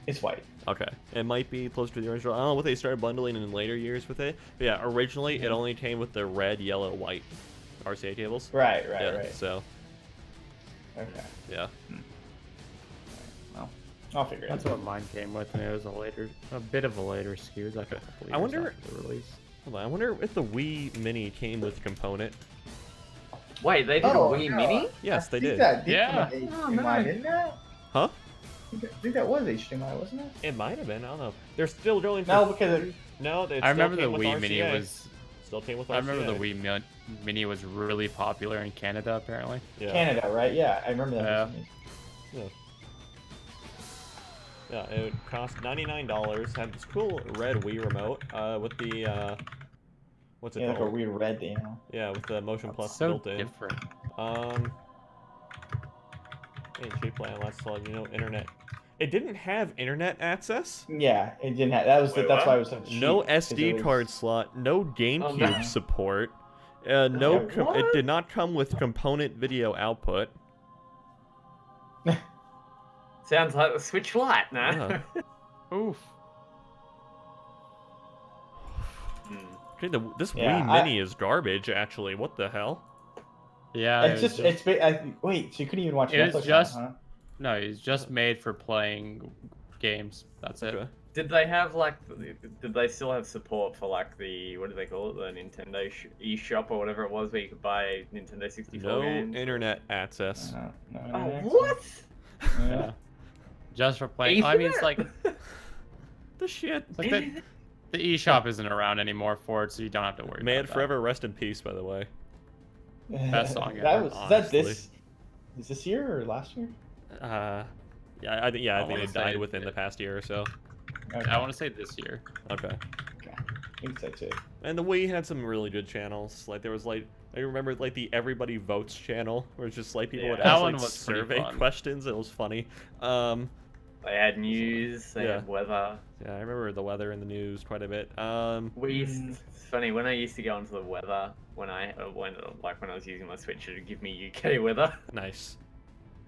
C: It's white.
B: Okay, it might be close to the original. I don't know what they started bundling in later years with it. But yeah, originally it only came with the red, yellow, white RCA cables.
C: Right.
B: Yeah, so
C: Okay.
B: yeah.
C: Well, I'll figure it
D: That's
C: out.
D: what mine came with, and it was a bit of a later SKU. Like a couple
B: I
D: years
B: wonder-
D: after the release.
B: Hold on, I wonder if the Wii Mini came with component.
A: Wait, they did a Wii Mini?
B: Yes, they
C: I think
B: did.
C: that did
D: Yeah.
C: come with
A: Oh,
C: HDMI,
A: nice.
C: didn't it?
B: Huh?
C: I think that was HDMI, wasn't it?
B: It might have been. I don't know. They're still going. For,
C: No, because it,
B: no, it
D: I
B: still
D: remember the
B: came with
D: Wii Mini
B: RCA.
D: was.
B: Still came with RCA.
D: I remember the Wii Mini was really popular in Canada, apparently.
B: Yeah.
C: Canada, right? Yeah, I remember that.
D: Yeah.
B: Yeah, it cost $99. Had this cool red Wii remote with the what's it
C: Yeah, like a
B: called?
C: weird red thing. You know?
B: Yeah, with the Motion Plus
D: So
B: built in.
D: different.
B: Hey, cheap plan, last slide. Internet. It didn't have internet access.
C: Yeah, it didn't have. That was
A: Wait,
C: that's
A: what?
C: why it was so cheap.
B: No
C: 'cause
B: SD
C: it was-
B: card slot. No GameCube
A: no.
B: support.
C: Yeah,
B: It did not come with component video output.
A: Sounds like the Switch Lite, nah?
B: Yeah.
D: Oof.
B: Okay, this
C: Yeah,
B: Wii Mini is garbage. Actually, what the hell?
D: Yeah.
C: It's just it's. Wait, so you couldn't even watch
D: It was
C: Netflix on it,
D: just-
C: huh?
D: No, it's just made for playing games. That's it.
B: Okay.
A: Did they have like? Did they still have support for like the what do they call it? The Nintendo eShop or whatever it was, where you could buy Nintendo 64
B: No
A: games?
B: internet access.
C: No,
A: Oh,
C: internet
A: what?
C: access.
D: Yeah.
C: Yeah.
D: Just for playing. I mean, it's like
B: The shit.
D: like the eShop isn't around anymore for it, so you don't have to worry.
B: May it
D: about
B: forever rest in peace, by the way.
D: Best song
C: That
D: ever,
C: was is that
B: honestly.
C: this? Is this year or last year?
B: Yeah, I think I
D: wanna
B: think it died
D: say-
B: within the past year or so.
C: Okay.
D: I want to say this year.
B: Okay.
C: Okay. I think so too.
B: And the Wii had some really good channels. Like there was like I remember like the Everybody Votes channel, where it's just like people
A: Yeah.
B: would
A: That
B: ask
D: one
B: like,
D: was pretty
B: survey
D: fun.
B: questions. It was funny.
A: They had news. They
B: Yeah.
A: had weather.
B: Yeah, I remember the weather in the news quite a bit.
A: We used, it's funny when I used to go onto the weather when I when I was using my Switch, it would give me UK weather,
B: Nice.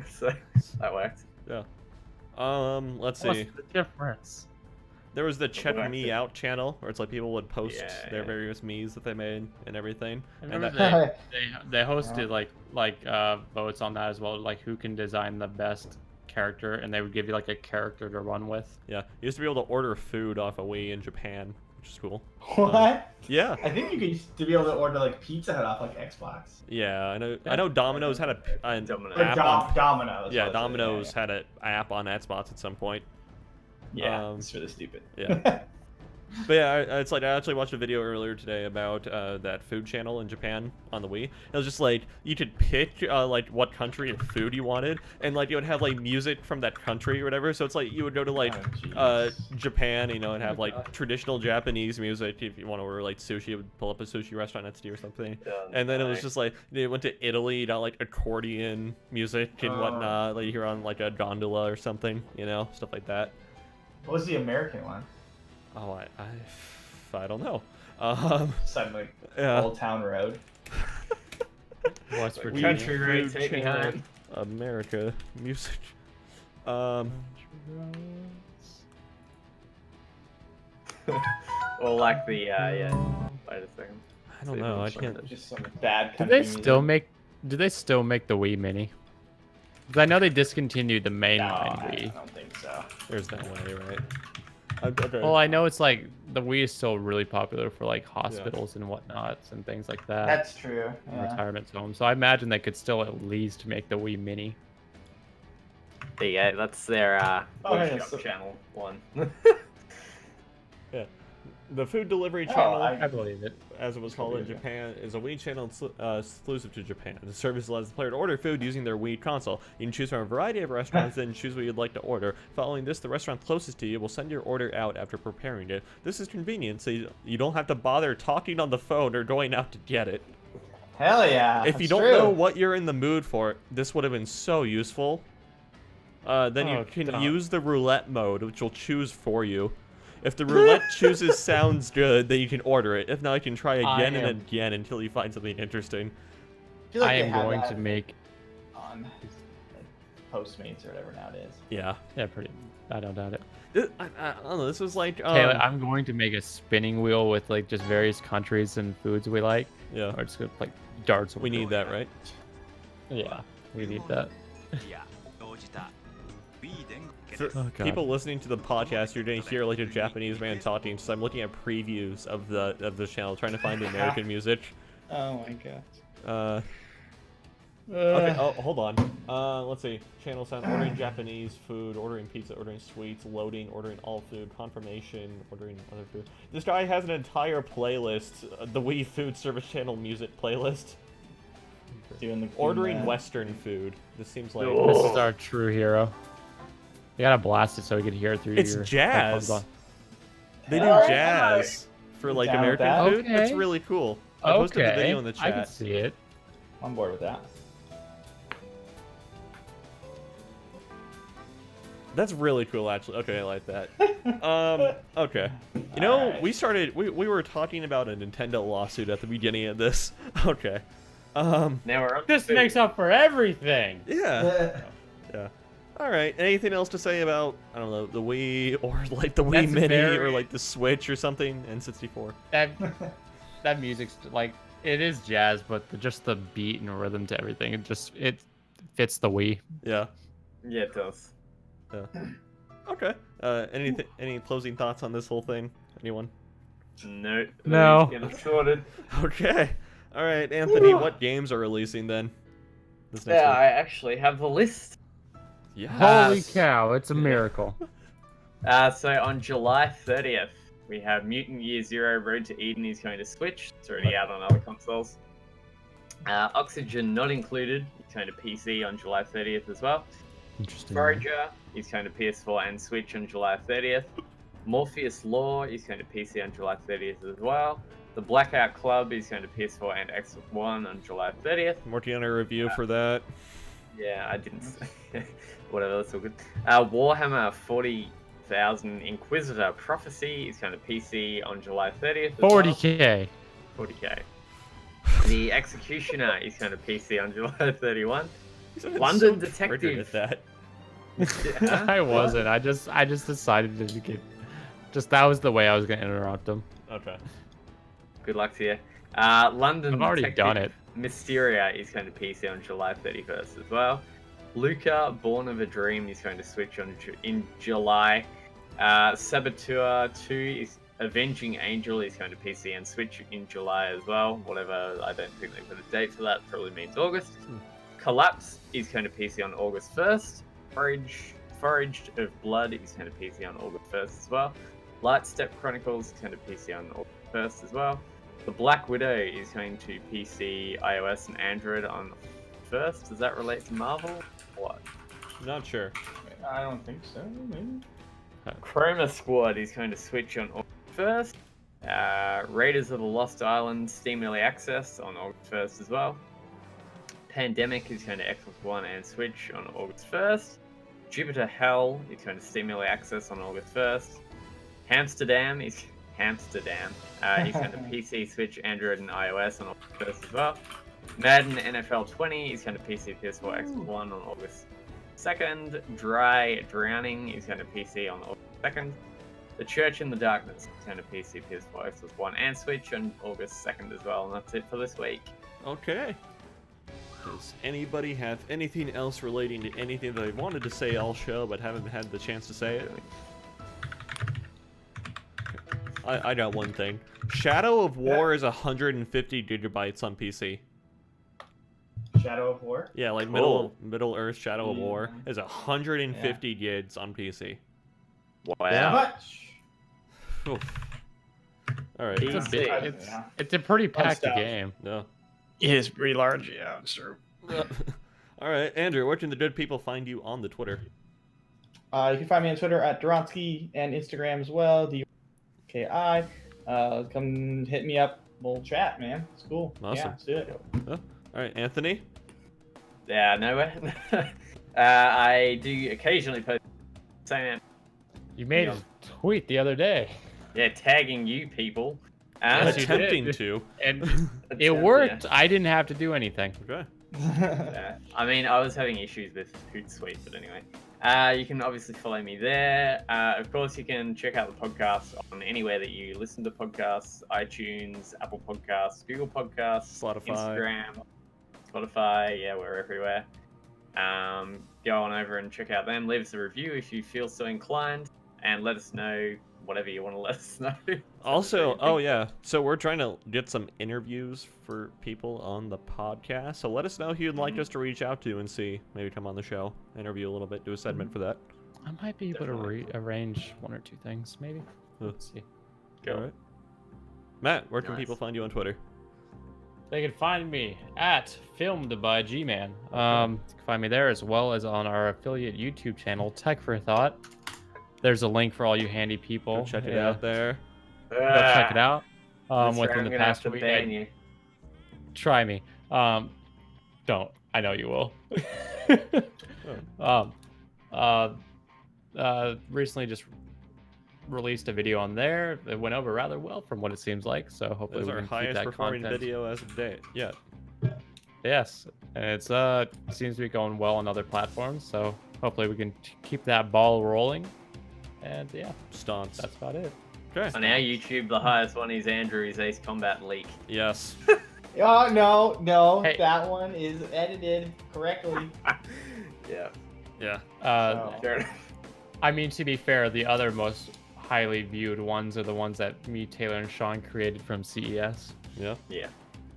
A: so that worked.
B: Yeah. Let's
D: What's
B: see.
D: the difference?
B: There was the Check
A: Whatever.
B: Me Out channel, where it's like people would post
A: Yeah,
B: their
A: yeah.
B: various me's that they made and everything.
D: I
B: And
D: remember
B: that,
D: they hosted like votes on that as well, like who can design the best character, and they would give you like a character to run with.
B: yeah, you used to be able to order food off a Wii in Japan, which is cool.
C: What?
B: Yeah.
C: I think you could used to be able to order like Pizza Hut off like Xbox.
B: Yeah, I know Domino's had an
A: Domino's.
C: Or
B: app on,
C: Domino's.
B: yeah,
C: was it?
B: Domino's had an app on Xbox at some point.
C: Yeah,
B: um,
C: it's really stupid.
B: yeah. But yeah, it's like I actually watched a video earlier today about that food channel in Japan on the Wii. It was just like you could pick like what country and food you wanted, and like it would have like music from that country or whatever. So it's like you would go to like
C: Oh,
B: Japan, you know, and have like traditional Japanese music. If you want to order like sushi, you would pull up a sushi restaurant next to you or something. And then it was just like you went to Italy, you got like accordion music and
C: Oh.
B: whatnot. Like you're on like a gondola or something, you know, stuff like that.
C: What was the American one?
B: Oh, I don't know.
C: Some like
B: Yeah.
C: Old Town Road.
D: West
A: Like,
D: Virginia.
A: country road,
B: Food
A: take me
B: channel.
A: home.
B: America music.
A: Or like the yeah. Wait a second.
B: I don't know. I can't.
C: Just some bad
D: Do
C: country
D: they
C: music.
D: still make? Do they still make the Wii Mini? Because I know they discontinued the
C: No,
D: mainline
C: I
D: Wii.
C: don't think so.
B: There's no way, right? Okay.
D: Well, I know it's like the Wii is still really popular for like hospitals and whatnots and things like that.
C: That's true.
D: and
C: Yeah.
D: retirement homes. So I imagine they could still at least make the Wii Mini.
A: There you go. That's their
C: Oh, yeah,
A: workshop
C: so-
A: channel one.
B: Yeah. The food delivery
C: Oh,
B: channel,
D: I believe it.
B: as it was called in Japan, is a Wii channel exclusive to Japan. The service allows the player to order food using their Wii console. You can choose from a variety of restaurants, then choose what you'd like to order. Following this, the restaurant closest to you will send your order out after preparing it. This is convenient, so you don't have to bother talking on the phone or going out to get it.
C: Hell yeah.
B: If you
C: that's
B: don't
C: true.
B: know what you're in the mood for, this would have been so useful. Then you
D: Oh,
B: can
D: God.
B: use the roulette mode, which will choose for you. If the roulette chooses sounds good, then you can order it. If not, you can try again and again until you find something interesting.
C: I feel like
D: I
C: they
D: am
C: have
D: going
C: that
D: to make.
C: on like, Postmates or whatever nowadays.
B: Yeah.
D: Yeah, pretty. I don't doubt it.
B: I don't know. This was like.
D: Taylor, I'm going to make a spinning wheel with like just various countries and foods we like.
B: Yeah.
D: Or just gonna like darts.
B: We need that, right?
D: Yeah, we need that.
B: For
D: Oh, God.
B: people listening to the podcast, you're going to hear like a Japanese man talking. So I'm looking at previews of the channel, trying to find the American music.
C: Oh my god.
B: Okay, oh, hold on. Let's see. Channel sound, ordering Japanese food, ordering pizza, ordering sweets, loading, ordering all food, confirmation, ordering other food. This guy has an entire playlist, the Wii Food Service Channel music playlist.
C: Doing
B: Ordering Western food. This seems like...
A: Oh.
D: This is our true hero. You gotta blast it so we can hear it through
B: It's
D: your
B: jazz.
D: headphones
B: They do
C: Alright,
B: jazz for like
C: Down with
B: American
C: that.
B: food. That's
D: Okay.
B: really cool.
D: on.
B: I posted
D: Okay,
B: the video in the
D: I can
B: chat.
D: see it.
C: I'm bored with that.
B: That's really cool, actually. Okay, I like that. Okay. You know,
C: Alright.
B: we were talking about a Nintendo lawsuit at the beginning of this. Okay.
A: Now we're on
D: This
A: food.
D: makes up for everything.
B: Yeah. Yeah. All right. Anything else to say about, I don't know, the Wii or like the Wii
D: That's
B: Mini
D: very-
B: or like the Switch or something, N64?
D: That music's like it is jazz, but just the beat and rhythm to everything, it fits the Wii.
B: Yeah.
A: Yeah, it does.
B: Yeah. Okay. Any closing thoughts on this whole thing? Anyone?
A: No.
D: No.
A: Get it sorted.
B: Okay. All right, Anthony. What games are releasing then? This next
A: Yeah,
B: week?
A: I actually have the list.
B: Yeah.
D: Holy cow, it's a miracle.
A: So on July 30th, we have Mutant Year Zero Road to Eden is going to Switch. It's already out on other consoles. Oxygen not included. It's going to PC on July 30th as well.
D: Interesting.
A: Forager is going to PS4 and Switch on July 30th. Morpheus Law is going to PC on July 30th as well. The Blackout Club is going to PS4 and Xbox One on July 30th.
B: Working on a review for that.
A: Yeah, I didn't say. Whatever, that's all good. Warhammer 40,000 Inquisitor Prophecy is going to PC on July 30th.
D: 40k.
A: 40k. The Executioner is going to PC on July 31. London
B: So triggered
A: Detective.
B: at that.
D: I wasn't. I just decided to get. Just that was the way I was gonna interrupt them.
B: Okay.
A: Good luck to you. London
D: I've already
A: Detective
D: done it.
A: Mysteria is going to PC on July 31st as well. Luca, Born of a Dream is going to Switch in July. Saboteur 2 is Avenging Angel is going to PC and Switch in July as well. Whatever, I don't think they put a date for that. Probably means August. Collapse is going to PC on August 1st. Foraged of Blood is going to PC on August 1st as well. Lightstep Chronicles is going to PC on August 1st as well. The Black Widow is going to PC, iOS, and Android on the 1st. Does that relate to Marvel? What?
B: Not sure.
C: I don't think so. Maybe.
A: Chroma Squad is going to Switch on August 1st. Raiders of the Lost Island Steam Early Access on August 1st as well. Pandemic is going to Xbox One and Switch on August 1st. Jupiter Hell is going to Steam Early Access on August 1st. Hamsterdam is going to PC, Switch, Android, and iOS on August 1st as well. Madden NFL 20 is going to PC, PS4, Xbox One on August 2nd. Dry Drowning is going to PC on August 2nd. The Church in the Darkness is going to PC, PS4, Xbox One, and Switch on August 2nd as well. And that's it for this week.
B: Okay. Does anybody have anything else relating to anything that they wanted to say all show but haven't had the chance to say it? I got one thing. Shadow of War is 150 gigabytes on PC.
C: Shadow of War.
B: Yeah, like
A: Cool.
B: Middle Earth Shadow of War is 150 gigs on PC.
C: How
A: Wow.
C: much?
B: Oof. All right.
A: It's a bit-
D: It's a pretty packed
C: stuff.
D: game.
B: No.
E: It is pretty large, yeah, sure.
B: All right, Andrew, where can the good people find you on the Twitter?
C: You can find me on Twitter at Duronsky and Instagram as well. DKI. Come hit me up. We'll chat, man. It's cool.
B: Awesome.
C: Yeah, let's do it.
B: All right, Anthony.
A: Yeah, nowhere. I do occasionally post. Same.
D: You made a tweet the other day,
A: Yeah, tagging you people.
D: Yes, you
B: Attempting
D: did.
B: to.
D: and it worked. I didn't have to do anything.
B: Okay.
A: Yeah. I mean, I was having issues with Hootsuite, but anyway. You can obviously follow me there. Of course, you can check out the podcast on anywhere that you listen to podcasts: iTunes, Apple Podcasts, Google Podcasts,
B: Spotify.
A: Instagram, Spotify. Yeah, we're everywhere. Go on over and check out them. Leave us a review if you feel so inclined, and let us know whatever you want to let us know.
B: Also, oh yeah, so we're trying to get some interviews for people on the podcast. So let us know who you'd like us to reach out to and see. Maybe come on the show, interview a little bit, do a segment for that.
D: I might be able to
A: Definitely.
D: arrange one or two things, maybe. Let's see.
A: Go.
B: All right. Matt, where can
A: Nice.
B: people find you on Twitter?
D: They can find me at Filmed by G-Man. You can find me there as well as on our affiliate YouTube channel, Tech for Thought. There's a link for all you handy people.
B: Go check it out there.
D: Go check it out. Within the past week,
A: ban you.
D: try me. Don't. I know you will. Recently just released a video on there. It went over rather well from what it seems like. So hopefully
B: That's
D: we
B: our
D: can keep
B: highest
D: that
B: performing
D: content.
B: video as of date. Yeah.
D: Yes, and it's seems to be going well on other platforms. So hopefully we can keep that ball rolling. And yeah,
B: Stunts.
D: that's about it.
B: Okay.
A: On our YouTube, the highest one is Andrew's Ace Combat leak.
B: Yes.
C: Oh, no.
D: Hey.
C: That one is edited correctly.
A: Yeah.
B: Yeah.
C: Oh.
A: Fair enough.
D: I mean, to be fair, the other most highly viewed ones are the ones that me, Taylor, and Sean created from CES.
B: Yeah.
E: Yeah.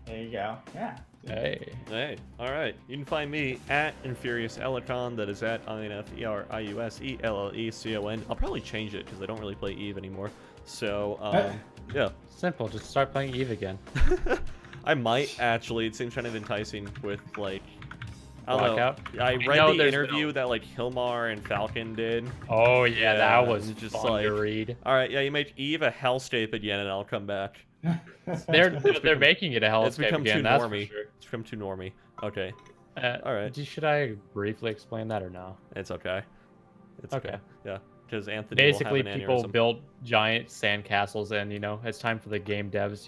C: There you go. Yeah.
D: Hey.
B: Hey, all right. You can find me at Infurious Elecon. That is at INFERIUSELLECON. I'll probably change it because I don't really play Eve anymore. So, yeah.
D: Simple. Just start playing Eve again.
B: I might actually. It seems kind of enticing with like. I don't
D: Blackout?
B: know. I
D: know
B: read the
D: there's
B: interview
D: no-
B: that like Hilmar and Falcon did.
D: Oh yeah, that was
B: it's just
D: fun
B: like,
D: to read.
B: all right, yeah, you make Eve a hellscape again, and I'll come back.
D: They're making it a
B: It's
D: hellscape
B: become
D: again.
B: too
D: That's for
B: normy.
D: sure.
B: It's become too normy. Okay,
D: All
B: right.
D: Should I briefly explain that or no?
B: it's okay. It's okay.
D: Okay.
B: Yeah, because Anthony
D: Basically,
B: will have an
D: people
B: aneurysm.
D: built giant sandcastles, and it's time for the game devs,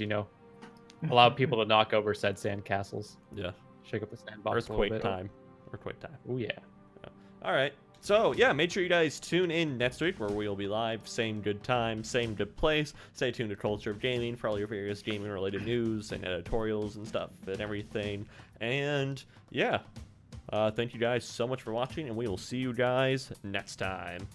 D: allow people to knock over said sandcastles,
B: Yeah,
D: shake up the sandbox a
B: earthquake
D: little bit.
B: time. Earthquake time.
D: Oh yeah.
B: All right. So, yeah, make sure you guys tune in next week where we'll be live. Same good time, same good place. Stay tuned to Culture of Gaming for all your various gaming-related news and editorials and stuff and everything. And, yeah, thank you guys so much for watching, and we will see you guys next time.